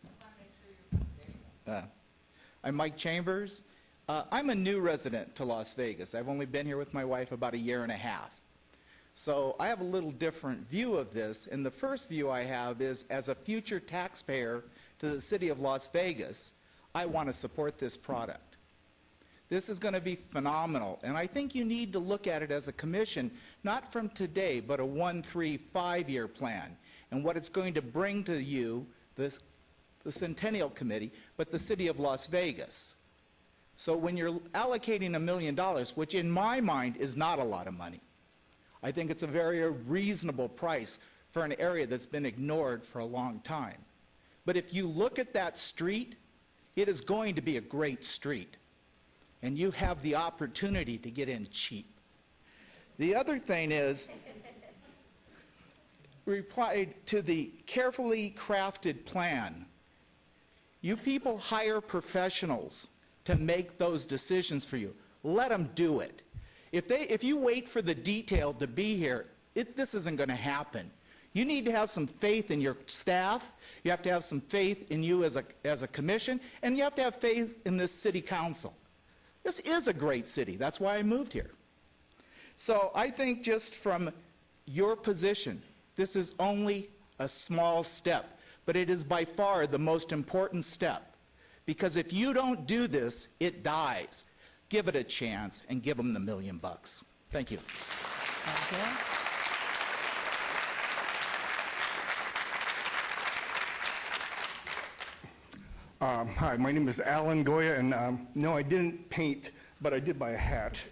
I'm Mike Chambers. I'm a new resident to Las Vegas. I've only been here with my wife about 1.5 years. So I have a little different view of this, and the first view I have is, as a future taxpayer to the city of Las Vegas, I want to support this product. This is going to be phenomenal, and I think you need to look at it as a commission, not from today, but a 1, 3, 5-year plan, and what it's going to bring to you, the Centennial Committee, but the city of Las Vegas. So when you're allocating $1 million, which in my mind is not a lot of money, I think it's a very reasonable price for an area that's been ignored for a long time. But if you look at that street, it is going to be a great street. And you have the opportunity to get in cheap. The other thing is, replied to the carefully crafted plan. You people hire professionals to make those decisions for you. Let them do it. If you wait for the detail to be here, this isn't going to happen. You need to have some faith in your staff. You have to have some faith in you as a commission, and you have to have faith in this city council. This is a great city. That's why I moved here. So I think just from your position, this is only a small step, but it is by far the most important step. Because if you don't do this, it dies. Give it a chance and give them the $1 million. Thank you. Thank you. Hi, my name is Alan Goya, and no, I didn't paint, but I did buy a hat.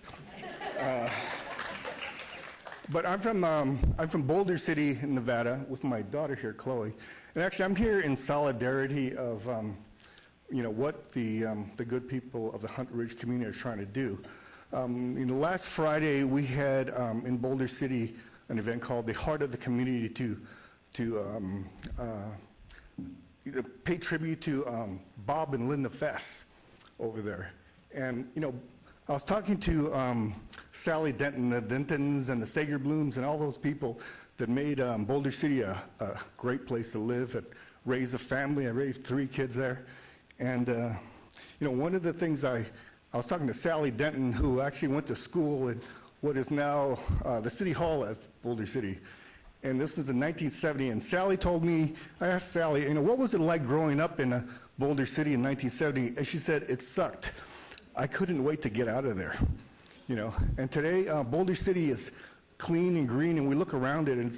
But I'm from Boulder City, Nevada, with my daughter here, Chloe. And actually, I'm here in solidarity of, what the good people of the Hunt Ridge community are trying to do. Last Friday, we had in Boulder City an event called the Heart of the Community to pay tribute to Bob and Linda Fess over there. And, I was talking to Sally Denton, the Dentons and the Sager Blooms and all those people that made Boulder City a great place to live and raise a family. I raised 3 kids there. And, one of the things I was talking to Sally Denton, who actually went to school in what is now the City Hall at Boulder City. And this was in 1970. And Sally told me, I asked Sally, what was it like growing up in Boulder City in 1970? And she said, it sucked. I couldn't wait to get out of there, And today, Boulder City is clean and green, and we look around it, and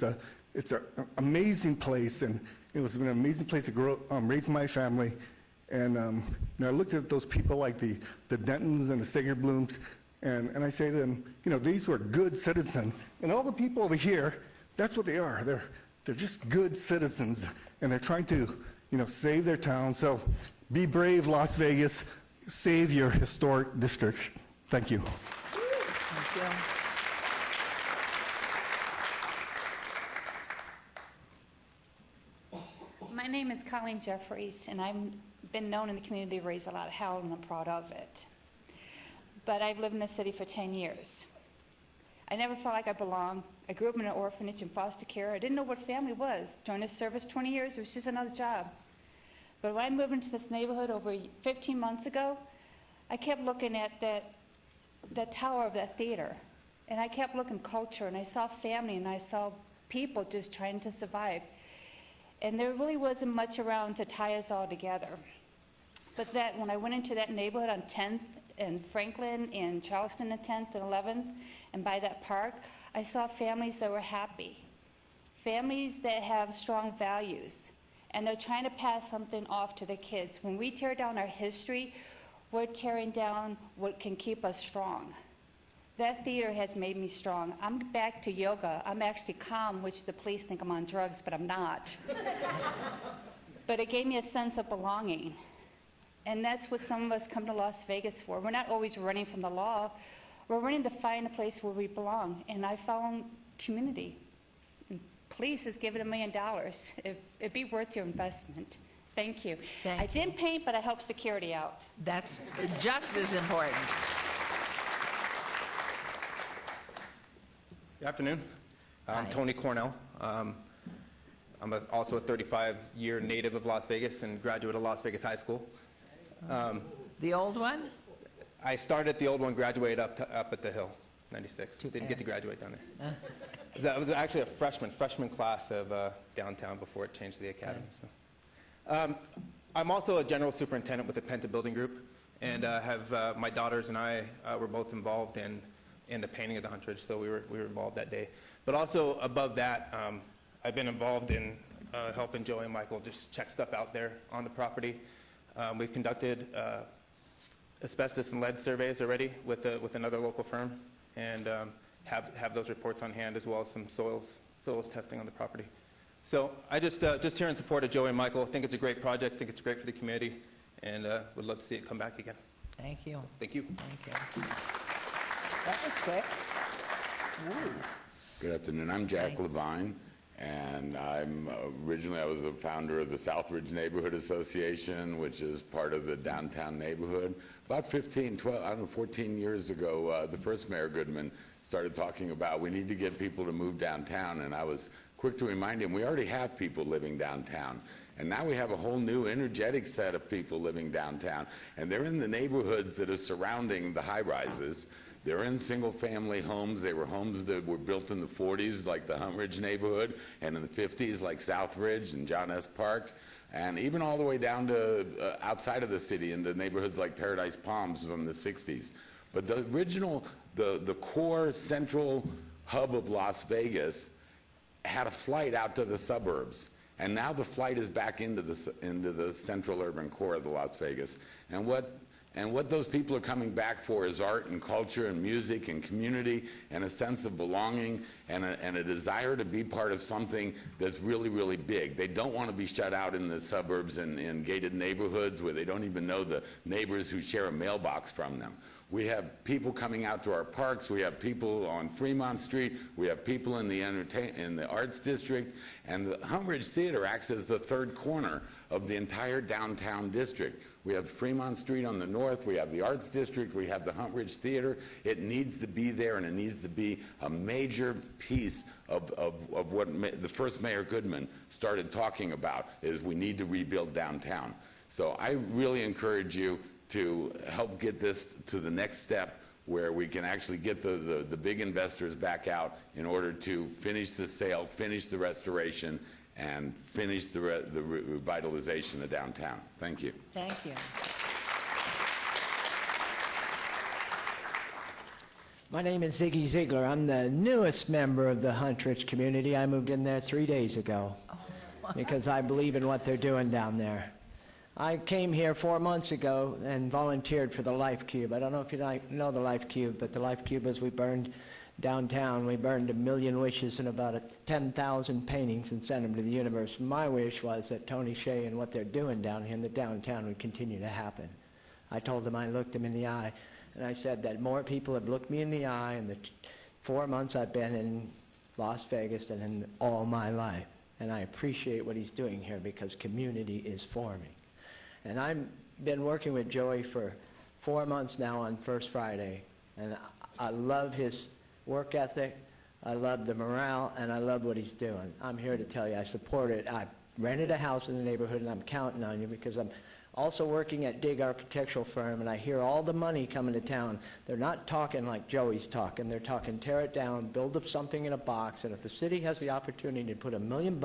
it's an amazing place, and it was an amazing place to raise my family. And I looked at those people like the Dentons and the Sager Blooms, and I say to them, these were good citizens. And all the people over here, that's what they are. They're just good citizens, and they're trying to, save their town. So be brave, Las Vegas. Save your historic districts. Thank you. Thank you. My name is Colleen Jeffries, and I've been known in the community to raise a lot of hell, and I'm proud of it. But I've lived in the city for 10 years. I never felt like I belonged. I grew up in an orphanage in foster care. I didn't know what family was. Joined the service 20 years. It was just another job. But when I moved into this neighborhood over 15 months ago, I kept looking at that tower of that theater. And I kept looking culture, and I saw family, and I saw people just trying to survive. And there really wasn't much around to tie us all together. But when I went into that neighborhood on 10th and Franklin and Charleston and 10th and 11th, and by that park, I saw families that were happy. Families that have strong values. And they're trying to pass something off to their kids. When we tear down our history, we're tearing down what can keep us strong. That theater has made me strong. I'm back to yoga. I'm actually calm, which the police think I'm on drugs, but I'm not. But it gave me a sense of belonging. And that's what some of us come to Las Vegas for. We're not always running from the law. We're running to find a place where we belong. And I found community. Police has given $1 million. It'd be worth your investment. Thank you. I didn't paint, but I helped security out. That's just as important. Good afternoon. I'm Tony Cornell. I'm also a 35-year native of Las Vegas and graduate of Las Vegas High School. The old one? I started at the old one, graduated up at the Hill, 96. Didn't get to graduate down there. I was actually a freshman class of downtown before it changed to the academy. So. I'm also a general superintendent with the Penta Building Group, and have my daughters and I were both involved in the painting of the Hunt Ridge, so we were involved that day. But also above that, I've been involved in helping Joey and Michael just check stuff out there on the property. We've conducted asbestos and lead surveys already with another local firm, and have those reports on hand, as well as some soils testing on the property. So I just here in support of Joey and Michael. I think it's a great project. I think it's great for the community, and would love to see it come back again. Thank you. Thank you. Thank you. That was quick. Ooh. Good afternoon. I'm Jack Levine, and I was a founder of the Southridge Neighborhood Association, which is part of the downtown neighborhood. About 14 years ago, the first Mayor Goodman started talking about we need to get people to move downtown, and I was quick to remind him we already have people living downtown. And now we have a whole new energetic set of people living downtown, and they're in the neighborhoods that are surrounding the high-rises. They're in single-family homes. They were homes that were built in the 40s, like the Hunt Ridge neighborhood, and in the 50s, like Southridge and John S. Park, and even all the way down to outside of the city into neighborhoods like Paradise Palms from the 60s. But the original, the core central hub of Las Vegas had a flight out to the suburbs. And now the flight is back into the central urban core of the Las Vegas. And what those people are coming back for is art and culture and music and community and a sense of belonging and a desire to be part of something that's really, really big. They don't want to be shut out in the suburbs and in gated neighborhoods where they don't even know the neighbors who share a mailbox from them. We have people coming out to our parks. We have people on Fremont Street. We have people in the Arts District. And the Humbridge Theater acts as the third corner of the entire downtown district. We have Fremont Street on the north. We have the Arts District. We have the Humbridge Theater. It needs to be there, and it needs to be a major piece of what the first Mayor Goodman started talking about, is we need to rebuild downtown. So I really encourage you to help get this to the next step where we can actually get the big investors back out in order to finish the sale, finish the restoration, and finish the revitalization of downtown. Thank you. Thank you. My name is Ziggy Ziegler. I'm the newest member of the Huntridge community. I moved in there 3 days ago because I believe in what they're doing down there. I came here 4 months ago and volunteered for the Life Cube. I don't know if you know the Life Cube, but the Life Cube is we burned downtown. We burned 1 million wishes and about 10,000 paintings and sent them to the universe. My wish was that Tony Hsieh and what they're doing down here in the downtown would continue to happen. I told them, I looked them in the eye, and I said that more people have looked me in the eye in the 4 months I've been in Las Vegas than in all my life. And I appreciate what he's doing here because community is forming. And I've been working with Joey for 4 months now on First Friday, and I love his work ethic, I love the morale, and I love what he's doing. I'm here to tell you I support it. I rented a house in the neighborhood, and I'm counting on you because I'm also working at Dig Architectural Firm, and I hear all the money coming to town. They're not talking like Joey's talking. They're talking tear it down, build up something in a box, and if the city has the opportunity to put $1 million,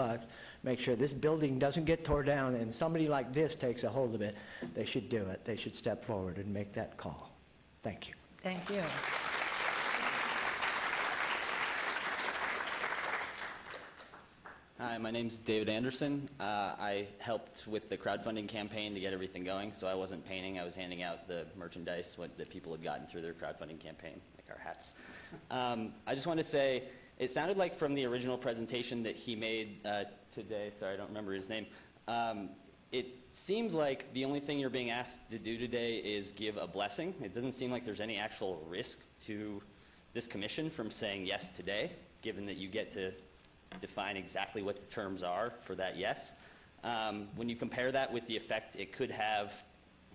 make sure this building doesn't get tore down, and somebody like this takes a hold of it, they should do it. They should step forward and make that call. Thank you. Thank you. Hi, my name's David Anderson. I helped with the crowdfunding campaign to get everything going, so I wasn't painting. I was handing out the merchandise that people had gotten through their crowdfunding campaign, like our hats. I just want to say, it sounded like from the original presentation that he made today, sorry, I don't remember his name, it seemed like the only thing you're being asked to do today is give a blessing. It doesn't seem like there's any actual risk to this commission from saying yes today, given that you get to define exactly what the terms are for that yes. When you compare that with the effect it could have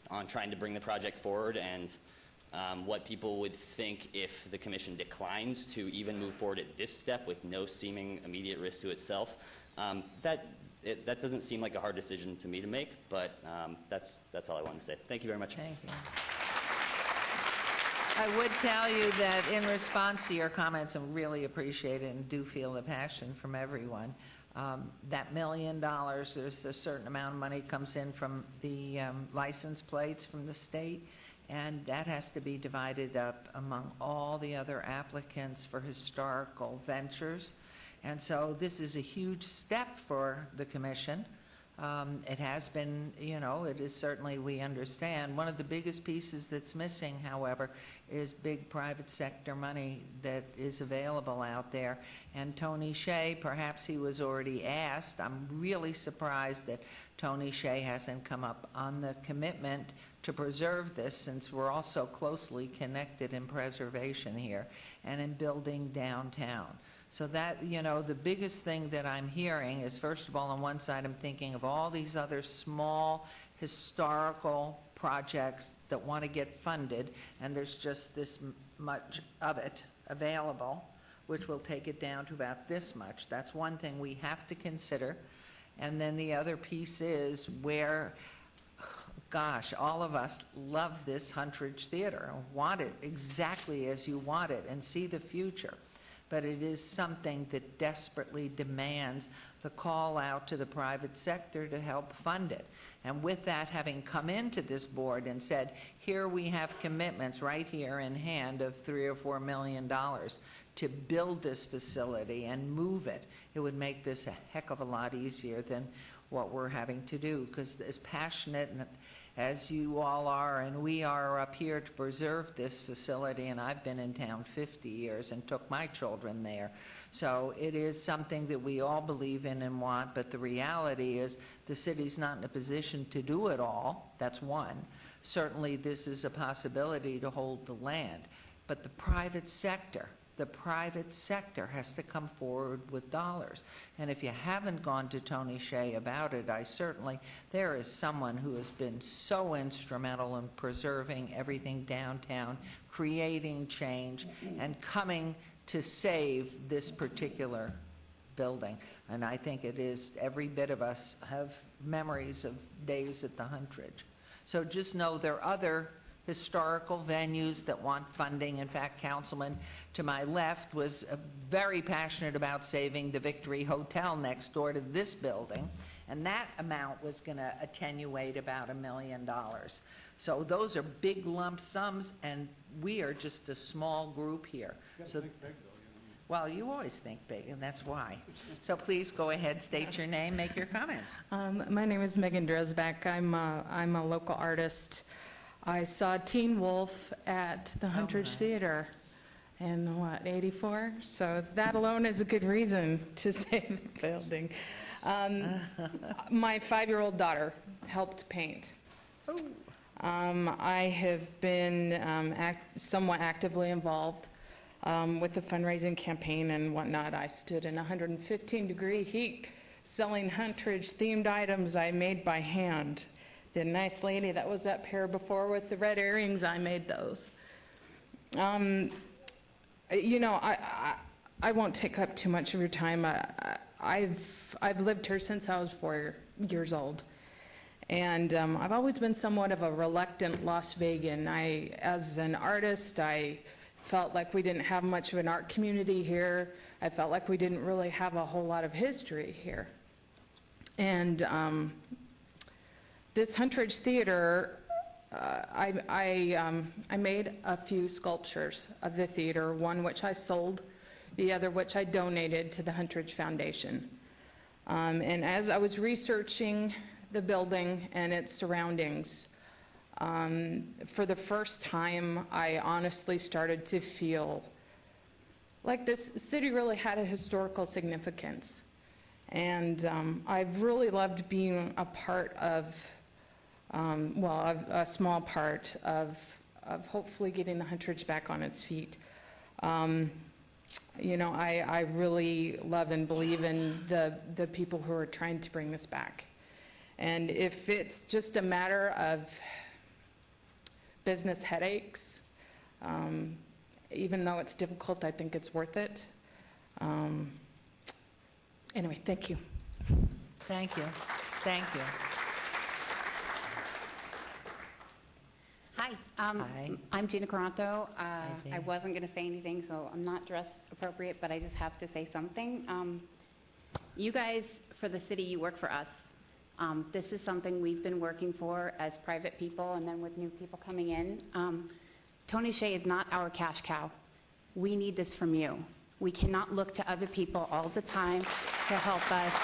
on trying to bring the project forward and what people would think if the commission declines to even move forward at this step with no seeming immediate risk to itself, that doesn't seem like a hard decision to me to make, but that's all I wanted to say. Thank you very much. Thank you. I would tell you that in response to your comments, I really appreciate it and do feel the passion from everyone. That $1 million, there's a certain amount of money comes in from the license plates from the state, and that has to be divided up among all the other applicants for historical ventures. And so this is a huge step for the commission. It has been, it is certainly, we understand. One of the biggest pieces that's missing, however, is big private sector money that is available out there. And Tony Hsieh, perhaps he was already asked. I'm really surprised that Tony Hsieh hasn't come up on the commitment to preserve this, since we're all so closely connected in preservation here and in building downtown. So that, the biggest thing that I'm hearing is, first of all, on one side, I'm thinking of all these other small historical projects that want to get funded, and there's just this much of it available, which will take it down to about this much. That's one thing we have to consider. And then the other piece is where, gosh, all of us love this Huntridge Theater, want it exactly as you want it, and see the future. But it is something that desperately demands the call out to the private sector to help fund it. And with that, having come into this board and said, here we have commitments right here in hand of $3 or $4 million to build this facility and move it, it would make this a heck of a lot easier than what we're having to do, because as passionate as you all are and we are up here to preserve this facility, and I've been in town 50 years and took my children there. So it is something that we all believe in and want, but the reality is the city's not in a position to do it all. That's one. Certainly this is a possibility to hold the land, but the private sector has to come forward with dollars. And if you haven't gone to Tony Hsieh about it, there is someone who has been so instrumental in preserving everything downtown, creating change, and coming to save this particular building. And I think it is, every bit of us have memories of days at the Huntridge. So just know there are other historical venues that want funding. In fact, Councilman to my left was very passionate about saving the Victory Hotel next door to this building, and that amount was going to attenuate about $1 million. So those are big lump sums, and we are just a small group here. So, well, you always think big, and that's why. So please go ahead, state your name, make your comments. My name is Megan Dresbeck. I'm a local artist. I saw Teen Wolf at the Huntridge Theater in, '84? So that alone is a good reason to save the building. My 5-year-old daughter helped paint. I have been somewhat actively involved with the fundraising campaign and whatnot. I stood in 115-degree heat selling Huntridge-themed items I made by hand. The nice lady that was up here before with the red earrings, I made those. You know, I won't take up too much of your time. I've lived here since I was 4 years old. And I've always been somewhat of a reluctant Las Vegan. As an artist, I felt like we didn't have much of an art community here. I felt like we didn't really have a whole lot of history here. And this Huntridge Theater, I made a few sculptures of the theater, one which I sold, the other which I donated to the Huntridge Foundation. And as I was researching the building and its surroundings, for the first time, I honestly started to feel like this city really had a historical significance. And I've really loved being a part of, a small part of hopefully getting the Huntridge back on its feet. You know, I really love and believe in the people who are trying to bring this back. And if it's just a matter of business headaches, even though it's difficult, I think it's worth it. Anyway, thank you. Thank you. Thank you. Hi, I'm Gina Caranto. I wasn't going to say anything, so I'm not dressed appropriate, but I just have to say something. You guys, for the city, you work for us. This is something we've been working for as private people and then with new people coming in. Tony Hsieh is not our cash cow. We need this from you. We cannot look to other people all the time to help us.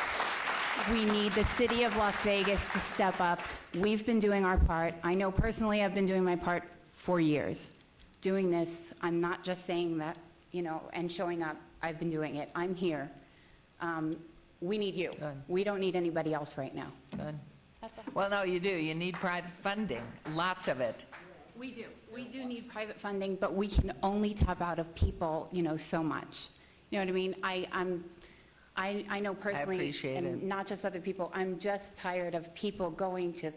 We need the city of Las Vegas to step up. We've been doing our part. I know personally I've been doing my part for years. Doing this, I'm not just saying that, you know, and showing up. I've been doing it. I'm here. We need you. Good. We don't need anybody else right now. Good. That's all. Well, no, you do. You need private funding, lots of it. We do. We do need private funding, but we can only tap out of people, you know, so much. You know what I mean? I know personally, appreciate and it. not just other people, I'm just tired of people going to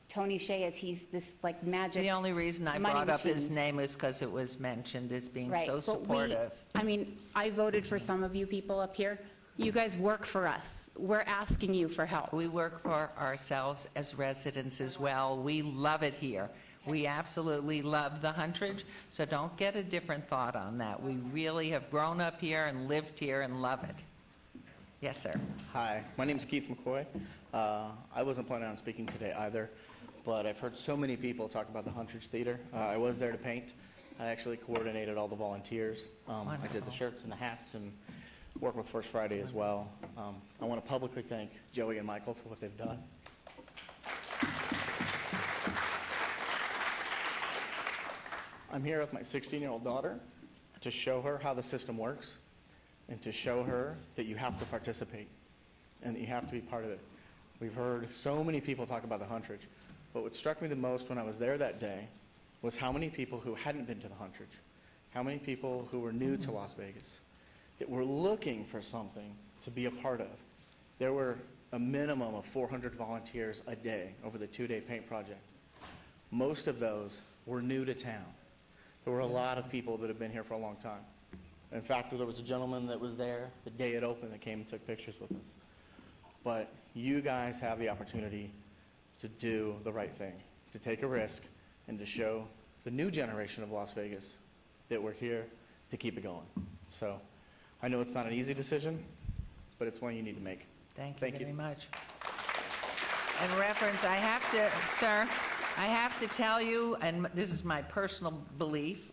Tony Hsieh as he's this like magic. The only reason I money brought up his machine. name was because it was mentioned as being Right, so but supportive. I mean, I voted for some of you people up here. You guys work for us. We're asking you for help. We work for ourselves as residents as well. We love it here. We absolutely love the Huntridge, so don't get a different thought on that. We really have grown up here and lived here and love it. Yes, sir. Hi, my name is Keith McCoy. I wasn't planning on speaking today either, but I've heard so many people talk about the Huntridge Theater. I was there to paint, I actually coordinated all the volunteers. I did the shirts and the hats and worked with First Friday as well. I want to publicly thank Joey and Michael for what they've done. I'm here with my 16-year-old daughter to show her how the system works and to show her that you have to participate and that you have to be part of it. We've heard so many people talk about the Huntridge, but what struck me the most when I was there that day was how many people who hadn't been to the Huntridge, how many people who were new to Las Vegas, that were looking for something to be a part of. There were a minimum of 400 volunteers a day over the 2-day paint project. Most of those were new to town. There were a lot of people that have been here for a long time. In fact, there was a gentleman that was there the day it opened that came and took pictures with us. But you guys have the opportunity to do the right thing, to take a risk, and to show the new generation of Las Vegas that we're here to keep it going. So I know it's not an easy decision, but it's one you need to make. Thank you very much. In reference, I have to, sir, I have to tell you, and this is my personal belief,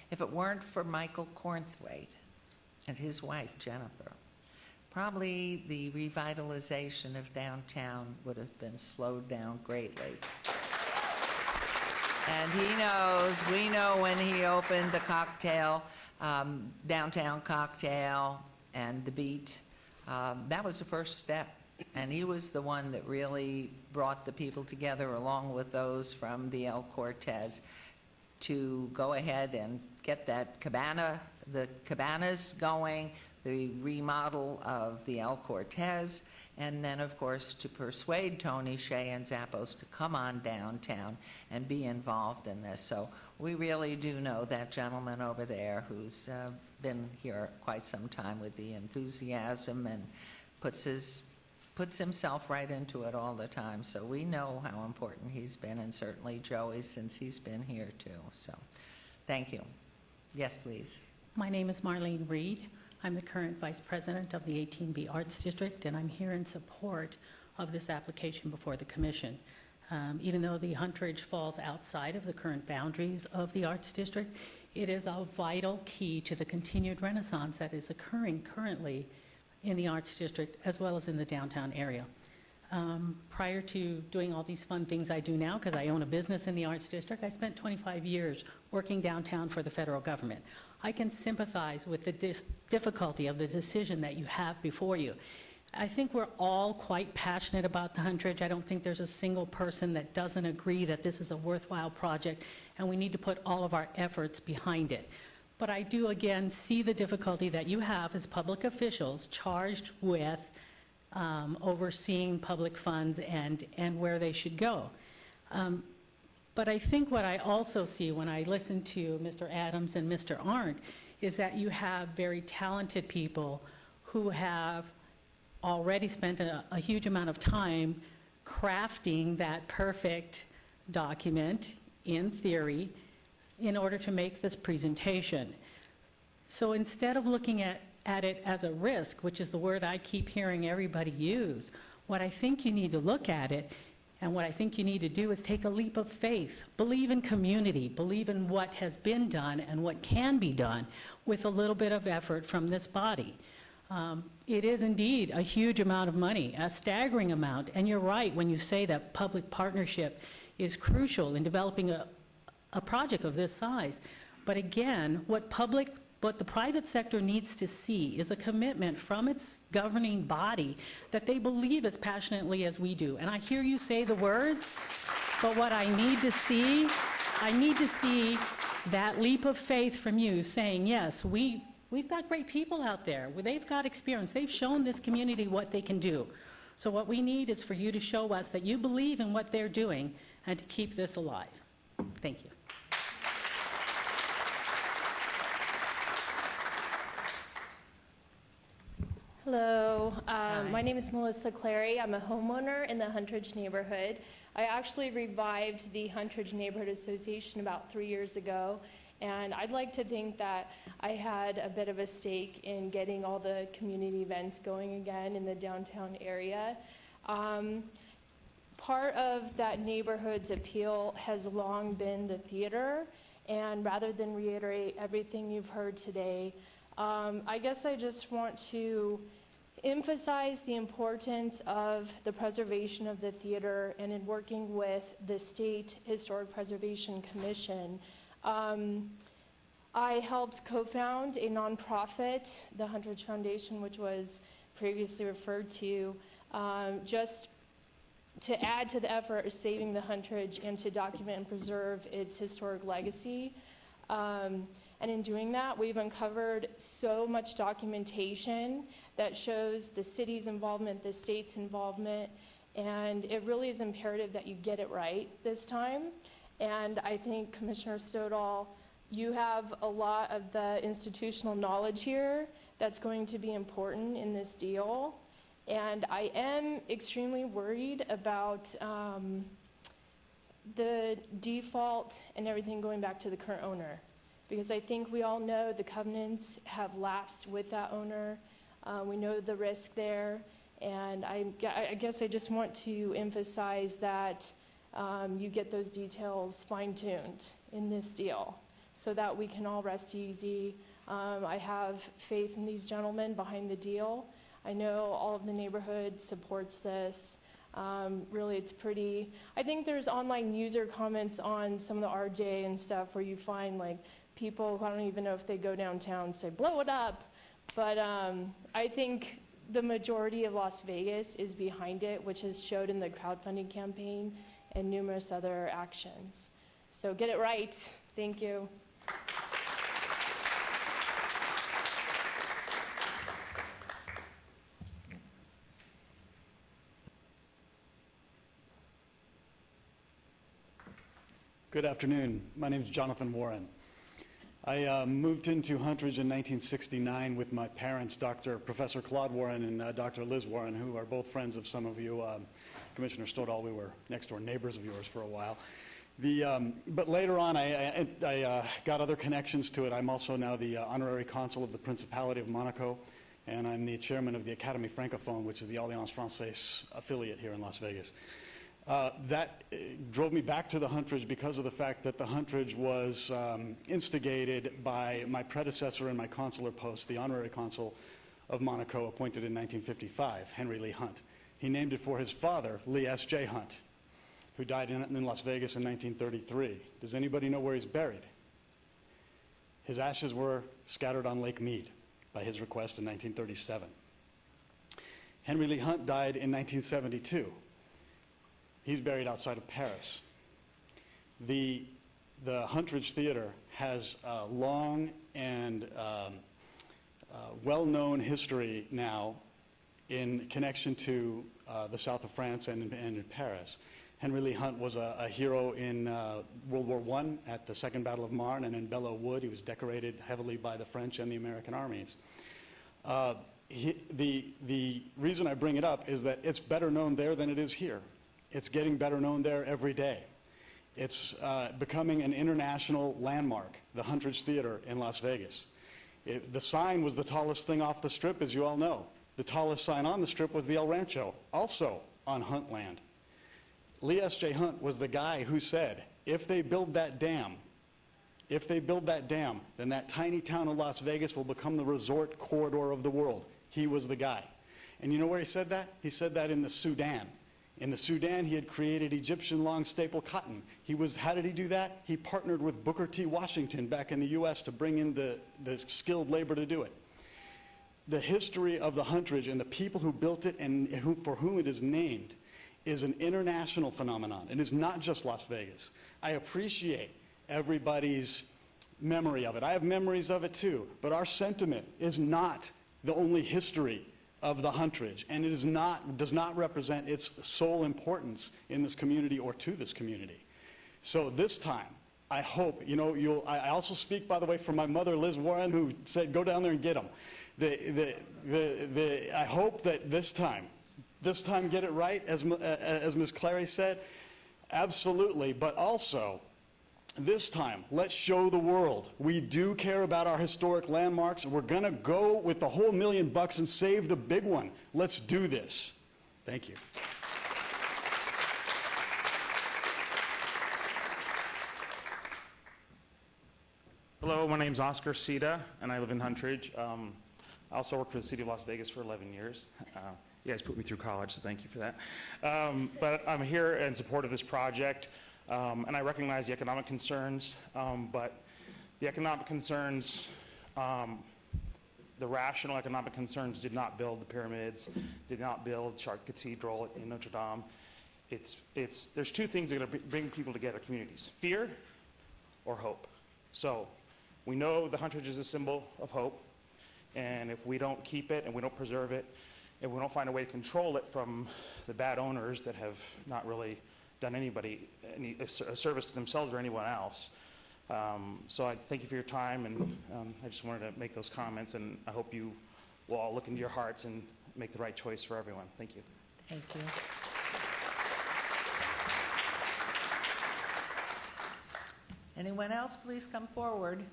if it weren't for Michael Cornthwaite and his wife, Jennifer, probably the revitalization of downtown would have been slowed down greatly. And he knows, we know when he opened the cocktail, downtown cocktail and the Beat, that was the first step. And he was the one that really brought the people together along with those from the El Cortez to go ahead and get that the cabanas going, the remodel of the El Cortez, and then, of course, to persuade Tony Shea and Zappos to come on downtown and be involved in this. So we really do know that gentleman over there who's been here quite some time with the enthusiasm and puts himself right into it all the time. So we know how important he's been, and certainly Joey since he's been here too. So thank you. Yes, please. My name is Marlene Reed. I'm the current Vice President of the 18B Arts District, and I'm here in support of this application before the Commission. Even though the Huntridge falls outside of the current boundaries of the Arts District, it is a vital key to the continued renaissance that is occurring currently in the Arts District as well as in the downtown area. Prior to doing all these fun things I do now, because I own a business in the Arts District, I spent 25 years working downtown for the federal government. I can sympathize with the difficulty of the decision that you have before you. I think we're all quite passionate about the Huntridge. I don't think there's a single person that doesn't agree that this is a worthwhile project, and we need to put all of our efforts behind it. But I do, again, see the difficulty that you have as public officials charged with overseeing public funds and where they should go. But I think what I also see when I listen to Mr. Adams and Mr. Arndt is that you have very talented people who have already spent a huge amount of time crafting that perfect document in theory in order to make this presentation. So instead of looking at it as a risk, which is the word I keep hearing everybody use, what I think you need to look at it and what I think you need to do is take a leap of faith. Believe in community. Believe in what has been done and what can be done with a little bit of effort from this body. It is indeed a huge amount of money, a staggering amount. And you're right when you say that public partnership is crucial in developing a project of this size. But again, what the private sector needs to see is a commitment from its governing body that they believe as passionately as we do. And I hear you say the words, but what I need to see that leap of faith from you saying, yes, we've got great people out there. They've got experience. They've shown this community what they can do. So what we need is for you to show us that you believe in what they're doing and to keep this alive. Thank you. Hello, my name is Melissa Clary. I'm a homeowner in the Huntridge neighborhood. I actually revived the Huntridge Neighborhood Association about 3 years ago, and I'd like to think that I had a bit of a stake in getting all the community events going again in the downtown area. Part of that neighborhood's appeal has long been the theater, And rather than reiterate everything you've heard today, I guess I just want to emphasize the importance of the preservation of the theater, and in working with the State Historic Preservation Commission. I helped co-found a nonprofit, the Huntridge Foundation, which was previously referred to, just to add to the effort of saving the Huntridge and to document and preserve its historic legacy. And in doing that, we've uncovered so much documentation that shows the city's involvement, the state's involvement, and it really is imperative that you get it right this time. And I think, Commissioner Stoddall, you have a lot of the institutional knowledge here that's going to be important in this deal. And I am extremely worried about the default and everything going back to the current owner. Because I think we all know the covenants have lapsed with that owner. We know the risk there. And I guess I just want to emphasize that you get those details fine-tuned in this deal so that we can all rest easy. I have faith in these gentlemen behind the deal. I know all of the neighborhood supports this. Really, it's pretty, I think there's online user comments on some of the RJ and stuff where you find like people who I don't even know if they go downtown say, blow it up. But I think the majority of Las Vegas is behind it, which is showed in the crowdfunding campaign and numerous other actions. So get it right. Thank you. Good afternoon. My name is Jonathan Warren. I moved into Huntridge in 1969 with my parents, Professor Claude Warren and Dr. Liz Warren, who are both friends of some of you. Commissioner Stoddall, we were next door neighbors of yours for a while. But later on, I got other connections to it. I'm also now the honorary consul of the Principality of Monaco, and I'm the chairman of the Académie Francophone, which is the Alliance Française affiliate here in Las Vegas. That drove me back to the Huntridge because of the fact that the Huntridge was instigated by my predecessor in my consular post, the honorary consul of Monaco, appointed in 1955, Henry Lee Hunt. He named it for his father, Lee S.J. Hunt, who died in Las Vegas in 1933. Does anybody know where he's buried? His ashes were scattered on Lake Mead by his request in 1937. Henry Lee Hunt died in 1972. He's buried outside of Paris. The Huntridge Theater has a long and well-known history now in connection to the south of France and in Paris. Henry Lee Hunt was a hero in World War I at the Second Battle of Marne, and in Belleau Wood he was decorated heavily by the French and the American armies. The reason I bring it up is that it's better known there than it is here. It's getting better known there every day. It's becoming an international landmark, the Huntridge Theater in Las Vegas. The sign was the tallest thing off the Strip, as you all know. The tallest sign on the Strip was the El Rancho, also on Hunt land. Lee S.J. Hunt was the guy who said, if they build that dam, then that tiny town of Las Vegas will become the resort corridor of the world. He was the guy. And you know where he said that? He said that in the Sudan. In the Sudan, he had created Egyptian long staple cotton. How did he do that? He partnered with Booker T. Washington back in the U.S. to bring in the skilled labor to do it. The history of the Huntridge and the people who built it and for whom it is named is an international phenomenon. It is not just Las Vegas. I appreciate everybody's memory of it. I have memories of it too, but our sentiment is not the only history of the Huntridge, and it does not represent its sole importance in this community or to this community. So this time, I hope, I also speak, by the way, for my mother, Liz Warren, who said, go down there and get them. I hope that this time get it right, as Ms. Clary said, absolutely, but also, this time, let's show the world we do care about our historic landmarks. We're going to go with the whole $1 million and save the big one. Let's do this. Thank you. Hello, my name's Oscar Sita, and I live in Huntridge. I also worked for the City of Las Vegas for 11 years. You guys put me through college, so thank you for that. But I'm here in support of this project, and I recognize the economic concerns, but the economic concerns, the rational economic concerns did not build the pyramids, did not build Chartres Cathedral in Notre Dame. There's two things that are going to bring people together, communities: fear or hope. So we know the Huntridge is a symbol of hope, and if we don't keep it and we don't preserve it, and we don't find a way to control it from the bad owners that have not really done anybody a service to themselves or anyone else. So I thank you for your time, and I just wanted to make those comments, and I hope you will all look into your hearts and make the right choice for everyone. Thank you. Thank you. Anyone else, please come forward.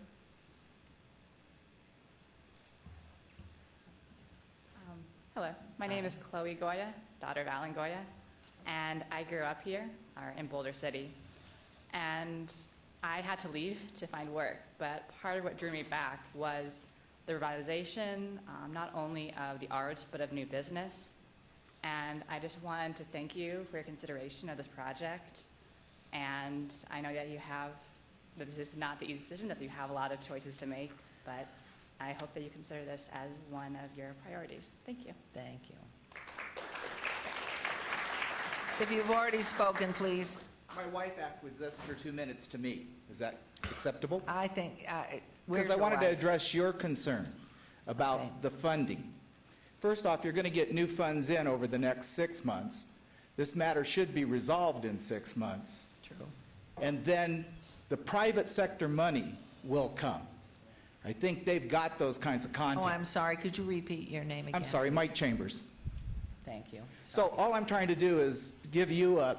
Hello, my name is Chloe Goya, daughter of Alan Goya, and I grew up here, or in Boulder City, and I had to leave to find work, but part of what drew me back was the revitalization, not only of the arts, but of new business, and I just wanted to thank you for your consideration of this project, and I know that this is not the easy decision, that you have a lot of choices to make, but I hope that you consider this as one of your priorities. Thank you. Thank you. If you've already spoken, please. My wife acquiesced for 2 minutes to me. Is that acceptable? I think, Because I wanted to address your concern about the funding. First off, you're going to get new funds in over the next 6 months. This matter should be resolved in 6 months. True. And then the private sector money will come. I think they've got those kinds of contacts. Oh, I'm sorry. Could you repeat your name again? I'm sorry, please? Mike Chambers. Thank you. So all I'm trying to do is give you a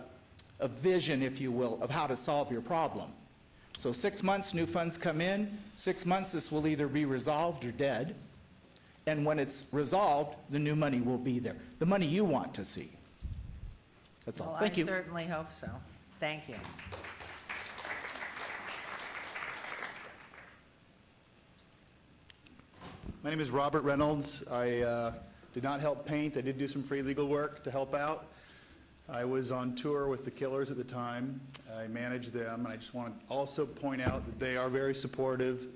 vision, if you will, of how to solve your problem. So 6 months, new funds come in. 6 months, this will either be resolved or dead. And when it's resolved, the new money will be there. The money you want to see. That's all. Well, Thank you. I certainly hope so. Thank you. My name is Robert Reynolds. I did not help paint. I did do some free legal work to help out. I was on tour with the Killers at the time. I managed them, and I just want to also point out that they are very supportive,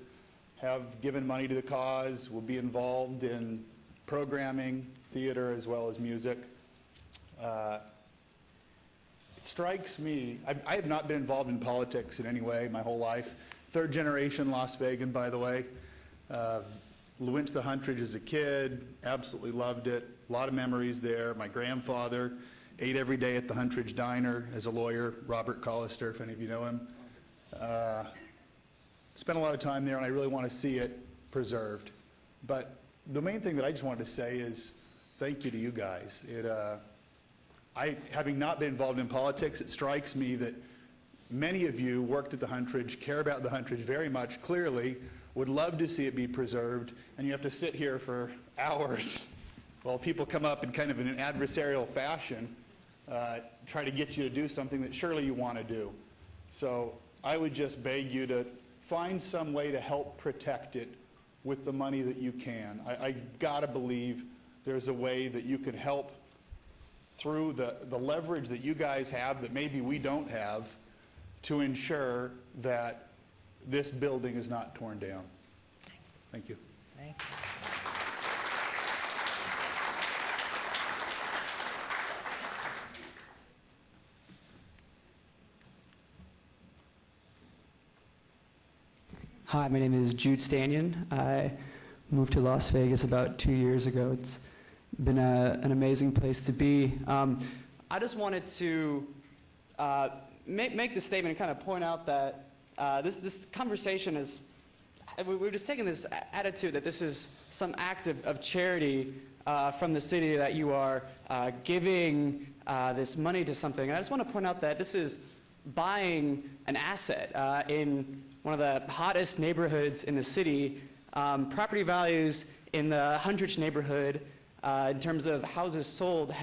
have given money to the cause, will be involved in programming, theater, as well as music. It strikes me, I have not been involved in politics in any way my whole life. Third generation Las Vegan, by the way. Went to the Huntridge as a kid, absolutely loved it. A lot of memories there. My grandfather ate every day at the Huntridge Diner as a lawyer, Robert Collister, if any of you know him. Spent a lot of time there, and I really want to see it preserved. But the main thing that I just wanted to say is thank you to you guys. Having not been involved in politics, it strikes me that many of you worked at the Huntridge, care about the Huntridge very much, clearly, would love to see it be preserved, and you have to sit here for hours while people come up in kind of an adversarial fashion, try to get you to do something that surely you want to do. So I would just beg you to find some way to help protect it with the money that you can. I gotta believe there's a way that you can help through the leverage that you guys have that maybe we don't have to ensure that this building is not torn down. Thank you. Thank you. Hi, my name is Jude Stanion. I moved to Las Vegas about 2 years ago. It's been an amazing place to be. I just wanted to make the statement and kind of point out that this conversation is, we're just taking this attitude that this is some act of charity from the city, that you are giving this money to something. And I just want to point out that this is buying an asset in one of the hottest neighborhoods in the city. Property values in the Huntridge neighborhood in terms of houses sold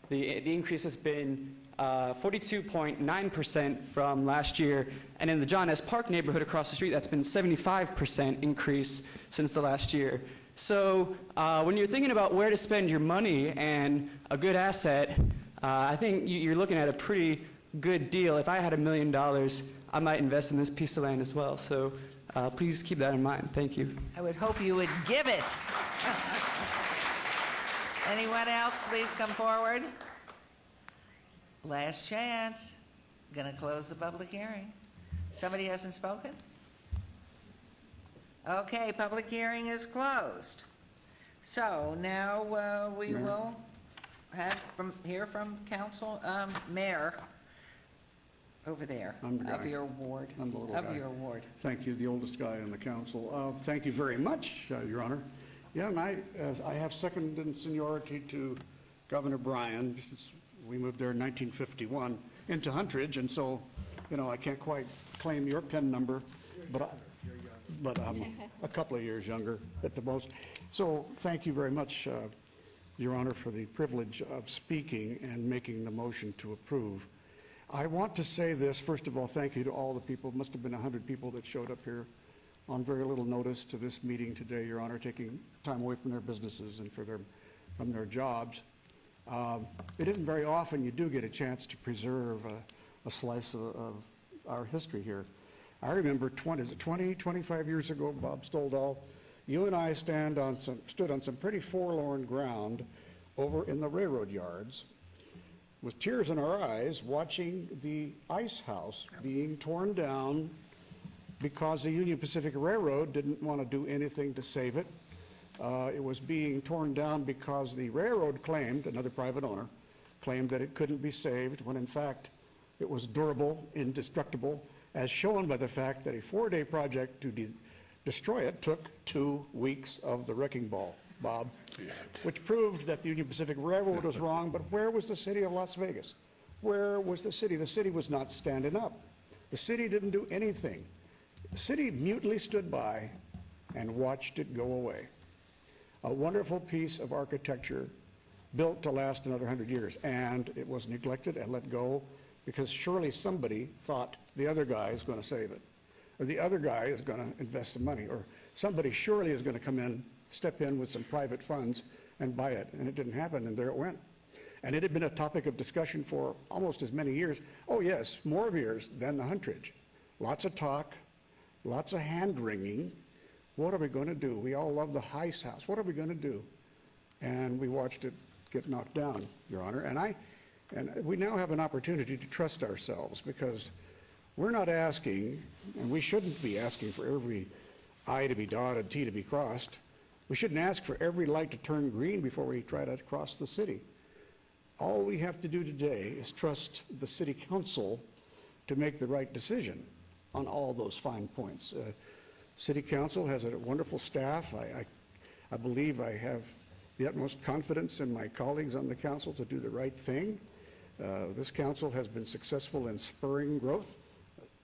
the increase has been 42.9% from last year. And in the John S. Park neighborhood across the street, that's been 75% increase since the last year. So when you're thinking about where to spend your money and a good asset, I think you're looking at a pretty good deal. If I had $1 million, I might invest in this piece of land as well. So please keep that in mind. Thank you. I would hope you would give it. Anyone else, please come forward. Last chance. Going to close the public hearing. Somebody hasn't spoken? Okay, public hearing is closed. So now we will hear from council, Mayor over there I'm the guy. of your ward. I'm the little of guy. your ward. Thank you, the oldest guy on the council. Thank you very much, Your Honor. Yeah, and I have second in seniority to Governor Bryan. We moved there in 1951 into Huntridge, and so, you know, I can't quite claim your PIN number, but I'm a couple of years younger at the most. So thank you very much, Your Honor, for the privilege of speaking and making the motion to approve. I want to say this, first of all, thank you to all the people. It must have been 100 people that showed up here on very little notice to this meeting today, Your Honor, taking time away from their businesses and from their jobs. It isn't very often you do get a chance to preserve a slice of our history here. I remember 25 years ago, Bob Stoldal, you and I stood on some pretty forlorn ground over in the railroad yards with tears in our eyes watching the ice house being torn down because the Union Pacific Railroad didn't want to do anything to save it. It was being torn down because the railroad claimed, another private owner, claimed that it couldn't be saved when in fact it was durable, indestructible, as shown by the fact that a 4-day project to destroy it took 2 weeks of the wrecking ball, Bob, which proved that the Union Pacific Railroad was wrong. But where was the city of Las Vegas? Where was the city? The city was not standing up. The city didn't do anything. The city mutely stood by and watched it go away. A wonderful piece of architecture built to last another 100 years, and it was neglected and let go because surely somebody thought the other guy is going to save it, or the other guy is going to invest some money, or somebody surely is going to come in, step in with some private funds and buy it, and it didn't happen, and there it went. And it had been a topic of discussion for almost as many years, oh yes, more years than the Huntridge. Lots of talk, lots of hand-wringing. What are we going to do? We all love the Heist House. What are we going to do? And we watched it get knocked down, Your Honor. And we now have an opportunity to trust ourselves because we're not asking, and we shouldn't be asking for every I to be dotted, T to be crossed. We shouldn't ask for every light to turn green before we try to cross the city. All we have to do today is trust the city council to make the right decision on all those fine points. City council has a wonderful staff. I believe I have the utmost confidence in my colleagues on the council to do the right thing. This council has been successful in spurring growth,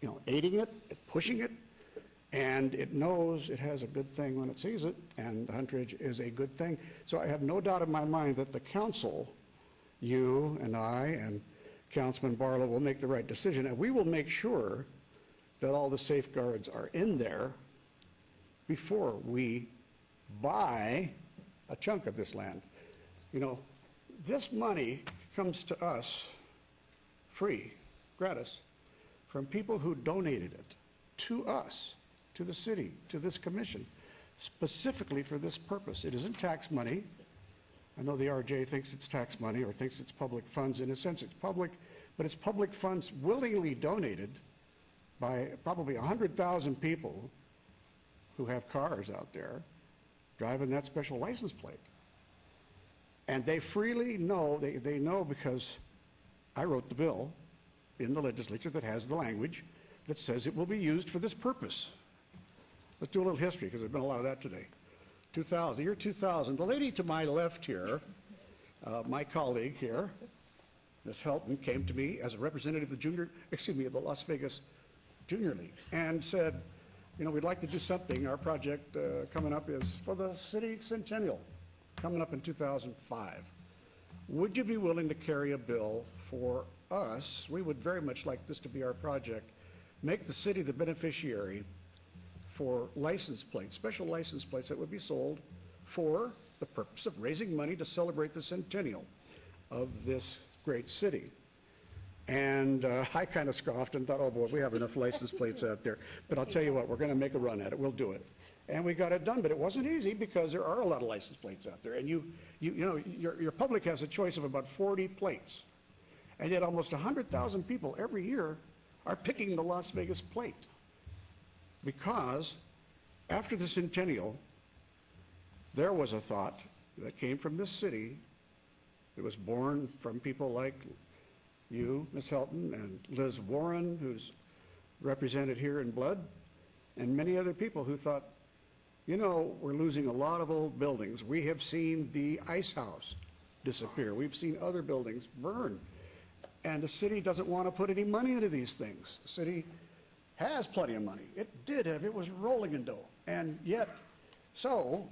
you know, aiding it, pushing it, and it knows it has a good thing when it sees it, and Huntridge is a good thing. So I have no doubt in my mind that the council, you and I and Councilman Barlow, will make the right decision, and we will make sure that all the safeguards are in there before we buy a chunk of this land. You know, this money comes to us free, gratis, from people who donated it to us, to the city, to this commission, specifically for this purpose. It isn't tax money. I know the RJ thinks it's tax money or thinks it's public funds. In a sense, it's public, but it's public funds willingly donated by probably 100,000 people who have cars out there driving that special license plate. And they freely know, they know because I wrote the bill in the legislature that has the language that says it will be used for this purpose. Let's do a little history because there's been a lot of that today. 2000, the year 2000, the lady to my left here, my colleague here, Ms. Helton, came to me as a representative of the Las Vegas Junior League and said, you know, we'd like to do something. Our project coming up is for the city Centennial, coming up in 2005. Would you be willing to carry a bill for us, we would very much like this to be our project, make the city the beneficiary for license plates, special license plates that would be sold for the purpose of raising money to celebrate the centennial of this great city. And I kind of scoffed and thought, oh boy, we have enough license plates out there. But I'll tell you what, we're going to make a run at it. We'll do it. And we got it done, but it wasn't easy because there are a lot of license plates out there. And you know, your public has a choice of about 40 plates. And yet almost 100,000 people every year are picking the Las Vegas plate. Because after the centennial, there was a thought that came from this city. It was born from people like you, Ms. Helton, and Liz Warren, who's represented here in blood, and many other people who thought, you know, we're losing a lot of old buildings. We have seen the Ice House disappear. We've seen other buildings burn. And the city doesn't want to put any money into these things. The city has plenty of money. It did have, it was rolling in dough. And yet, so,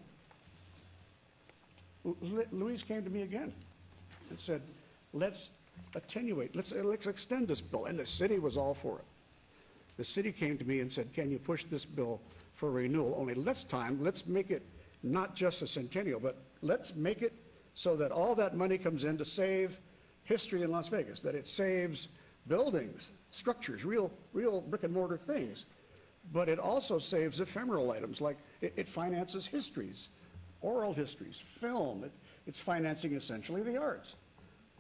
Louise came to me again and said, let's attenuate, let's extend this bill. And the city was all for it. The city came to me and said, can you push this bill for renewal? Only this time, let's make it not just a centennial, but let's make it so that all that money comes in to save history in Las Vegas, that it saves buildings, structures, real brick and mortar things. But it also saves ephemeral items, like it finances histories, oral histories, film. It's financing essentially the arts.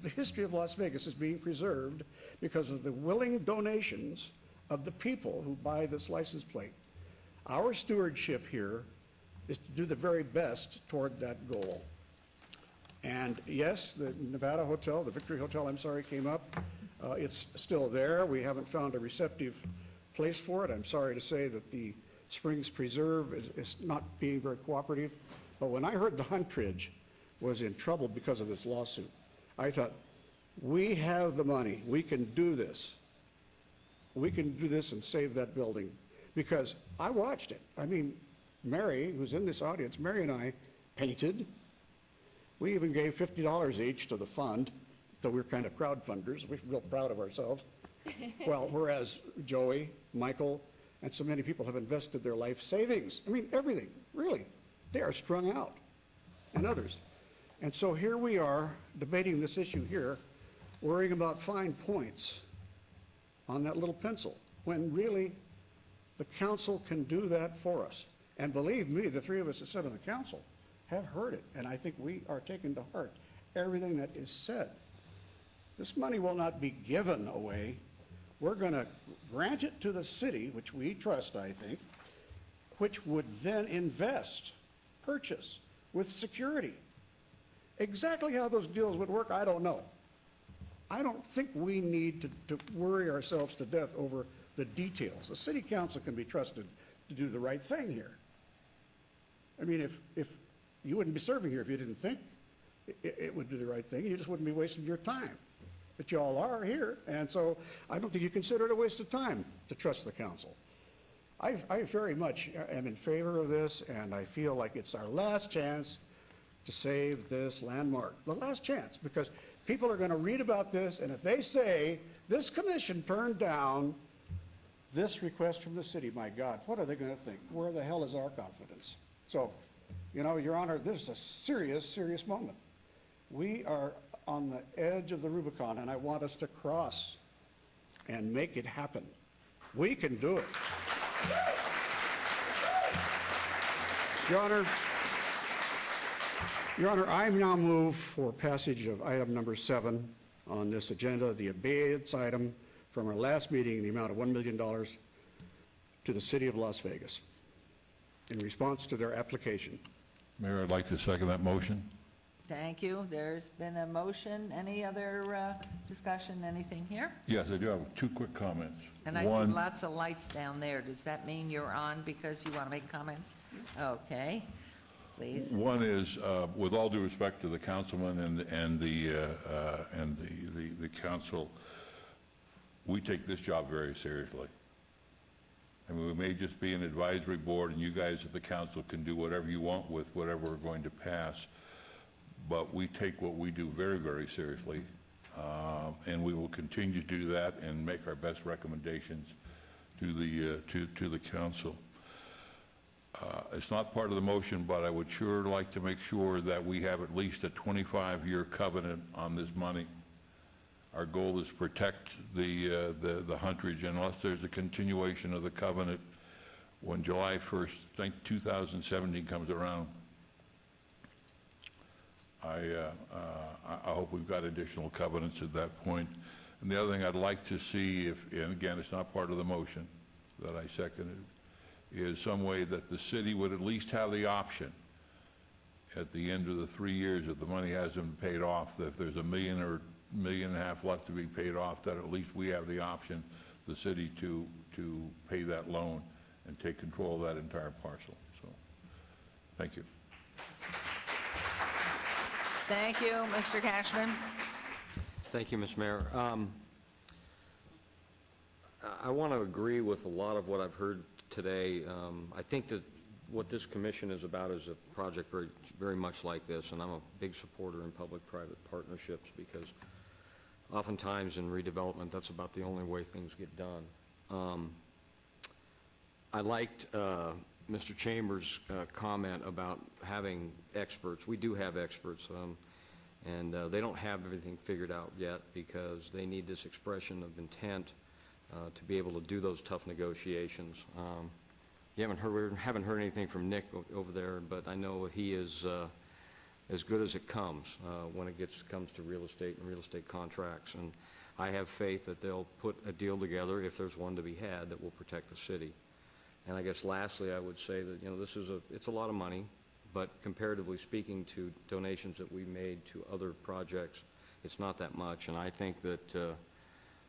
The history of Las Vegas is being preserved because of the willing donations of the people who buy this license plate. Our stewardship here is to do the very best toward that goal. And yes, the Nevada Hotel, the Victory Hotel, I'm sorry, came up. It's still there. We haven't found a receptive place for it. I'm sorry to say that the Springs Preserve is not being very cooperative. But when I heard the Huntridge was in trouble because of this lawsuit, I thought, we have the money. We can do this. We can do this and save that building. Because I watched it. I mean, Mary, who's in this audience, Mary and I painted. We even gave $50 each to the fund, so we're kind of crowdfunders. We're real proud of ourselves. Well, whereas Joey, Michael, and so many people have invested their life savings. I mean, everything, really. They are strung out, and others. And so here we are debating this issue here, worrying about fine points on that little pencil, when really the council can do that for us. And believe me, the three of us that sit on the council have heard it, and I think we are taking to heart everything that is said. This money will not be given away. We're going to grant it to the city, which we trust, I think, which would then invest, purchase with security. Exactly how those deals would work, I don't know. I don't think we need to worry ourselves to death over the details. The city council can be trusted to do the right thing here. I mean, if you wouldn't be serving here if you didn't think it would do the right thing. You just wouldn't be wasting your time. But you all are here, and so I don't think you consider it a waste of time to trust the council. I very much am in favor of this, and I feel like it's our last chance to save this landmark. The last chance, because people are going to read about this, and if they say, this commission turned down this request from the city, my God, what are they going to think? Where the hell is our confidence? So, you know, Your Honor, this is a serious, serious moment. We are on the edge of the Rubicon, and I want us to cross and make it happen. We can do it. Your Honor, I now move for passage of item number 7 on this agenda, the abeyance item from our last meeting in the amount of $1 million to the city of Las Vegas in response to their application. Mayor, I'd like to second that motion. Thank you. There's been a motion. Any other discussion, anything here? Yes, I do have 2 quick comments. And I see lots of lights down there. Does that mean you're on because you want to make comments? Okay, please. One is, with all due respect to the councilman and the council, we take this job very seriously. I mean, we may just be an advisory board, and you guys at the council can do whatever you want with whatever we're going to pass, but we take what we do very, very seriously. and we will continue to do that and make our best recommendations to the council. It's not part of the motion, but I would sure like to make sure that we have at least a 25-year covenant on this money. Our goal is to protect the Huntridge unless there's a continuation of the covenant when July 1st, 2017 comes around. I hope we've got additional covenants at that point. And the other thing I'd like to see, and again, it's not part of the motion that I seconded, is some way that the city would at least have the option at the end of the 3 years, if the money hasn't been paid off, that if there's $1 million or $1.5 million left to be paid off, that at least we have the option, the city, to pay that loan and take control of that entire parcel. So, thank you. Thank you, Mr. Cashman. Thank you, Ms. Mayor. I want to agree with a lot of what I've heard today. I think that what this commission is about is a project very, very much like this, and I'm a big supporter in public-private partnerships because oftentimes in redevelopment, that's about the only way things get done. I liked Mr. Chambers' comment about having experts. We do have experts, and they don't have everything figured out yet because they need this expression of intent to be able to do those tough negotiations. We haven't heard anything from Nick over there, but I know he is as good as it comes when it comes to real estate and real estate contracts. And I have faith that they'll put a deal together, if there's one to be had, that will protect the city. And I guess lastly, I would say that, it's a lot of money, but comparatively speaking to donations that we made to other projects, it's not that much. And I think that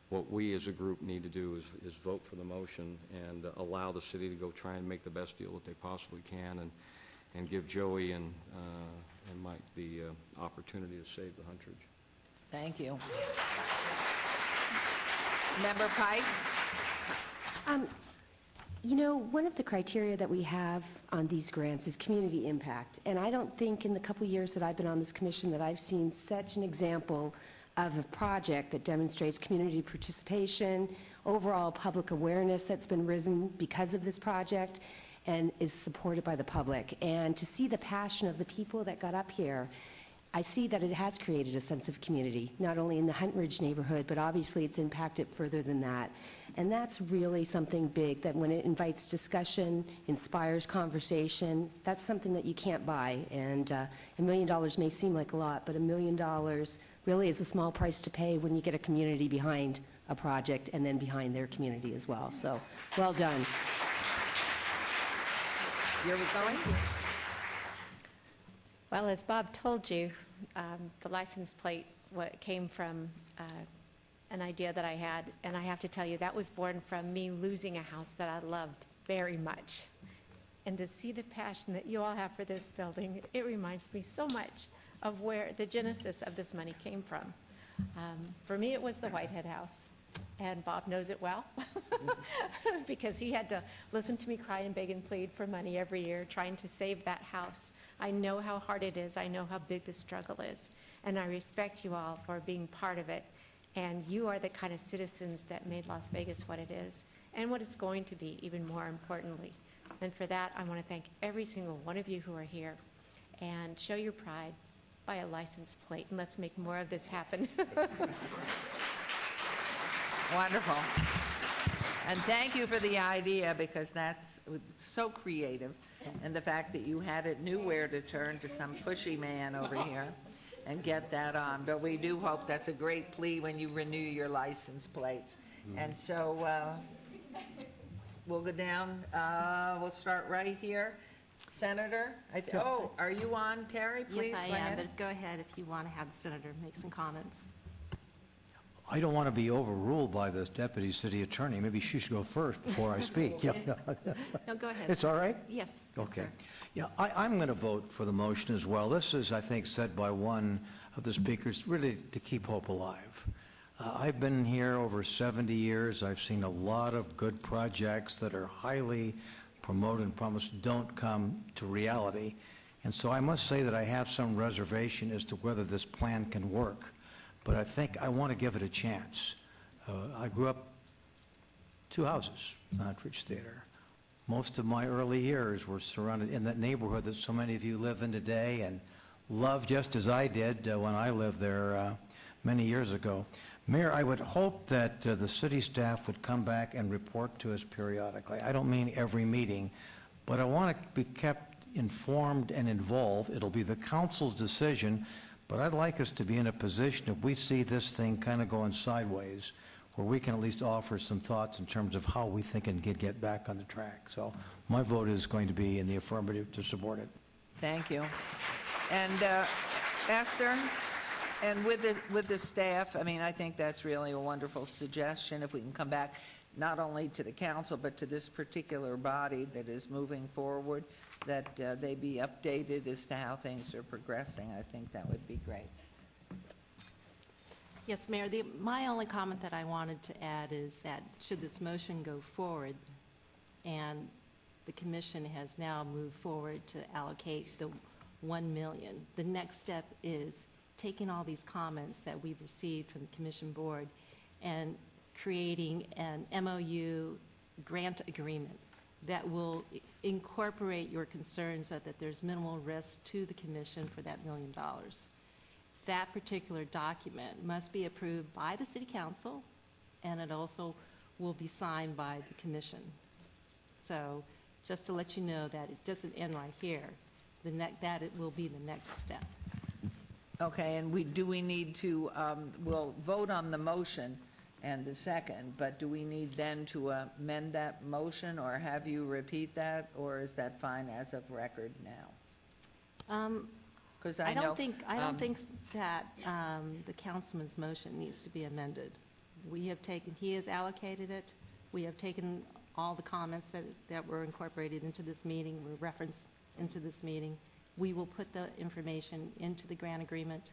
what we as a group need to do is vote for the motion and allow the city to go try and make the best deal that they possibly can, and give Joey and Mike the opportunity to save the Huntridge. Thank you. Member Pike? One of the criteria that we have on these grants is community impact. And I don't think in the couple years that I've been on this commission that I've seen such an example of a project that demonstrates community participation, overall public awareness that's been risen because of this project, and is supported by the public. And to see the passion of the people that got up here, I see that it has created a sense of community, not only in the Huntridge neighborhood, but obviously it's impacted further than that. And that's really something big, that when it invites discussion, inspires conversation, that's something that you can't buy. And $1 million may seem like a lot, but $1 million really is a small price to pay when you get a community behind a project and then behind their community as well. So, well done. You're going? Well, as Bob told you, the license plate came from an idea that I had, and I have to tell you, that was born from me losing a house that I loved very much. And to see the passion that you all have for this building, it reminds me so much of where the genesis of this money came from. For me, it was the Whitehead House, and Bob knows it well because he had to listen to me cry and beg and plead for money every year trying to save that house. I know how hard it is. I know how big the struggle is, and I respect you all for being part of it. And you are the kind of citizens that made Las Vegas what it is and what it's going to be, even more importantly. And for that, I want to thank every single one of you who are here, and show your pride by a license plate, and let's make more of this happen. Wonderful. And thank you for the idea, because that's so creative. And the fact that you knew where to turn to some pushy man over here and get that on. But we do hope that's a great plea when you renew your license plates. And so we'll go down. We'll start right here. Senator? Are you on, Terry? Please, yes, I go am, ahead. but go ahead if you want to have the senator make some comments. I don't want to be overruled by this deputy city attorney. Maybe she should go first before I speak. No, go ahead. It's all right? Yes. Okay. Yeah, I'm going to vote for the motion as well. This is, I think, said by one of the speakers, really to keep hope alive. I've been here over 70 years. I've seen a lot of good projects that are highly promoted and promised don't come to reality. And so I must say that I have some reservation as to whether this plan can work. but I think I want to give it a chance. I grew up 2 houses, the Huntridge Theater. Most of my early years were surrounded in that neighborhood that so many of you live in today and love just as I did when I lived there many years ago. Mayor, I would hope that the city staff would come back and report to us periodically. I don't mean every meeting, but I want to be kept informed and involved. It'll be the council's decision, but I'd like us to be in a position, if we see this thing kind of going sideways, where we can at least offer some thoughts in terms of how we think it can get back on the track. So my vote is going to be in the affirmative to support it. Thank you. And Esther, and with the staff, I mean, I think that's really a wonderful suggestion, if we can come back not only to the council, but to this particular body that is moving forward, that they be updated as to how things are progressing. I think that would be great. Yes, Mayor, my only comment that I wanted to add is that should this motion go forward, and the commission has now moved forward to allocate the $1 million, the next step is taking all these comments that we've received from the commission board and creating an MOU grant agreement that will incorporate your concerns that there's minimal risk to the commission for that $1 million. That particular document must be approved by the city council, and it also will be signed by the commission. So just to let you know that it doesn't end right here, that it will be the next step. Okay, and do we need to, we'll vote on the motion and the second, but do we need then to amend that motion or have you repeat that, or is that fine as of record now? Because I don't think that the councilman's motion needs to be amended. He has allocated it. We have taken all the comments that were incorporated into this meeting, were referenced into this meeting. We will put the information into the grant agreement,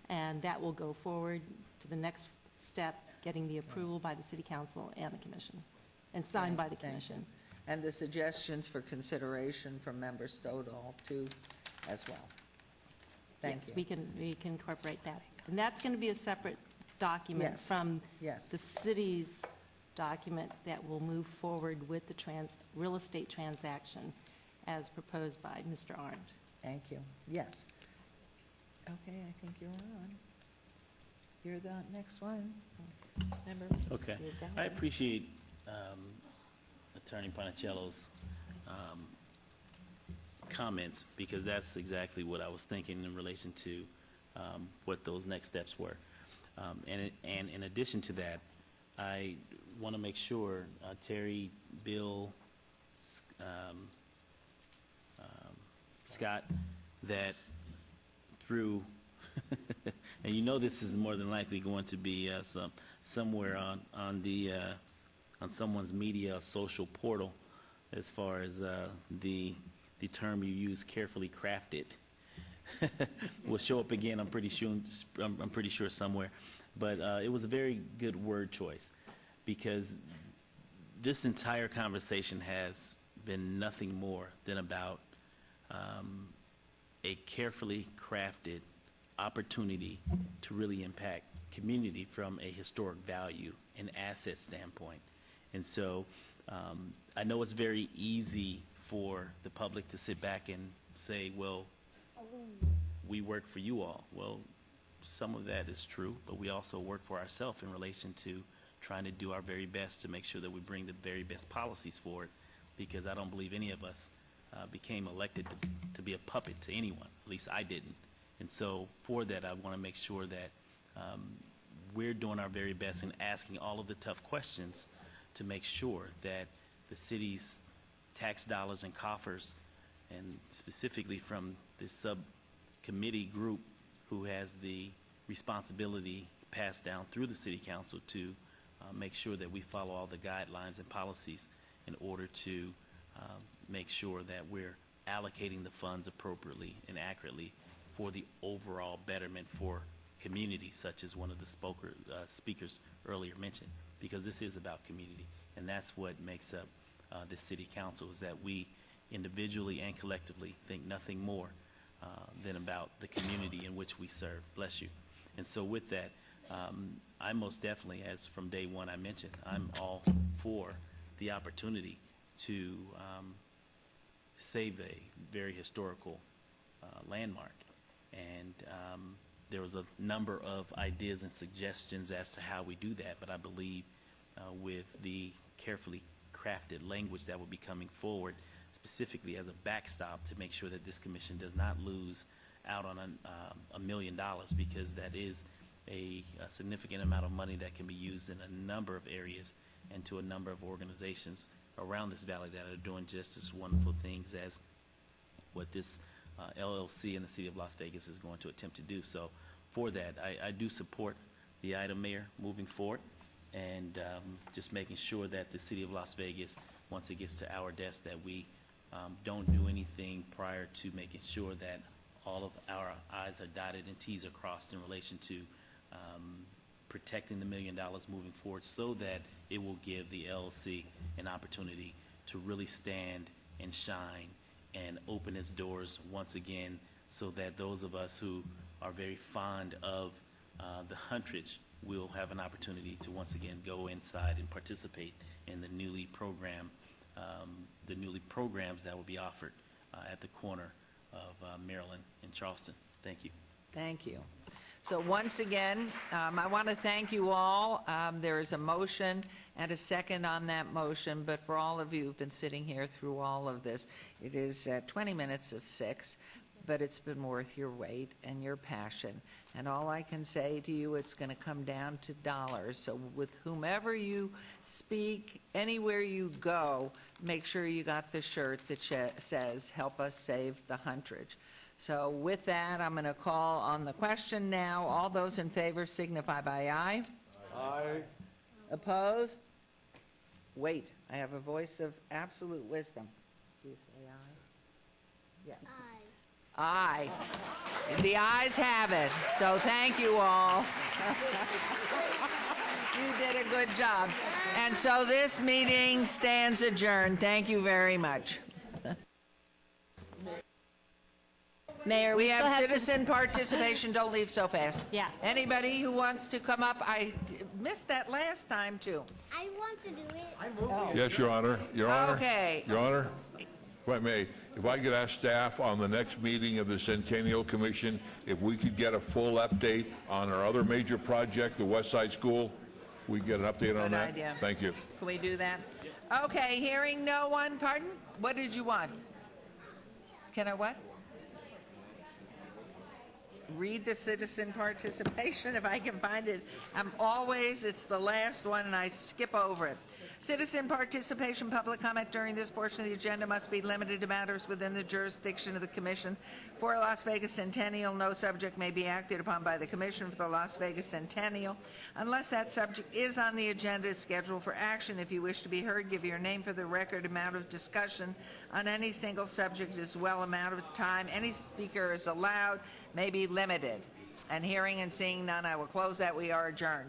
and that will go forward to the next step, getting the approval by the city council and the commission, and signed by the commission. And the suggestions for consideration from Member Stoddall too, as well. Thank you. Yes, we can incorporate that. And that's going to be a separate document from the city's document that will move forward with the real estate transaction as proposed by Mr. Arndt. Thank you. Yes. Okay, I think you're on. You're the next one. Member? Okay. I appreciate Attorney Panicello's comments, because that's exactly what I was thinking in relation to what those next steps were. And in addition to that, I want to make sure Terry, Bill, Scott, that through, and you know this is more than likely going to be somewhere on someone's media social portal, as far as the term you use, carefully crafted, will show up again. I'm pretty sure somewhere, but it was a very good word choice, because this entire conversation has been nothing more than about a carefully crafted opportunity to really impact community from a historic value and asset standpoint. And so I know it's very easy for the public to sit back and say, well, we work for you all. Well, some of that is true, but we also work for ourselves in relation to trying to do our very best to make sure that we bring the very best policies forward, because I don't believe any of us became elected to be a puppet to anyone. At least I didn't. And so for that, I want to make sure that we're doing our very best in asking all of the tough questions to make sure that the city's tax dollars and coffers, and specifically from this subcommittee group who has the responsibility passed down through the city council to make sure that we follow all the guidelines and policies in order to make sure that we're allocating the funds appropriately and accurately for the overall betterment for community, such as one of the speakers earlier mentioned, because this is about community, and that's what makes up this city council, is that we individually and collectively think nothing more than about the community in which we serve. Bless you. And so with that, I most definitely, as from day one I mentioned, I'm all for the opportunity to save a very historical landmark. And there was a number of ideas and suggestions as to how we do that, but I believe with the carefully crafted language that will be coming forward, specifically as a backstop to make sure that this commission does not lose out on $1 million, because that is a significant amount of money that can be used in a number of areas and to a number of organizations around this valley that are doing just as wonderful things as what this LLC in the city of Las Vegas is going to attempt to do. So for that, I do support the item, Mayor, moving forward, and just making sure that the city of Las Vegas, once it gets to our desk, that we don't do anything prior to making sure that all of our I's are dotted and T's are crossed in relation to protecting the $1 million moving forward, so that it will give the LLC an opportunity to really stand and shine and open its doors once again, so that those of us who are very fond of the Huntridge will have an opportunity to once again go inside and participate in the newly programs that will be offered at the corner of Maryland and Charleston. Thank you. Thank you. So once again, I want to thank you all. There is a motion and a second on that motion, but for all of you who've been sitting here through all of this, it is 20 minutes of 6, but it's been worth your wait and your passion. And all I can say to you, it's going to come down to dollars. So with whomever you speak, anywhere you go, make sure you got the shirt that says, "Help us save the Huntridge." So with that, I'm going to call on the question now. All those in favor signify by aye. Aye. Opposed? Wait, I have a voice of absolute wisdom. Do you say aye? Yes. Aye. And the ayes have it. So thank you all. You did a good job. And so this meeting stands adjourned. Thank you very much. Mayor, We still have some- citizen participation. Don't leave so fast. Yeah. Anybody who wants to come up, I missed that last time too. I want to do it. Yes, Your Honor. Your Honor. Okay. Your Honor, if I may, if I could ask staff on the next meeting of the Centennial Commission, if we could get a full update on our other major project, the West Side School, we get an update on Good that? idea. Thank you. Can we do that? Okay, hearing no one, pardon? What did you want? Can I what? Read the citizen participation if I can find it. It's the last one and I skip over it. Citizen participation, public comment during this portion of the agenda must be limited to matters within the jurisdiction of the Commission. For Las Vegas Centennial, no subject may be acted upon by the Commission for the Las Vegas Centennial unless that subject is on the agenda scheduled for action. If you wish to be heard, give your name for the record. Amount of discussion on any single subject as well. Amount of time any speaker is allowed may be limited. And hearing and seeing none, I will close that. We are adjourned.